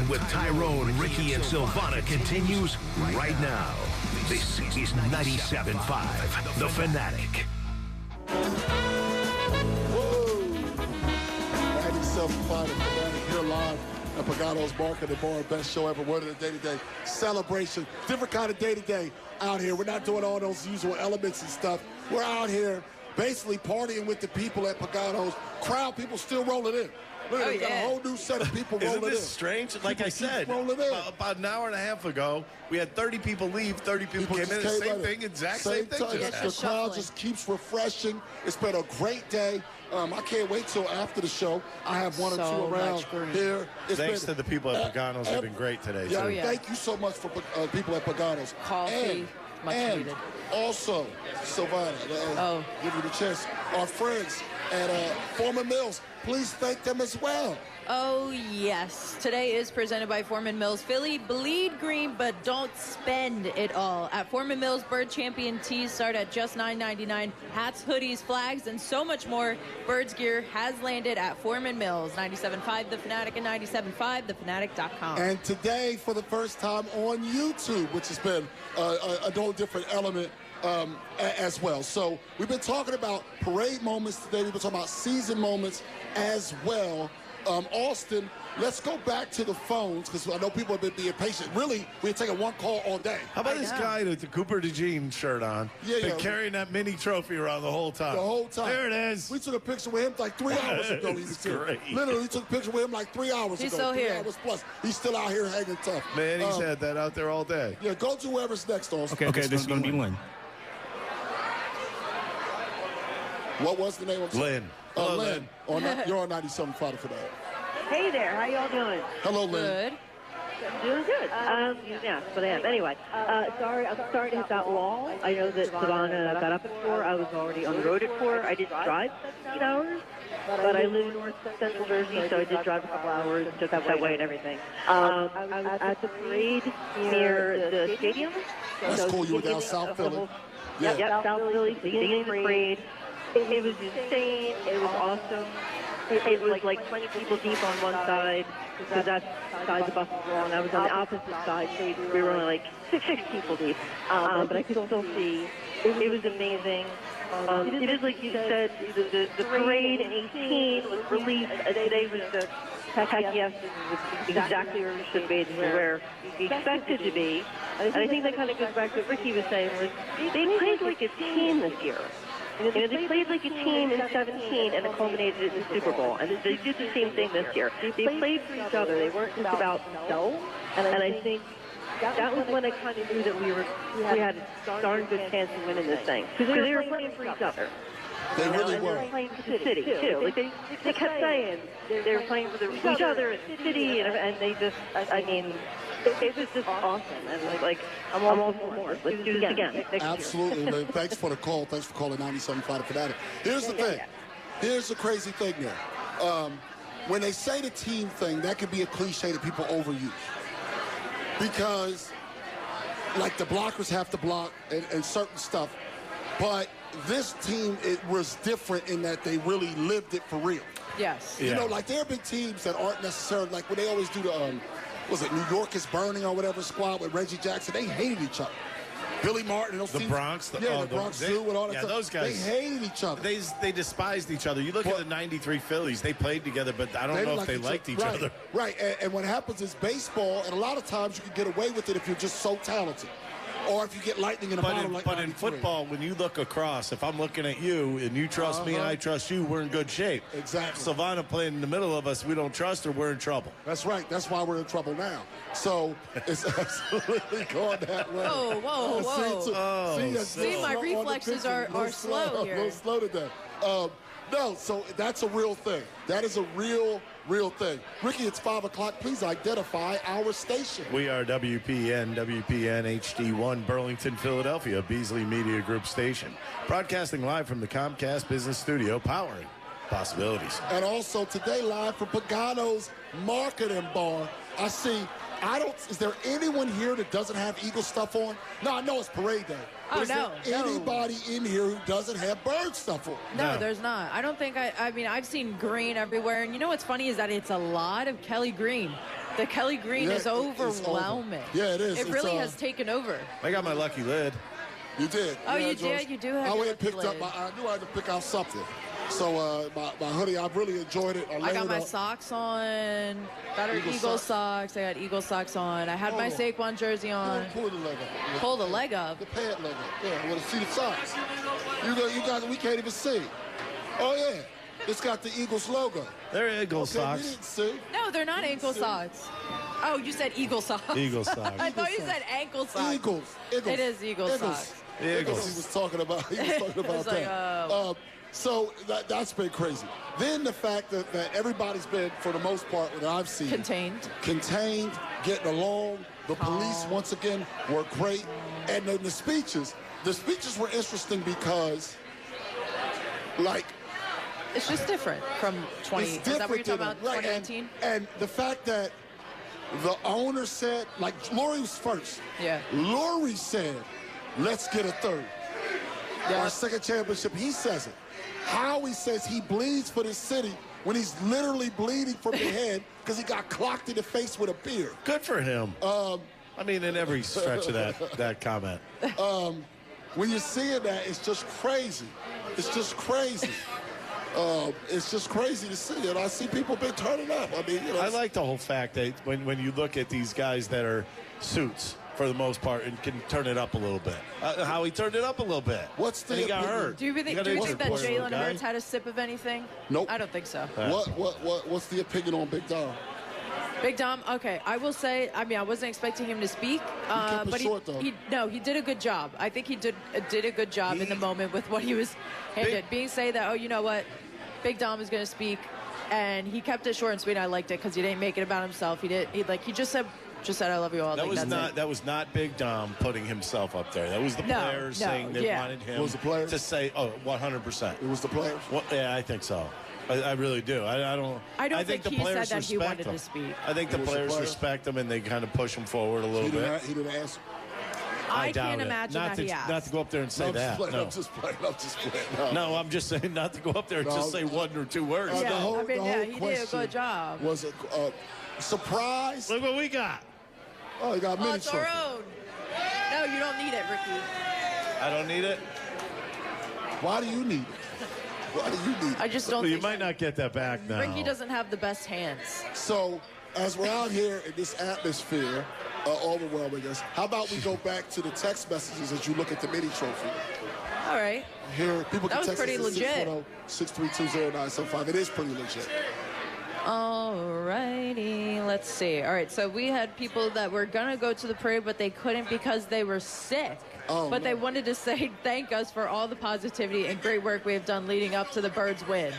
fun with Tyrone, Ricky, and Silvana continues right now. This is 97.5, The Fanatic. Whoa! 97.5, The Fanatic here live at Pagano's Market and Bar. Best show ever. Word of the day-to-day celebration. Different kind of day-to-day out here. We're not doing all those usual elements and stuff. We're out here basically partying with the people at Pagano's. Crowd people still rolling in. Look, we got a whole new set of people rolling in. Isn't this strange? Like I said, about an hour and a half ago, we had 30 people leave, 30 people came in. Same thing, exact same thing. The crowd just keeps refreshing. It's been a great day. I can't wait till after the show. I have one or two around here. Thanks to the people at Pagano's. They've been great today. Yeah, thank you so much for people at Pagano's. Coffee, much needed. Also, Silvana, give you the chance. Our friends at Foreman Mills, please thank them as well. Oh, yes. Today is presented by Foreman Mills. Philly, bleed green, but don't spend it all. At Foreman Mills, Bird Champion tees start at just $9.99. Hats, hoodies, flags, and so much more. Birds gear has landed at Foreman Mills. 97.5 The Fanatic and 97.5thefanatic.com. And today, for the first time on YouTube, which has been a whole different element as well. So we've been talking about parade moments today. We've been talking about season moments as well. Austin, let's go back to the phones because I know people have been being patient. Really, we're taking one call all day. How about this guy with the Cooper DeJean shirt on? Been carrying that mini trophy around the whole time. The whole time. There it is. We took a picture with him like 3 hours ago. It's great. Literally, we took a picture with him like 3 hours ago. He's still here. 3 hours plus. He's still out here hanging tough. Man, he's had that out there all day. Yeah, go to whoever's next, Austin. Okay, this is going to be Lynn. What was the name of Lynn. Hello, Lynn. You're on 97.5 for that. Hey there, how y'all doing? Hello, Lynn. Doing good. Yeah, but I am. Anyway, sorry, I'm starting to hit that wall. I know that Savannah got up at 4. I was already on the road at 4. I didn't drive 17 hours, but I live in North Central Jersey, so I did drive a couple hours, took that way and everything. I was at the parade near the stadium. That's cool. You were down South Philly. Yep, South Philly, beginning of the parade. It was insane. It was awesome. It was like 20 people deep on one side, because that side the bus was wrong. I was on the opposite side, so we were only like 6 people deep. But I could still see. It was amazing. It is like you said, the parade in 18 was released. Today was the heck yes, this is exactly where we should be, where we expected to be. And I think that kind of goes back to what Ricky was saying, was they played like a team this year. They played like a team in 17 and it culminated in the Super Bowl. And they did the same thing this year. They played for each other. They weren't just about themselves. And I think that was when I kind of knew that we had a darn good chance of winning this thing. Because they were playing for each other. They really were. They were playing for the city, too. Like they kept saying they were playing for each other and the city. And they just, I mean, it was just awesome. And like I'm all for more. Let's do this again. Absolutely, Lynn. Thanks for the call. Thanks for calling 97.5 for that. Here's the thing. Here's the crazy thing there. When they say the team thing, that could be a cliche that people overuse. Because, like, the blockers have to block and certain stuff. But this team, it was different in that they really lived it for real. Yes. You know, like, there have been teams that aren't necessarily, like, when they always do the, was it New York is Burning or whatever squad with Reggie Jackson, they hated each other. Billy Martin, those the teams, Bronx, the Bronx Zoo and all that stuff. Those guys, they hated each other. They despised each other. You look at the '93 Phillies; they played together, but I don't know if they liked each other. Right, and what happens is baseball, and a lot of times you can get away with it if you're just so talented, or if you get lightning in a bottle. But in football, when you look across, if I'm looking at you and you trust me and I trust you, we're in good shape. Exactly. Savannah playing in the middle of us, we don't trust her, we're in trouble. That's right. That's why we're in trouble now. So it's absolutely going that way. Whoa. See, my reflexes are slow here. A little slow today. No, so that's a real thing. That is a real thing. Ricky, it's 5 o'clock. Please identify our station. We are WPN HD1, Burlington, Philadelphia, Beasley Media Group station. Broadcasting live from the Comcast Business Studio, powering possibilities. And also today live from Pagano's Marketing Bar. I see, is there anyone here that doesn't have Eagle stuff on? No, I know it's parade day. Is there anybody in here who doesn't have bird stuff on? No, there's not. I don't think, I mean, I've seen green everywhere. And you know what's funny is that it's a lot of Kelly green. The Kelly Green is overwhelming. Yeah, it is. It really has taken over. I got my lucky lid. You did. Oh, yeah, you George. did? You do have I your went and picked lucky up. lid. I knew I had to pick out something. So my hoodie, I really enjoyed it. I got my socks on. Got our Eagle socks. I got Eagle socks on. I had my Saquon jersey on. Pull the leg up. Pull the leg up. The pant leg up. Yeah, I want to see the socks. You got. We can't even see. Oh yeah, it's got the Eagles logo. They're Eagle We socks. didn't see. No, they're not ankle socks. Oh, you said Eagle socks. Eagle socks. I thought you said ankle socks. Eagles. It is Eagle socks. Eagles. He was talking about. He was talking about It's that. like, So that's been crazy. Then the fact that everybody's been, for the most part, what I've seen, contained, getting along. The police, once again, were great. And then the speeches were interesting because, like, it's just different from 20. It's Is that what you're talking different, about? right, 2018? And the fact that the owner said, like, Lurie was first. Yeah. Lurie said, let's get a third. Our second championship, he says it. Howie says he bleeds for this city when he's literally bleeding from the head because he got clocked in the face with a beer. Good for him. I mean, in every stretch of that comment. When you're seeing that, it's just crazy. It's just crazy. It's just crazy to see it. I see people been turning up. I mean, I like the whole fact that when you look at these guys that are suits for the most part and can turn it up a little bit. How he turned it up a little bit. And he got hurt. Do you think that Jalen Hurts had a sip of anything? Nope. I don't think so. What's the opinion on Big Dom? Big Dom, okay. I will say, I mean, I wasn't expecting him to speak, but he did a good job. I think he did a good job in the moment with what he was handed. Being say that, oh, you know what, Big Dom is going to speak, and he kept it short and sweet. I liked it because he didn't make it about himself. He just said I love you all. That was not Big Dom putting himself up there. That was the players saying they wanted him to say, 100%. It was the players? Well, yeah, I think so. I really do. I don't think the he players said that he respect wanted him. to speak. I think the players respect him and they kind of push him forward a little bit. He didn't answer. I can't imagine that he asked. Not to go up there and say that. I'm just playing. No, I'm just saying not to go up there and just say one or two words. He did a good job. Was a surprise. Look what we got. Oh, you got mini it's our own. No, you don't need it, Ricky. I don't need it? Why do you need it? Why do you need it? I just don't You might not get that back now. Ricky doesn't have the best hands. So, as we're out here in this atmosphere, overwhelming us, how about we go back to the text messages as you look at the mini trophy? All right. Here, people can That was text pretty us at legit. 632-0975. It is pretty legit. Alrighty, let's see. All right, so we had people that were gonna go to the parade, but they couldn't because they were sick. But they wanted to say thank us for all the positivity and great work we have done leading up to the Birds win.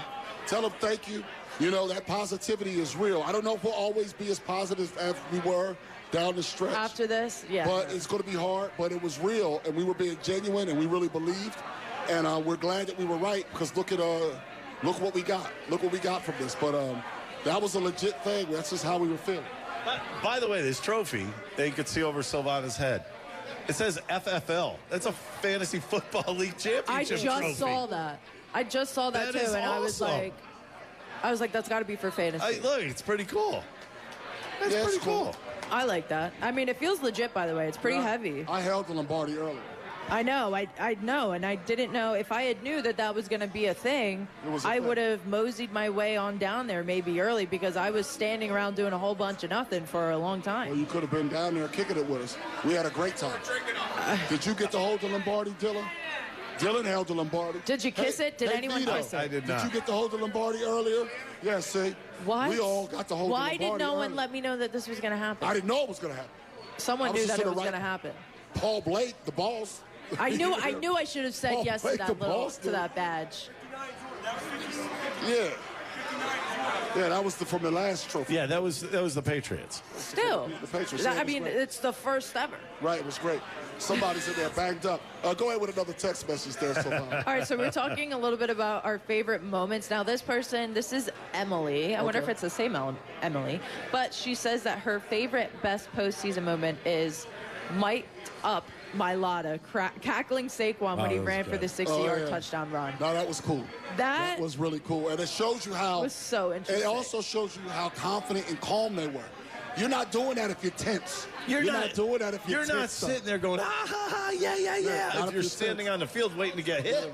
Tell them thank you. You know, that positivity is real. I don't know if we'll always be as positive as we were down the stretch. After this, yeah. But it's going to be hard, but it was real, and we were being genuine, and we really believed. And we're glad that we were right, because look what we got. Look what we got from this. But that was a legit thing. That's just how we were feeling. By the way, this trophy that you could see over Silvana's head, it says FFL. That's a Fantasy Football League Championship trophy. I just saw that. I just saw that too, and awesome. I was like, that's got to be for fantasy. Look, it's pretty cool. That's pretty cool. I like that. I mean, it feels legit, by the way. It's pretty heavy. I held the Lombardi earlier. I know, I know, and I didn't know. If I had knew that was going to be a thing, I would have moseyed my way on down there maybe early, because I was standing around doing a whole bunch of nothing for a long time. Well, you could have been down there kicking it with us. We had a great time. Did you get to hold the Lombardi, Dylan? Dylan held the Lombardi. Did you kiss it? Did anyone kiss it? I did not. Did you get to hold the Lombardi earlier? Yeah, see? What? We all got to hold the Lombardi. Why did no one early. let me know that this was going to happen? I didn't know it was going to happen. Someone knew that it was going to happen. Paul Blake, the boss. I knew I should have said yes to that badge. Yeah. Yeah, that was from the last trophy. Yeah, that was the Patriots. Still. The Patriots. I mean, it's the first ever. Right, it was great. Somebody's in there banged up. Go ahead with another text message there, Silvana. All right, so we're talking a little bit about our favorite moments. Now, this is Emily. I wonder if it's the same Emily. But she says that her favorite best postseason moment is mic'd up Mailata cackling Saquon when he ran for the 60-yard touchdown run. No, that was cool. That was really cool. And it shows you how... It was so interesting. It also shows you how confident and calm they were. You're not doing that if you're tense. You're not doing that if you're tense. You're not sitting there going, yeah. If you're standing on the field waiting to get hit.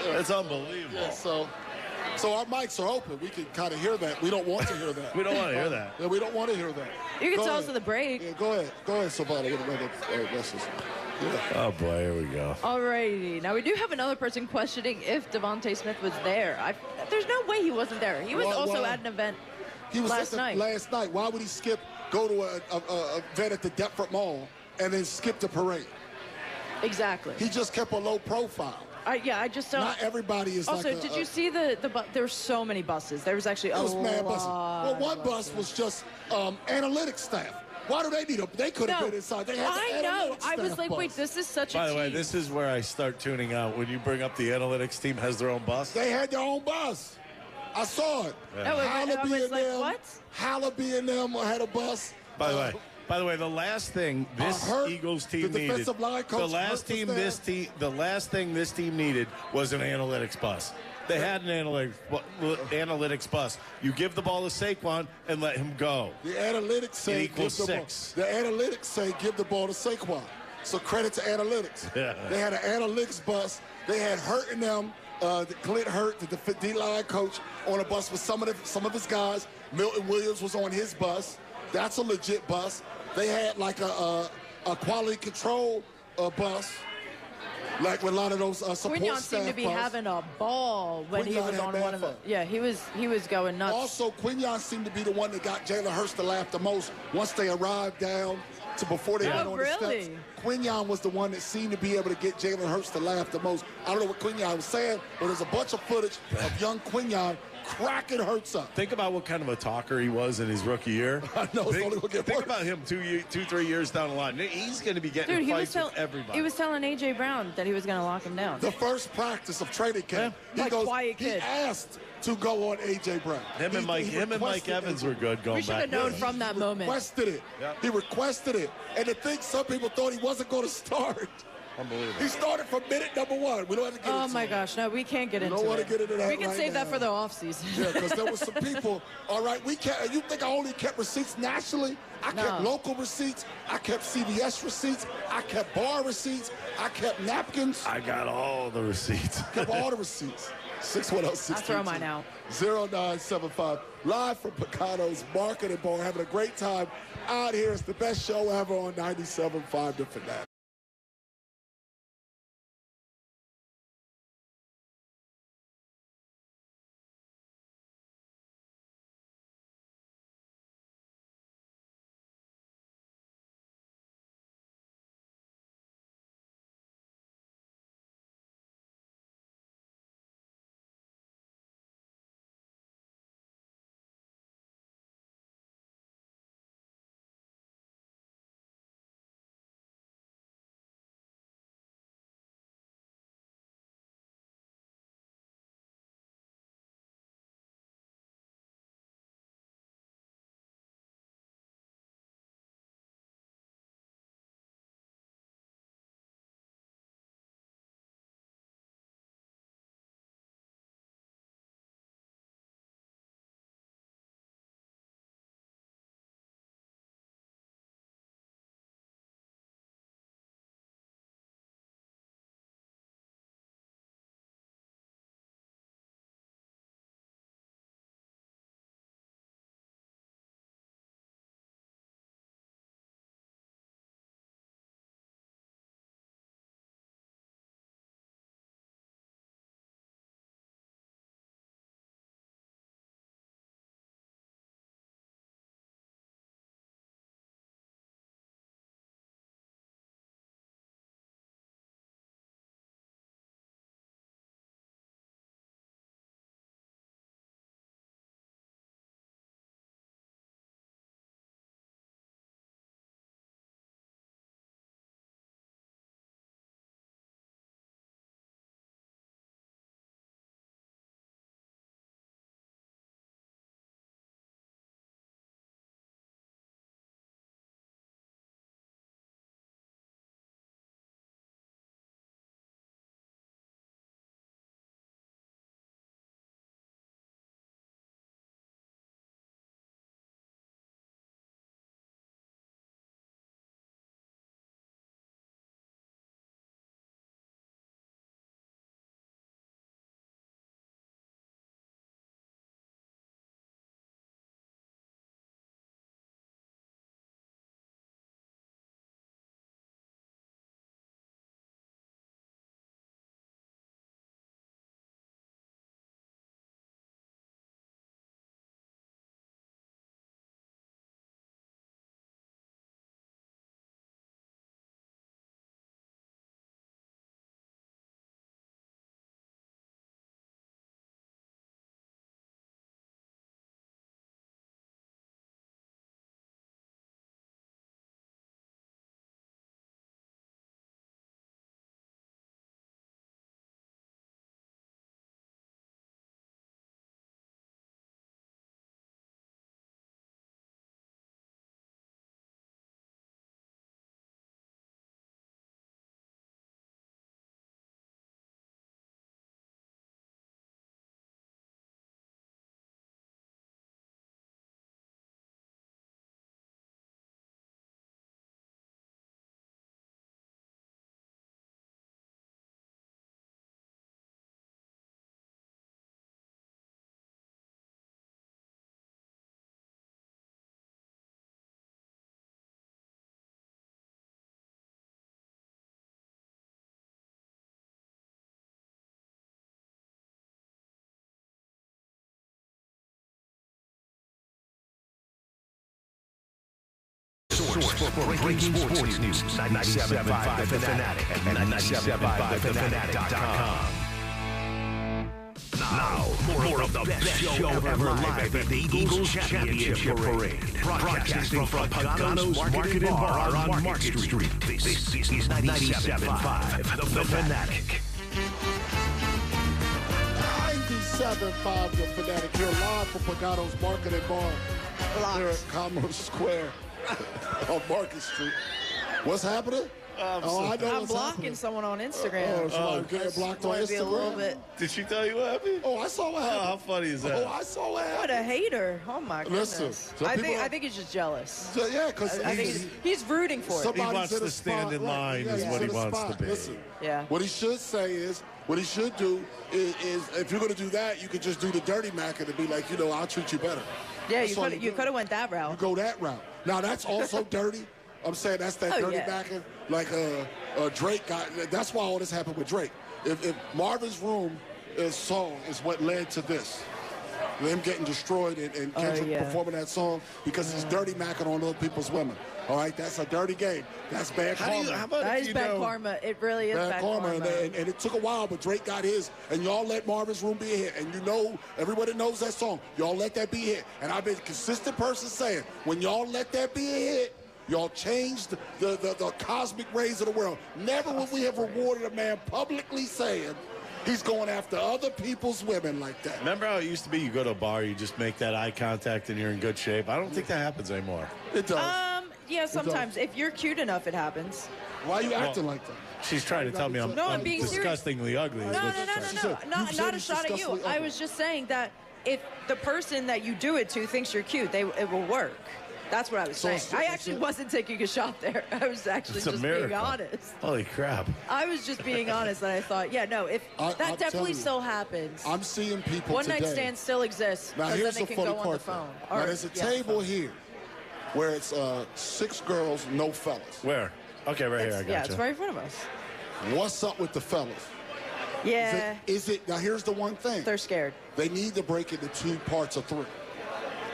It's unbelievable. Yeah, so our mics are open. We can kind of hear that. We don't want to hear that. We don't want to hear that. Yeah, we don't want to hear that. You can tell us at the break. Yeah, go ahead, Savannah. With another message. Yeah. Oh, boy, here we go. Alrighty. Now, we do have another person questioning if Devontae Smith was there. There's no way he wasn't there. He was also at an event last night. Last night. Why would he go to an event at the Deptford Mall and then skip the parade? Exactly. He just kept a low profile. I just don't. Not everybody is also, like did you see the bus? There were so many buses. There was actually a lot. Mad buses. Well, one bus was just analytics staff. Why do they need them? They could have been inside. They had I know. I was like, wait, this is such a By the way, this is where I start tuning out. When you bring up the analytics team has their own bus. They had their own bus. I saw it. Yeah. I was like, what? Hallaby and them had a bus. By the way, the last thing this Eagles team needed, the last thing this team needed was an analytics bus. They had an analytics bus. You give the ball to Saquon and let him go. The analytics say give the ball to Saquon. So credit to analytics. Yeah. They had an analytics bus. They had Hurt in them. Clint Hurt, the D-line coach, on a bus with some of his guys. Milton Williams was on his bus. That's a legit bus. They had like a quality control bus. Like with a lot of those support Quinyon staff seemed to be bus. having a ball when he was on one of them. Yeah, he was going nuts. Also, Quinyon seemed to be the one that got Jalen Hurts to laugh the most once they arrived down to before they went on the steps. Quinyon was the one that seemed to be able to get Jalen Hurts to laugh the most. I don't know what Quinyon was saying, but there's a bunch of footage of young Quinyon cracking Hurts up. Think about what kind of a talker he was in his rookie year. I know. Think about him 3 years down the line. He's going to be getting fights with everybody. He was telling A.J. Brown that he was going to lock him down. The first practice of training camp, he asked to go on A.J. Brown. Him and Mike Evans were good going back. We should have known from that moment. Requested it. Yeah. He requested it. And to think some people thought he wasn't going to start. Unbelievable. He started from minute number 1. We don't have to get into it. Oh, my gosh. No, we can't get into it. We don't want to get into that. We can save that for the offseason. Yeah, because there were some people. All right, we can't. You think I only kept receipts nationally? I kept local receipts. I kept CVS receipts. I kept bar receipts. I kept napkins. I got all the receipts. Kept all the receipts. 610-632. I'll throw mine out. 0975. Live from Picato's Marketing Bar. Having a great time out here. It's the best show ever on 97.5 The Fanatic. source for breaking sports news. 97.5 The Fanatic and 97.5thefanatic.com. Now, more of the best show ever live at the Eagles Championship Parade. Broadcasting from Pagano's Market and Bar on Market Street. This is 97.5 The Fanatic. 97.5 The Fanatic here live from Pagano's Market and Bar here at Commerce Square on Market Street. What's happening? I know I'm blocking someone on Instagram. I'm getting blocked on Instagram. A little bit. Did she tell you what happened? Oh, I saw what happened. How funny is that? Oh, I saw what happened. What a hater. Oh, my goodness. Listen. I think he's just jealous. So, yeah, because he's rooting for it. He wants to stand in line is what he wants to be. Listen, yeah. What he should say is, what he should do is if you're going to do that, you could just do the dirty Mac and be like, I'll treat you better. Yeah, you could have went that route. You go that route. Now, that's also dirty. I'm saying that's that dirty backing, like Drake got. That's why all this happened with Drake. If Marvin's Room song is what led to this, them getting destroyed and Kendrick performing that song because he's dirty macking on other people's women. All right, that's a dirty game. That's bad karma. That is bad karma. It really is bad karma. And it took a while, but Drake got his, and y'all let Marvin's Room be a hit. And everybody knows that song. Y'all let that be a hit. And I've been a consistent person saying, when y'all let that be a hit, y'all changed the cosmic rays of the world. Never would we have rewarded a man publicly saying he's going after other people's women like that. Remember how it used to be? You go to a bar, you just make that eye contact, and you're in good shape. I don't think that happens anymore. It does. Yeah, sometimes. If you're cute enough, it happens. Why are you acting like that? She's trying to tell me I'm being disgustingly ugly. No, not a shot at you. I was just saying that if the person that you do it to thinks you're cute, it will work. That's what I was saying. I actually wasn't taking a shot there. I was actually just being honest. Holy crap. I was just being honest, and I thought, if that definitely still happens. I'm seeing people One night stands still exists. Now, here's then they the can funny go part. on the phone. Now, there's a table here where it's 6 girls, no fellas. Where? Okay, right here. I got you. Yeah, it's right in front of us. What's up with the fellas? Yeah. Is it now, here's the one thing. They're scared. They need to break into 2 parts of 3.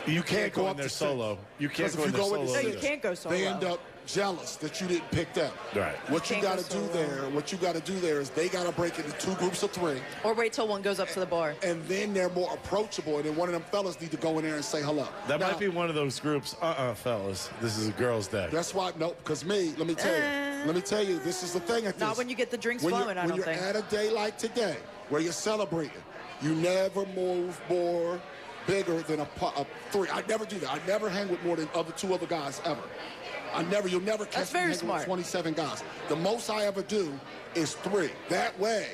You can't go in there solo. You can't go in there solo. No, you can't go solo. They end up jealous that you didn't pick them. Right. What you got to do there is they got to break into 2 groups of 3. Or wait till one goes up to the bar. And then they're more approachable. And then one of them fellas need to go in there and say hello. That might be one of those groups. Fellas, this is a girls' day. That's why. No, because let me tell you, this is the thing at this. Not when you get the drinks flowing, I don't think. When you're at a day like today, where you're celebrating, you never move more bigger than a 3. I never do that. I never hang with more than 2 other guys ever. You'll never catch me hanging with 27 guys. The most I ever do is 3. That way,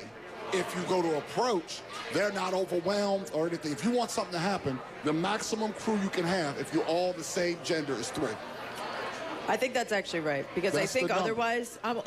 if you go to approach, they're not overwhelmed or anything. If you want something to happen, the maximum crew you can have, if you're all the same gender, is 3. I think that's actually right because I think otherwise I don't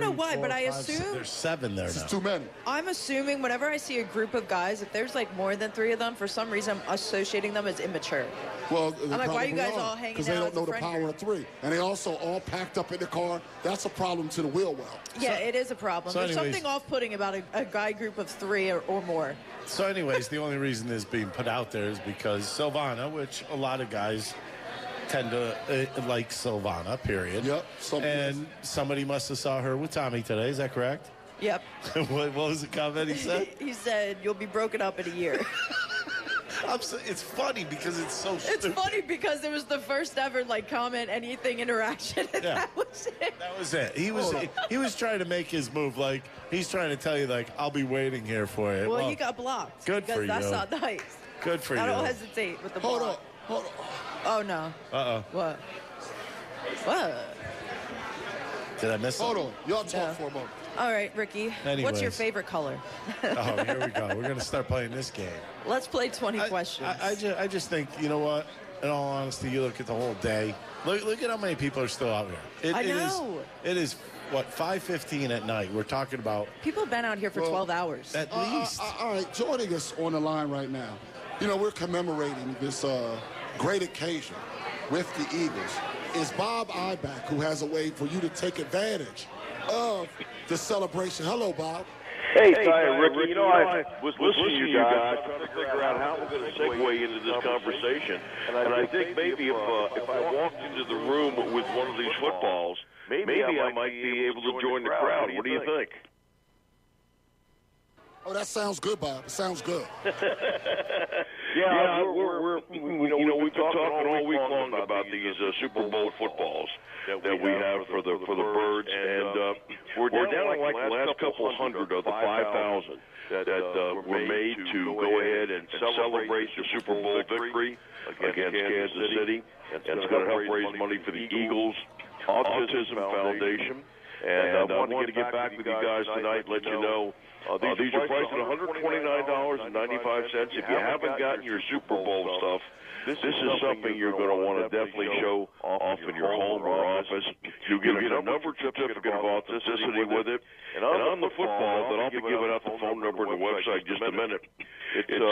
know why, but I assume there's 7 there now. It's too many. I'm assuming whenever I see a group of guys, if there's like more than 3 of them, for some reason I'm associating them as immature. Well, I'm like, why are you guys all hanging out? Because they don't know the power of 3, and they also all packed up in the car. That's a problem to the wheel well. Yeah, it is a problem. There's something off-putting about a guy group of 3 or more. So, anyways, the only reason this is being put out there is because Silvana, which a lot of guys tend to like Silvana, period. Yep. And somebody must have saw her with Tommy today. Is that correct? Yep. What was the comment he said? He said, you'll be broken up in a year. It's funny because it's so stupid. It's funny because it was the first ever comment, anything interaction, and that was it. That was it. He was trying to make his move. Like, he's trying to tell you, I'll be waiting here for you. Well, you got blocked. Good for you. That's not nice. Good for you. I don't hesitate with the block. Hold on. Oh, no. Uh-oh. What? Did I miss something? Hold on. Y'all talk for a moment. All right, Ricky. Anyways. What's your favorite color? Oh, here we go. We're going to start playing this game. Let's play 20 questions. I just think, you know what? In all honesty, you look at the whole day. Look at how many people are still out here. I know. It is, 5:15 at night. We're talking about. People have been out here for 12 hours. At least. All right, joining us on the line right now. We're commemorating this great occasion with the Eagles is Bob Iback, who has a way for you to take advantage of the celebration. Hello, Bob. Hey, Ty and Ricky, you know, I was listening to you guys trying to figure out how we're going to segue into this conversation. And I think maybe if I walked into the room with one of these footballs, maybe I might be able to join the crowd. What do you think? Oh, that sounds good, Bob. It sounds good. Yeah, we've been talking all week long about these Super Bowl footballs that we have for the Birds, and we're down like the last couple hundred of the 5,000 that were made to go ahead and celebrate the Super Bowl victory against Kansas City, and it's going to help raise money for the Eagles Autism Foundation. And I wanted to get back with you guys tonight, let you know. These are priced at $129.95. If you haven't gotten your Super Bowl stuff, this is something you're going to want to definitely show off in your home or office. You'll get a numbered certificate of authenticity with it. And on the football, that I'll be giving out the phone number and the website in just a minute. It's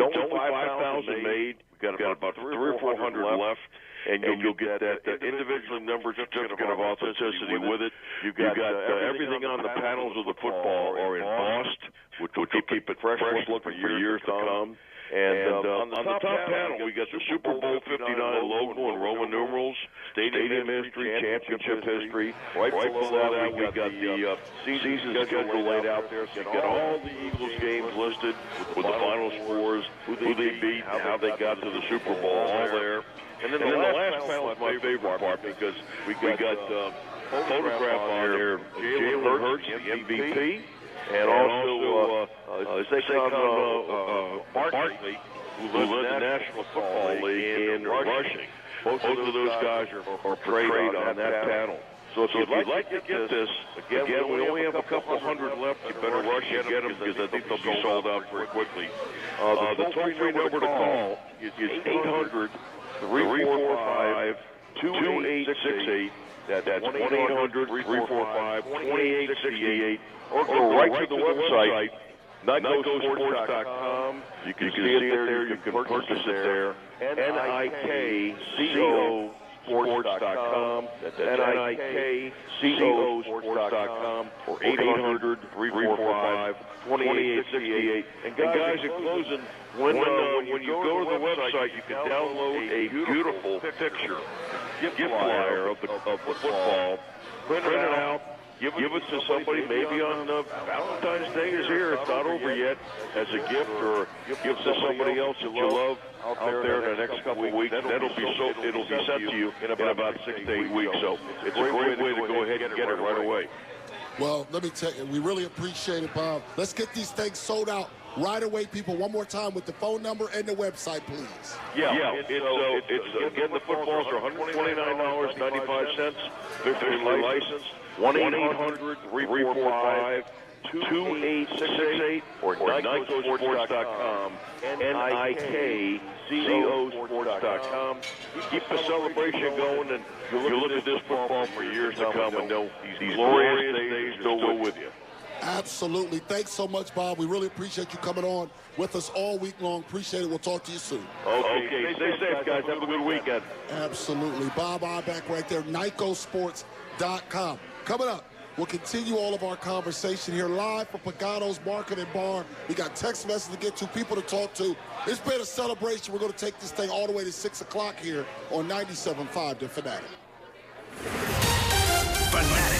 only 5,000 made. We've got about 300 or 400 left. And you'll get that individually numbered certificate of authenticity with it. You've got everything on the panels of the football are embossed, which will keep it fresh looking for years to come. And on the top panel, we got the Super Bowl 59 logo in Roman numerals, stadium history, championship history. Right below that, we got the season schedule laid out there. So you got all the Eagles games listed with the final scores, who they beat, and how they got to the Super Bowl, all there. And then the last panel is my favorite part because we got photograph on there, Jalen Hurts, the MVP, and also Saquon Barkley, who led the National Football League in rushing. Both of those guys are portrayed on that panel. So if you'd like to get this, again, we only have a couple hundred left. You better rush and get them because I think they'll be sold out very quickly. The toll-free number to call is 800-345-2868. That's 1-800-345-2868. Or go right to the website, NICOsports.com. You can see it there. You can purchase it there. NICCOsports.com. That's NICCOsports.com. Or 800-345-2868. And guys, in closing, when you go to the website, you can download a beautiful picture, gift flyer of the football, print it out, give it to somebody, maybe on Valentine's Day is here, it's not over yet, as a gift, or give it to somebody else that you love out there in the next couple of weeks. It'll be sent to you in about 6 to 8 weeks. So it's a great way to go ahead and get it right away. Well, let me tell you, we really appreciate it, Bob. Let's get these things sold out right away, people. One more time with the phone number and the website, please. Yeah, it's again, the footballs are $129.95. Victory license, 1-800-345-2868 or NICOsports.com, NICCOsports.com. Keep the celebration going, and you'll look at this football for years to come and know these glorious days are still with you. Absolutely. Thanks so much, Bob. We really appreciate you coming on with us all week long. Appreciate it. We'll talk to you soon. Okay. Stay safe, guys. Have a good weekend. Absolutely. Bob Iback right there, NICOsports.com. Coming up, we'll continue all of our conversation here live from Pagano's Market and Bar. We got text messages to get to, people to talk to. It's been a celebration. We're going to take this thing all the way to 6 o'clock here on 97.5 The Fanatic. Fanatic.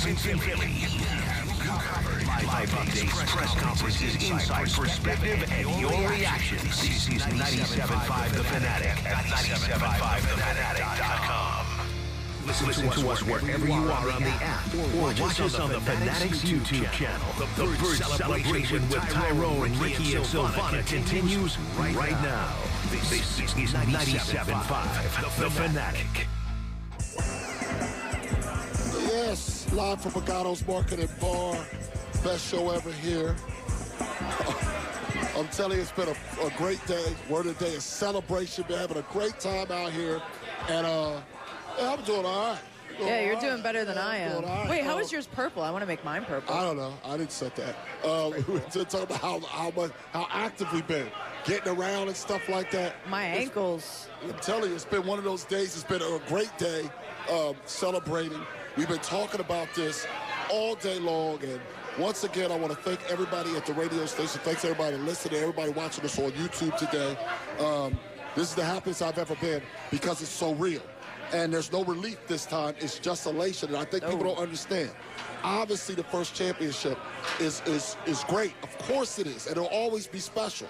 Presence in Philly. Live updates, press conferences, inside perspective, and your reactions. This is 97.5 The Fanatic at 97.5thefanatic.com. Listen to us wherever you are on the app or watch us on the Fanatic's YouTube channel. The Bird celebration with Tyrone, Ricky, and Silvana continues right now. This is 97.5 The Fanatic. Yes, live from Pagano's Market and Bar. Best show ever here. I'm telling you, it's been a great day. Word of the day is celebration. Been having a great time out here. And I'm doing all right. You're doing better than I am. Right. Wait, how is yours purple? I want to make mine purple. I don't know. I didn't set that. We were talking about how active we've been, getting around and stuff like that. My ankles. I'm telling you, it's been one of those days. It's been a great day celebrating. We've been talking about this all day long. And once again, I want to thank everybody at the radio station. Thanks everybody listening, everybody watching us on YouTube today. This is the happiest I've ever been because it's so real. And there's no relief this time. It's just elation, and I think people don't understand. Obviously, the first championship is great. Of course it is, and it'll always be special.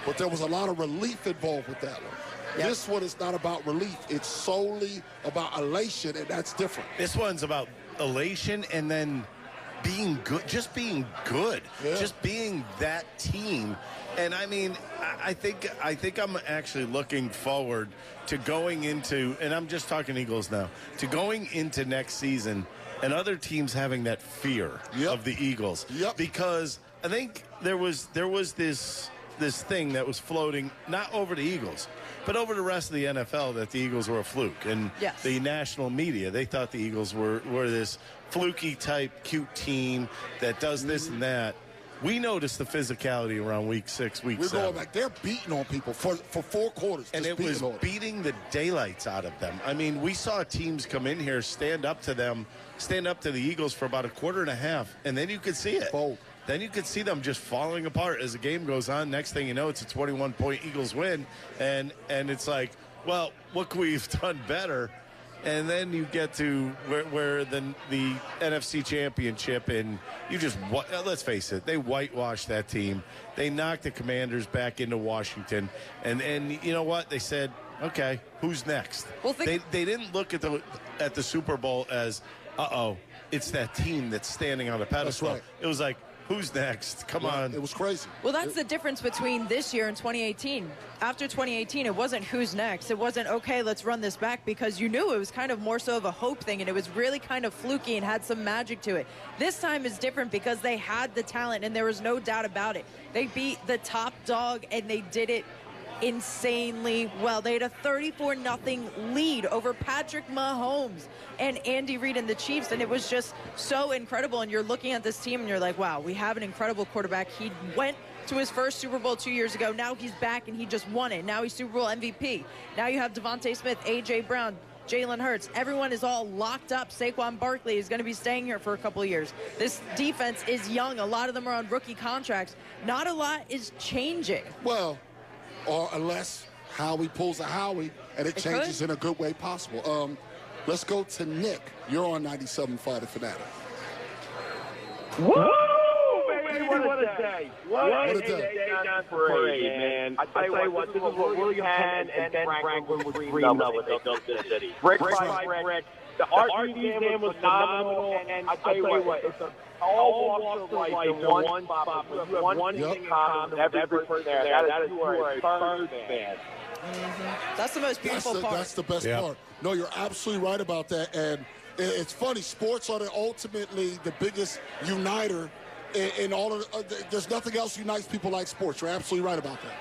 But there was a lot of relief involved with that one. Yep. This one is not about relief. It's solely about elation, and that's different. This one's about elation and then being good, just being good, just being that team. And I mean, I think I'm actually looking forward to going into, and I'm just talking Eagles now, to going into next season and other teams having that fear of the Eagles. Because I think there was this thing that was floating not over the Eagles, but over the rest of the NFL that the Eagles were a fluke. And the national media, they thought the Eagles were this fluky type cute team that does this and that. We noticed the physicality around week 6, week 7. We're going back. They're beating on people for 4 quarters. And it was beating the daylights out of them. I mean, we saw teams come in here, stand up to the Eagles for about a quarter and a half, and then you could see it. Then you could see them just falling apart as the game goes on. Next thing you know, it's a 21-point Eagles win, and it's like, well, what could we have done better? And then you get to where the NFC Championship, and you just, let's face it, they whitewashed that team. They knocked the Commanders back into Washington. And you know what? They said, okay, who's next? Well, they didn't look at the Super Bowl as, it's that team that's standing on a pedestal. That's right. It was like, who's next? Come on. It was crazy. Well, that's the difference between this year and 2018. After 2018, it wasn't who's next. It wasn't, okay, let's run this back, because you knew it was kind of more so of a hope thing, and it was really kind of fluky and had some magic to it. This time is different because they had the talent, and there was no doubt about it. They beat the top dog, and they did it insanely well. They had a 34-0 lead over Patrick Mahomes and Andy Reid and the Chiefs, and it was just so incredible. And you're looking at this team and you're like, wow, we have an incredible quarterback. He went to his first Super Bowl 2 years ago. Now he's back and he just won it. Now he's Super Bowl MVP. Now you have Devontae Smith, A.J. Brown, Jalen Hurts. Everyone is all locked up. Saquon Barkley is going to be staying here for a couple of years. This defense is young. A lot of them are on rookie contracts. Not a lot is changing. Well, or unless Howie pulls a Howie and it changes in a good way possible. Let's go to Nick. You're on 97.5 The Fanatic. Woo, baby, what a day. What a day down parade, man. I tell you what, this is what William Penn and Ben Franklin would dream of when they built this city. Brick by brick. The RG Dam was phenomenal, and I tell you what, it's all walks of life in one spot. You have one thing in common, every person there. That is you are a Bird fan. That's the most beautiful part. That's the best part. No, you're absolutely right about that. And it's funny, sports are ultimately the biggest uniter in all of there's nothing else unites people like sports. You're absolutely right about that.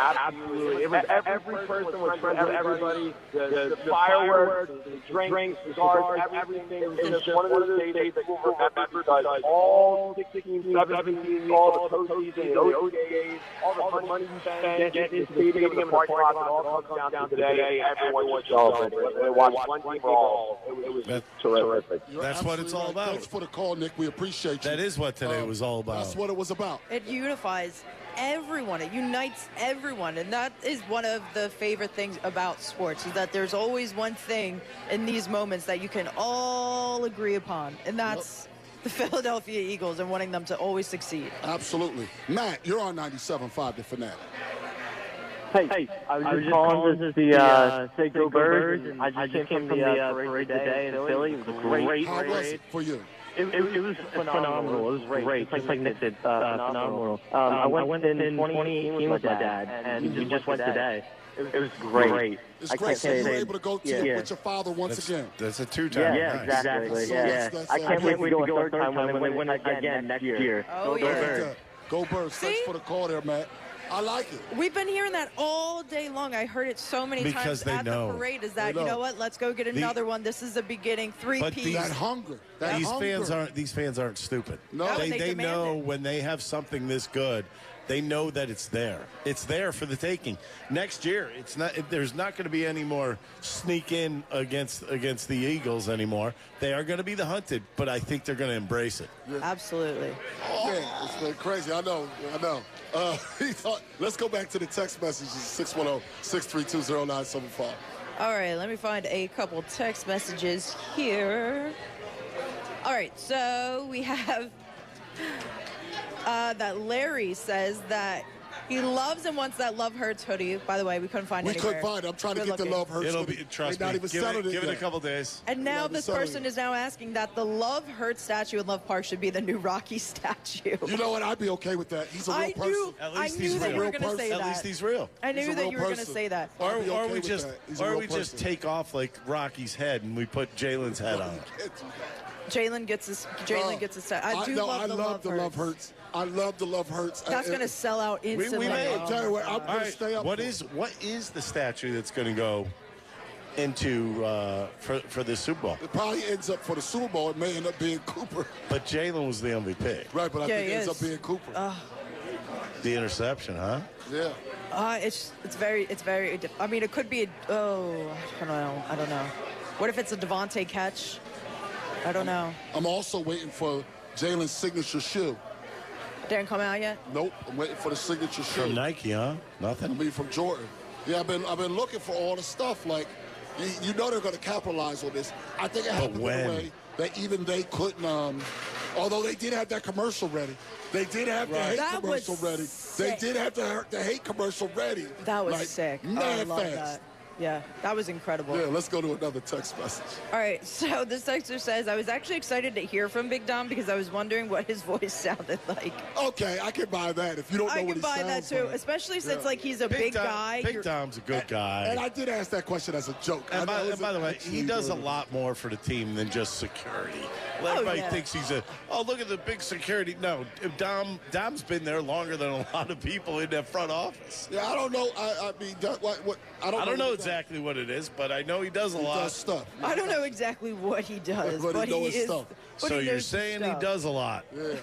Absolutely. It was every person was friends with everybody. The fireworks, the drinks, the cigars, everything. It was just one of those days that we'll remember because all 16, 17, all the postseason, the OTAs, all the money you spent, getting into the stadium, the parking lot, it all comes down to today. Everyone was celebrating. They watched one team ball. It was terrific. That's what it's all about. Thanks for the call, Nick. We appreciate you. That is what today was all about. That's what it was about. It unifies everyone. It unites everyone. And that is one of the favorite things about sports, is that there's always one thing in these moments that you can all agree upon. And that's the Philadelphia Eagles and wanting them to always succeed. Absolutely. Matt, you're on 97.5 The Fanatic. Hey, I was just calling this the Say Go Birds. I just came from the parade today in Philly. It was a great parade. How was it for you? It was phenomenal. It was great. Just like Nick said, phenomenal. I went in 2018 with my dad, and we just went today. It was great. It's great. So you were able to go with your father once again. That's a two-time. Yeah, exactly. Yeah. I can't wait to go a third time when they win again next year. Oh, Go Birds. Go Birds. Thanks for the call there, Matt. I like it. We've been hearing that all day long. I heard it so many times at the parade. Is that, you know what? Let's go get another one. This is the beginning. Three-piece. That hunger. These fans aren't stupid. No, they know when they have something this good. They know that it's there. It's there for the taking. Next year, it's not. There's not going to be any more sneak in against the Eagles anymore. They are going to be the hunted, but I think they're going to embrace it. Yeah. Absolutely. Yeah, it's been crazy. I know. Let's go back to the text messages. 610-632-0975. All right, let me find a couple text messages here. All right, so we have that Larry says that he loves and wants that Love Hurts hoodie. By the way, we couldn't find it anywhere. We couldn't find it. I'm trying to get the Love Hurts hoodie. Trust me. Not even settled it give it yet. a couple days. And now this person is now asking that the Love Hurts statue in Love Park should be the new Rocky statue. You know what? I'd be okay with that. He's a real person. I knew that you were going to say that. At least he's real. I knew that you were going to say that. Or we just take off like Rocky's head and we put Jalen's head on it. Jalen gets his set. I love the Love Hurts. I love the Love Hurts. That's going to sell out instantly. I'll tell you what, I'm going to stay up. What is the statue that's going to go into for the Super Bowl? It probably ends up for the Super Bowl. It may end up being Cooper. But Jalen was the MVP. Right, but I think it ends up being Cooper. The interception, huh? Yeah. It's very. I mean, it could be. I don't know. What if it's a Devontae catch? I don't know. I'm also waiting for Jalen's signature shoe. Didn't come out yet? Nope. I'm waiting for the signature shoe. From Nike, huh? Nothing? I mean, from Jordan. Yeah, I've been looking for all the stuff. Like, you know they're going to capitalize on this. I think it happened in a way that even they couldn't, although they did have that commercial ready. They did have the hate commercial ready. They did have the hate commercial ready. That was sick. I love that. Yeah, that was incredible. Yeah, let's go to another text message. All right, so this texter says, I was actually excited to hear from Big Dom because I was wondering what his voice sounded like. Okay, I can buy that if you don't know what he sounds like. I can buy that too, especially since like he's a big guy. Big Dom's a good guy. And I did ask that question as a joke. And by the way, he does a lot more for the team than just security. Everybody thinks he's look at the big security. No, Dom's been there longer than a lot of people in that front office. Yeah, I don't know. I mean, I don't know exactly what it is, but I know he does a lot of stuff. I don't know exactly what he does, but he is. Stuff. So you're saying he does a lot? Yeah.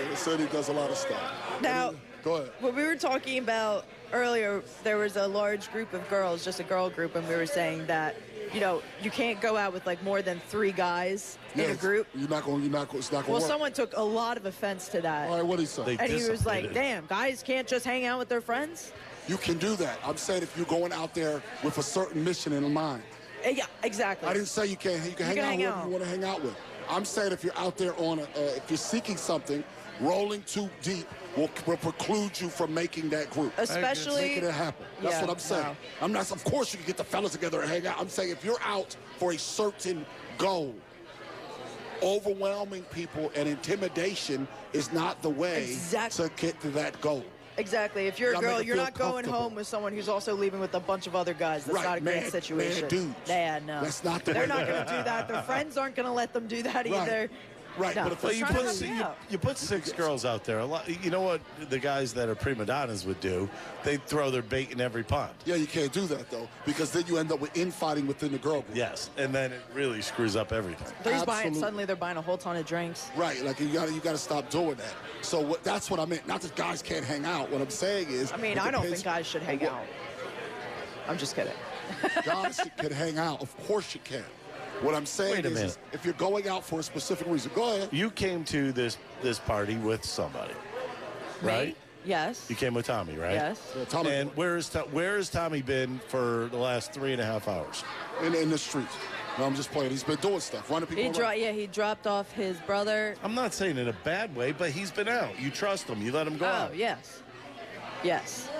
They said he does a lot of stuff. Now, go ahead. What we were talking about earlier, there was a large group of girls, just a girl group, and we were saying that, you know, you can't go out with like more than 3 guys in a group. It's not going to work. Well, someone took a lot of offense to that. All right, what did he say? And he was like, damn, guys can't just hang out with their friends? You can do that. I'm saying if you're going out there with a certain mission in mind. Yeah, exactly. I didn't say you can't. You can hang out with whoever you want to hang out with. I'm saying if you're out there if you're seeking something, rolling too deep will preclude you from making that group. Especially making it happen. That's what I'm saying. No. I'm not. Of course, you can get the fellas together and hang out. I'm saying if you're out for a certain goal, overwhelming people and intimidation is not the way to get to that goal. Exactly. If you're a girl, you're not going home with someone who's also leaving with a bunch of other guys. That's not a great situation. Dudes. Yeah, no. That's not They're not going to do that. Their friends aren't going to let them do that either. Right, no. but if you put 6 girls out there. You know what the guys that are prima donnas would do? They'd throw their bait in every pond. Yeah, you can't do that though, because then you end up with infighting within the girl group. Yes, and then it really screws up everything. Suddenly they're buying a whole ton of drinks. Right, like you got to stop doing that. So that's what I meant. Not that guys can't hang out. What I'm saying is, I mean, I don't think guys should hang out. I'm just kidding. Guys can hang out. Of course you can. What I'm saying is if you're going out for a specific reason, go ahead. You came to this party with somebody, right? Yes. You came with Tommy, right? Yes. Yeah, Tommy. And where has Tommy been for the last 3.5 hours? In the streets. No, I'm just playing. He's been doing stuff, running people around. He dropped off his brother. I'm not saying in a bad way, but he's been out. You trust him. You let him go out. Oh, yes. Yes.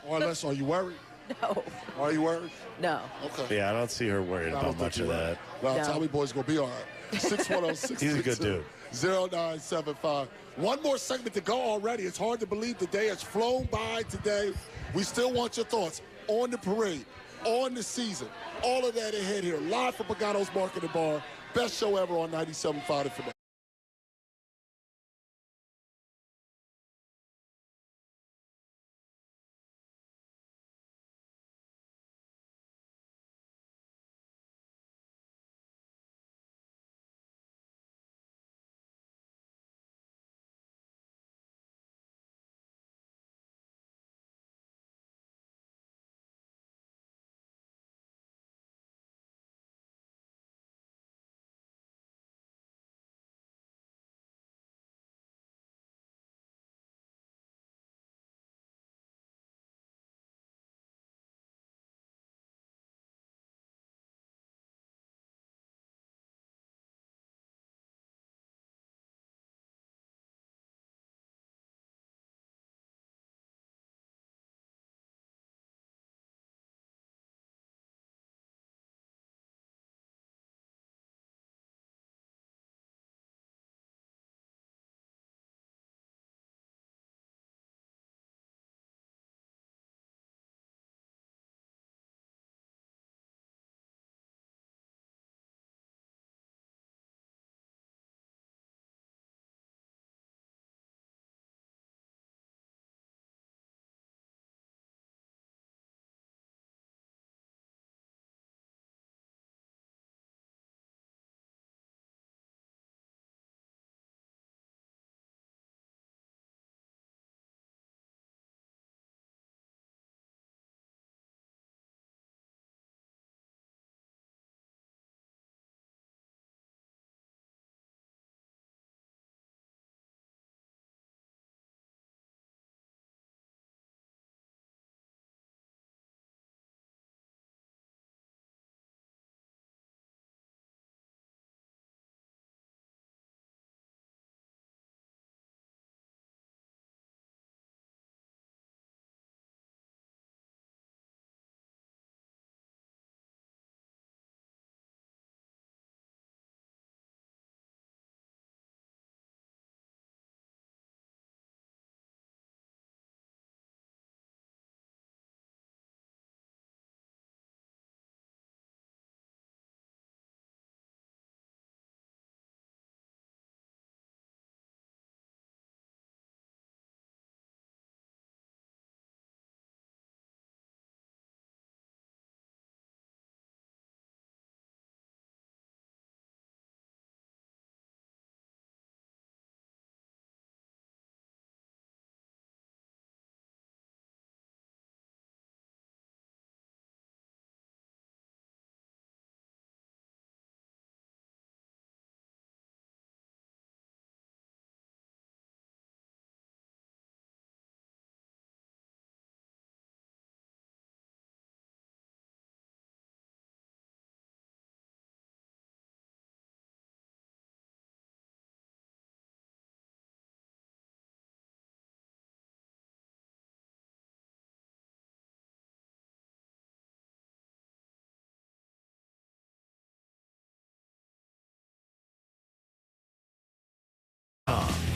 Or unless, are you worried? No. Are you worried? No. Okay. Yeah, I don't see her worried about much of that. Well, Tommy Boy's going to be all right. 610-662. He's a good dude. 0975. One more segment to go already. It's hard to believe the day has flown by today. We still want your thoughts on the parade, on the season, all of that ahead here. Live from Pagano's Market Bar. Best show ever on 97.5 The Fanatic.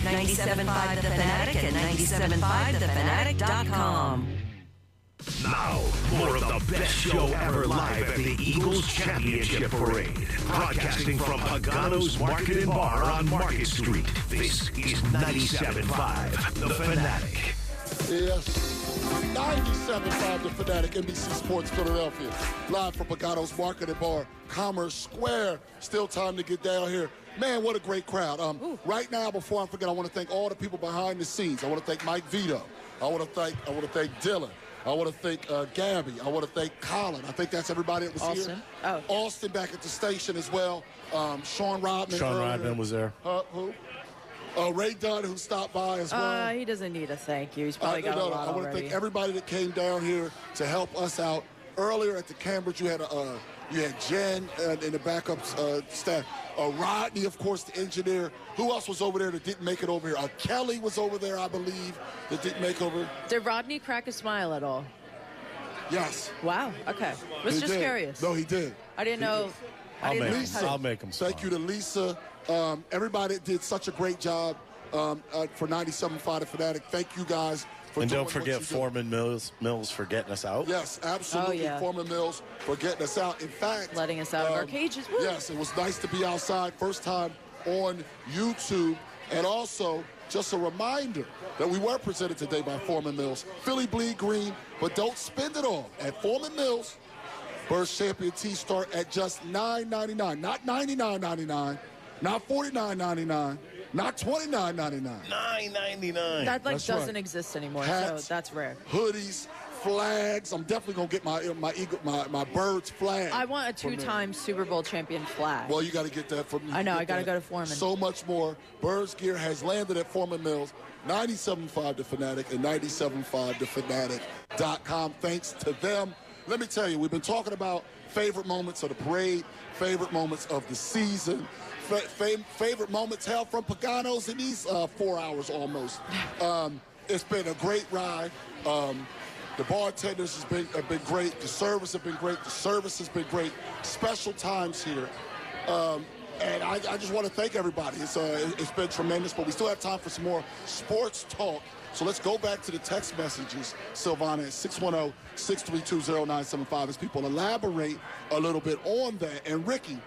$97.5 The Fanatic and $97.5thefanatic.com. Now, more of the best show ever live at the Eagles Championship Parade. Broadcasting from Pagano's Market and Bar on Market Street. This is 97.5 The Fanatic. Yes. 97.5 The Fanatic, NBC Sports Philadelphia. Live from Pagano's Market and Bar, Commerce Square. Still time to get down here. Man, what a great crowd. Right now, before I forget, I want to thank all the people behind the scenes. I want to thank Mike Vito. I want to thank Dylan. I want to thank Gabby. I want to thank Colin. I think that's everybody that was Austin. here. Oh. Austin back at the station as well. Sean Rodman. Sean Rodman was there. Who? Ray Dunn, who stopped by as well. He doesn't need a thank you. He's probably got a lot I want to already. thank everybody that came down here to help us out. Earlier at the Cambridge, you had Jen in the backup staff. Rodney, of course, the engineer. Who else was over there that didn't make it over here? Kelly was over there, I believe, that didn't make over. Did Rodney crack a smile at all? Yes. Wow. Okay. Was just curious. No, he did. I didn't know. I'll make him smile. Thank you to Lisa. Everybody did such a great job for 97.5 The Fanatic. Thank you guys. And don't forget Foreman Mills for getting us out. Yes, absolutely. Oh, yeah. Foreman Mills for getting us out. In fact, letting us out of our cages. Woo. Yes, it was nice to be outside. First time on YouTube. And also, just a reminder that we were presented today by Foreman Mills. Philly bleed green, but don't spend it all. At Foreman Mills, Birds Champion tees start at just $9.99, not $99.99, not $49.99. Not $29.99. $9.99. That doesn't exist anymore. Hats, so that's rare. Hoodies, flags. I'm definitely gonna get my Birds flag. I want a two-time Super Bowl champion flag. Well, you got to get that from me. I know. I got to go to Foreman. So much more. Birds gear has landed at Foreman Mills. 97.5 The Fanatic and 97.5thefanatic.com. Thanks to them. Let me tell you, we've been talking about favorite moments of the parade, favorite moments of the season. Favorite moments held from Paganos in these 4 hours almost. It's been a great ride. The bartenders have been great. The service has been great. The service has been great. Special times here. And I just want to thank everybody. It's been tremendous, but we still have time for some more sports talk. So let's go back to the text messages, Silvana, at 610-632-0975 as people elaborate a little bit on that. And Ricky,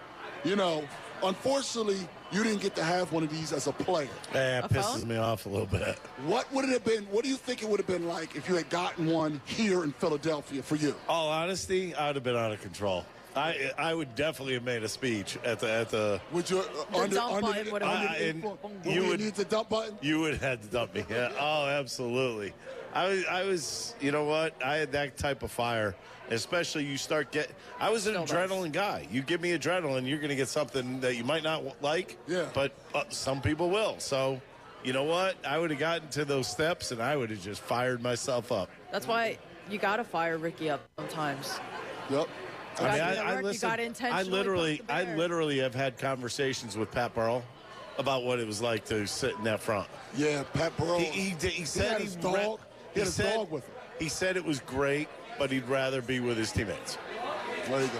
unfortunately, you didn't get to have one of these as a player. Yeah, it pisses me off a little bit. What would it have been? What do you think it would have been like if you had gotten one here in Philadelphia for you? All honesty, I would have been out of control. I would definitely have made a speech at the. Would you you would need the dump button? You would have had to dump me. Yeah. Oh, absolutely. I was. You know what? I had that type of fire. Especially you start I was an adrenaline guy. You give me adrenaline, you're going to get something that you might not like. Yeah. But some people will. So, you know what? I would have gotten to those steps and I would have just fired myself up. That's why you got to fire Ricky up sometimes. Yep. I literally have had conversations with Pat Burrell about what it was like to sit in that front. Yeah, Pat Burrell. He said he had his dog with him. He said it was great, but he'd rather be with his teammates. There you go.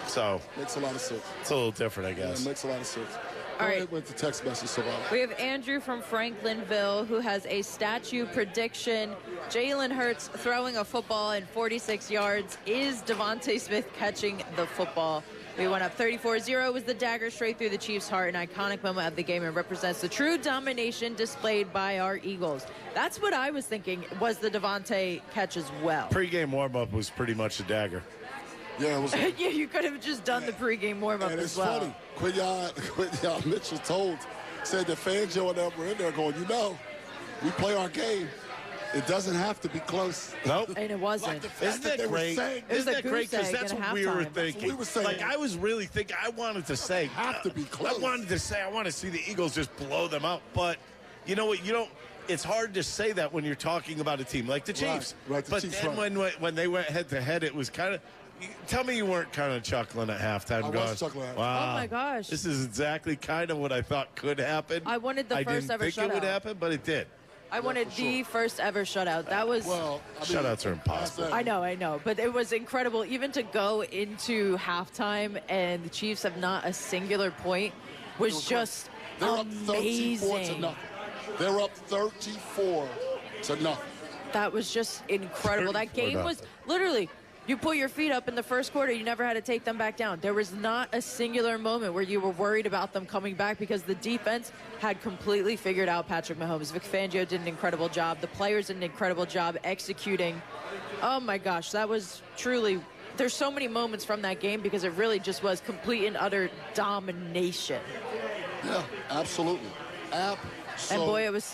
So makes a lot of sense. It's a little different, I guess. Yeah, it makes a lot of sense. All right. With the text message, Savannah. We have Andrew from Franklinville who has a statue prediction. Jalen Hurts throwing a football in 46 yards. Is Devontae Smith catching the football? We went up 34-0. Was the dagger straight through the Chiefs' heart, an iconic moment of the game, and represents the true domination displayed by our Eagles. That's what I was thinking was the Devontae catch as well. Pre-game warm-up was pretty much a dagger. Yeah, it was. Yeah, you could have just done the pregame warm-up as well. And it's funny. Quinyon Mitchell said that Fangio and them were in there going, we play our game. It doesn't have to be close. Nope. And it wasn't. Isn't that great? Isn't that great? Because that's what we were thinking. We were saying. Like, I was really thinking, I wanted to say. Have to be close. I wanted to say, I want to see the Eagles just blow them out. But you know what? It's hard to say that when you're talking about a team like the Chiefs. Right. But then when they went head-to-head, it was kind of. Tell me you weren't kind of chuckling at halftime. I was chuckling at halftime. Wow. Oh, my gosh. This is exactly kind of what I thought could happen. I wanted the first ever shutout. I didn't think it would happen, but it did. I wanted the first ever shutout. That was. Shutouts are impossible. I know. But it was incredible. Even to go into halftime and the Chiefs have not a singular point was just amazing. They're up 34 to nothing. That was just incredible. That game was literally. You put your feet up in the first quarter, you never had to take them back down. There was not a singular moment where you were worried about them coming back because the defense had completely figured out Patrick Mahomes. Vic Fangio did an incredible job. The players did an incredible job executing. Oh, my gosh, that was truly – there's so many moments from that game because it really just was complete and utter domination. Yeah, absolutely. And boy, it was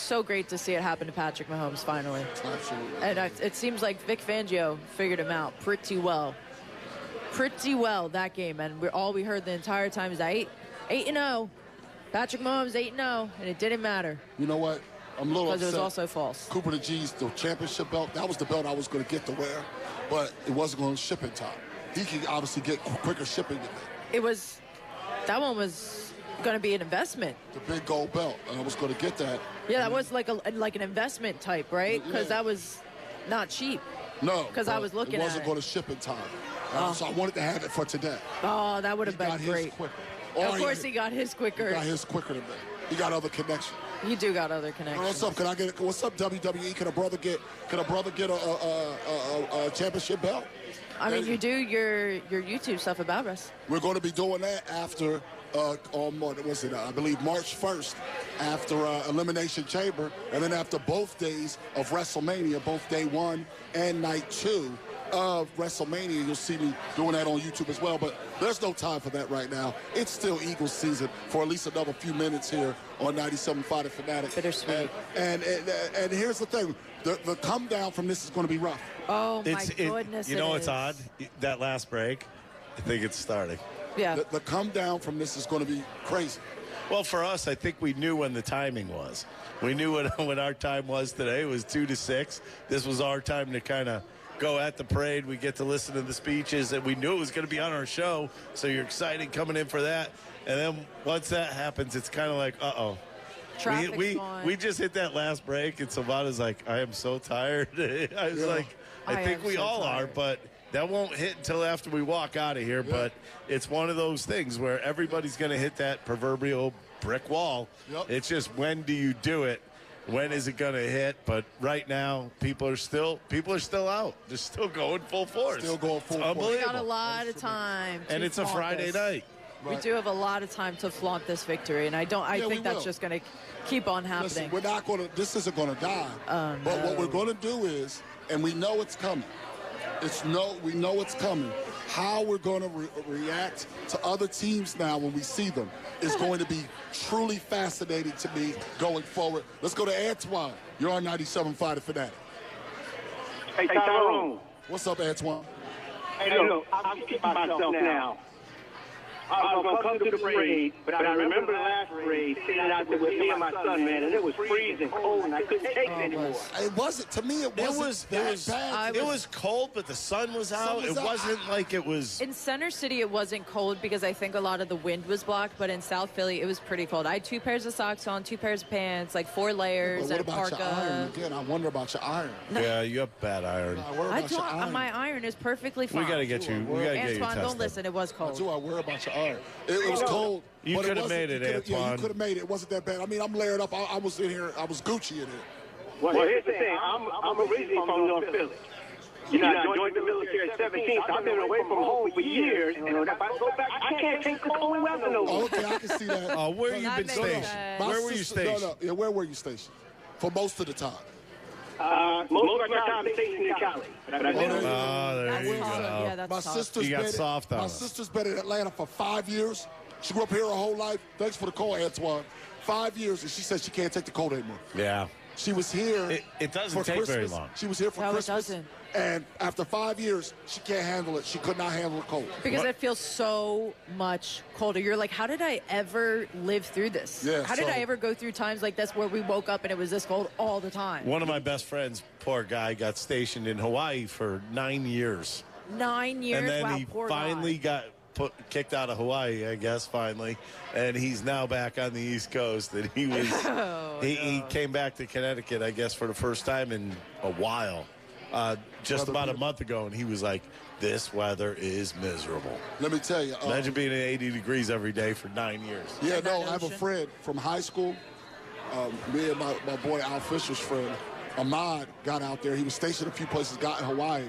so great to see it happen to Patrick Mahomes finally. Absolutely. And it seems like Vic Fangio figured him out pretty well that game. And all we heard the entire time is 8-0. Patrick Mahomes 8-0, and it didn't matter. You know what? I'm a little upset. Because it was also false. Cooper the G's, the championship belt, that was the belt I was going to get to wear, but it wasn't going to ship in time. He can obviously get quicker shipping than me. That one was going to be an investment. The big gold belt, and I was going to get that. Yeah, that was like an investment type, right? Because that was not cheap. No. Because I was looking at it. It wasn't going to ship in time. So I wanted to have it for today. Oh, that would have been great. His quicker. Of course he got his quicker. He got his quicker than me. He got other connections. You do got other connections. What's up? Can I get? What's up, WWE? Can a brother get a championship belt? I mean, you do your YouTube stuff about us. We're going to be doing that after I believe March 1st, after Elimination Chamber, and then after both days of WrestleMania, both day 1 and night 2 of WrestleMania. You'll see me doing that on YouTube as well, but there's no time for that right now. It's still Eagles season for at least another few minutes here on 97.5 The Fanatic. Bittersweet. And here's the thing. The come down from this is going to be rough. Oh, my goodness. You know what's odd? That last break, I think it's starting. Yeah. The come down from this is going to be crazy. Well, for us, I think we knew when the timing was. We knew when our time was today. It was 2 to 6. This was our time to kind of go at the parade. We get to listen to the speeches, and we knew it was going to be on our show, so you're excited coming in for that. And then once that happens, it's kind of like, uh-oh. We just hit that last break, and Savannah's like, I am so tired. I was like, I think we all are, but that won't hit until after we walk out of here. But it's one of those things where everybody's going to hit that proverbial brick wall. It's just, when do you do it? When is it going to hit? But right now, people are still out. They're still going full force. Still going full force. We got a lot of time. And it's a Friday night. We do have a lot of time to flaunt this victory, and I think that's just going to keep on happening. Listen, we're not going to. This isn't going to die. But what we're going to do is, and we know it's coming. We know it's coming. How we're going to react to other teams now when we see them is going to be truly fascinating to me going forward. Let's go to Antoine. You're on 97.5 The Fanatic. Hey, Tyrone. What's up, Antoine? Hey, look, I'll keep myself now. I was going to come to the parade, but I remember the last parade, sitting out there with me and my son, man, and it was freezing cold, and I couldn't take it anymore. It wasn't, to me, it wasn't bad. It was cold, but the sun was out. It wasn't like it was. In Center City, it wasn't cold because I think a lot of the wind was blocked, but in South Philly, it was pretty cold. I had 2 pairs of socks on, 2 pairs of pants, like 4 layers, and a parka. Your iron? Again, I wonder about your iron. Yeah, you have bad iron. My iron is perfectly fine. We got to get you. We got to get you tested. Antoine, don't listen. It was cold. I do. I worry about your iron. It was cold. You could have made it, Antoine. Yeah, you could have made it. It wasn't that bad. I mean, I'm layered up. I was in here. I was Gucci in here. Well, here's the thing. I'm originally from North Philly. You know, I joined the military at 17, so I've been away from home for years. And if I go back, I can't take the cold weather no more. Okay, I can see that. Where you been stationed? Where were you stationed? Yeah, where were you stationed? For most of the time. Most of my time stationed in Cali. There you go. Yeah, my sister's you got soft on My us. sister's been in Atlanta for 5 years. She grew up here her whole life. Thanks for the call, Antoine. 5 years, and she said she can't take the cold anymore. Yeah. She was here. It doesn't take Christmas. very long. She was here for Christmas. It doesn't. And after 5 years, she can't handle it. She could not handle the cold. Because it feels so much colder. You're like, how did I ever live through this? Yeah, how did I ever go through times like this where we woke up and it was this cold all the time? One of my best friends, poor guy, got stationed in Hawaii for 9 years. 9 years? And then wow, he poor finally guy. got kicked out of Hawaii, I guess, finally. And he's now back on the East Coast. And he was he came back to Connecticut, I guess, for the first time in a while. Just about a month ago, and he was like, this weather is miserable. Let me tell you. Imagine being at 80 degrees every day for 9 years. Yeah, no, I have a friend from high school. Me and my boy Al Fisher's friend, Ahmad, got out there. He was stationed a few places, got in Hawaii.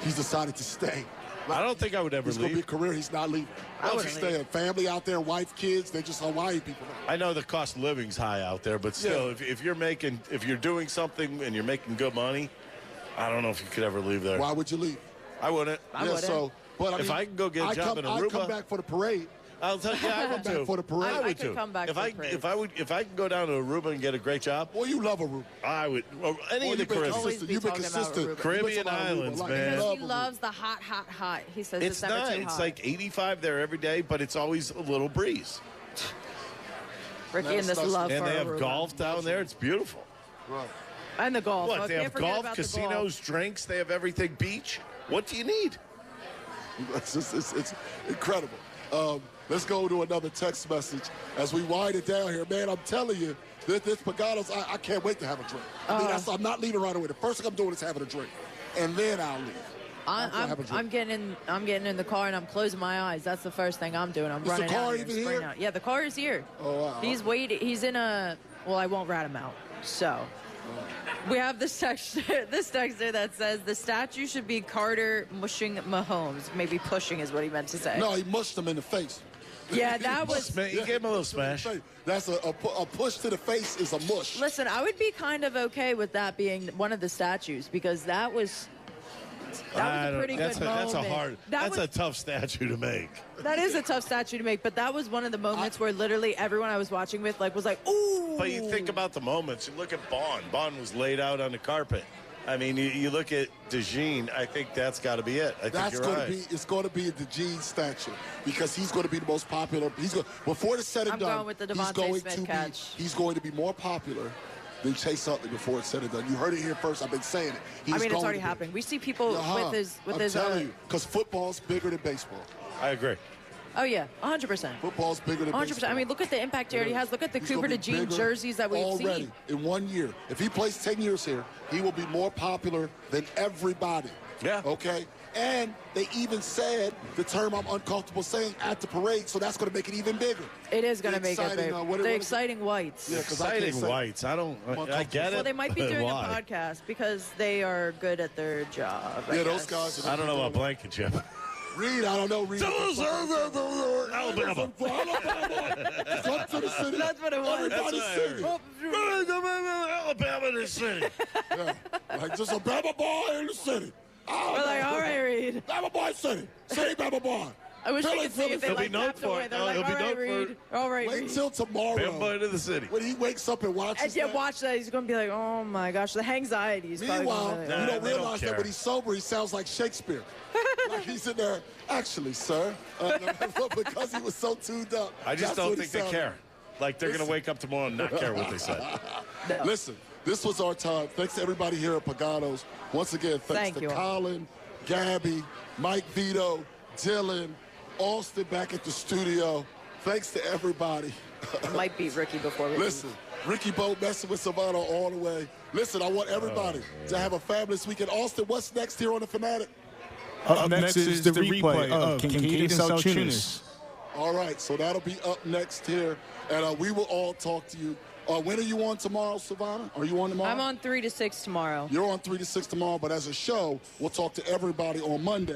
He's decided to stay. I don't think I would ever leave. It's going to be a career. He's not leaving. I would stay. Family out there, wife, kids, they're just Hawaii people. I know the cost of living's high out there, but still, if you're doing something and you're making good money, I don't know if you could ever leave there. Why would you leave? I wouldn't. I wouldn't. So, but I mean, if I can go get a job in Aruba, I'd come back for the parade. I'll tell you, I would too. For the parade. I could come back for the parade. If I can go down to Aruba and get a great job. Well, you love Aruba. I would. Or any of the Caribbean. You've been consistent. Caribbean islands, man. He loves the hot. He says it's never not. too hot. It's like 85 there every day, but it's always a little breeze. Ricky and this love and for they have Aruba. golf down there. It's beautiful. Right. And the golf. What, they have golf, casinos, drinks. They have everything beach. What do you need? It's incredible. Let's go to another text message as we wind it down here. Man, I'm telling you, this Pagano's, I can't wait to have a drink. I mean, I'm not leaving right away. The first thing I'm doing is having a drink, and then I'll leave. I'm getting in the car and I'm closing my eyes. That's the first thing I'm doing. I'm running the car out here even and spraying here? out. Yeah, the car is here. Oh, wow. He's waiting. He's in a. Well, I won't rat him out. So, we have this texter that says the statue should be Carter mushing Mahomes. Maybe pushing is what he meant to say. No, he mushed him in the face. Yeah, that was. He gave him a little smash. That's a push to the face is a mush. Listen, I would be kind of okay with that being one of the statues because that was a pretty good moment. That's a tough statue to make. That is a tough statue to make, but that was one of the moments where literally everyone I was watching with was like, ooh. But you think about the moments. You look at Bond. Bond was laid out on the carpet. I mean, you look at DeJean, I think that's got to be it. I think you're right. It's going to be a DeJean statue because he's going to be the most popular. Before it's said and I'm done, going with the Devontae Smith catch. He's going to be more popular than Chase Utley before it's said and done. You heard it here first. I've been saying it. It's already happening. We see people with his. I'm telling you, because football's bigger than baseball. I agree. Oh, yeah, 100%. Football's bigger than 100%. baseball. I mean, look at the impact he already has. Look at the Cooper DeJean jerseys that we've already seen. in 1 year. If he plays 10 years here, he will be more popular than everybody. Yeah. Okay? And they even said the term I'm uncomfortable saying at the parade, so that's going to make it even bigger. It is going to make it big. The exciting whites. Yeah, exciting whites. I get it. Well, they might be doing a podcast because they are good at their job. Those guys. I don't know about Blankenship. Reed, I don't know. Reed. Alabama. Come to the city. That's what it was. Everybody singing. Alabama in the city. Yeah. Like just a Bama boy in the city. We're like, all right, Reed. Bama boy city. City Bama boy. I wish we could see if they He'll be known for it. They're like, all right, Reed. All right, Wait Reed. till tomorrow. Bama into the city. When he wakes up and watches that. Watch that. He's going to be like, oh, my gosh. The anxiety is probably Meanwhile, going you don't realize that when he's sober, he sounds like Shakespeare. Like he's in there, actually, sir. Because he was so tuned up. I just don't think they care. Like they're going to wake up tomorrow and not care what they said. No. Listen, this was our time. Thanks to everybody here at Pagano's. Once again, thanks to Colin, Gabby, Mike Vito, Dylan, Austin back at the studio. Thanks to everybody. It might beat Ricky before we Listen, Ricky Bo messing with Savannah all the way. Listen, I want everybody to have a fabulous weekend. Austin, what's next here on the Fanatic? Up next is the replay of Kincade and Salciunas. All right, so that'll be up next here, and we will all talk to you. When are you on tomorrow, Savannah? Are you on tomorrow? I'm on 3 to 6 tomorrow. You're on 3 to 6 tomorrow, but as a show, we'll talk to everybody on Monday.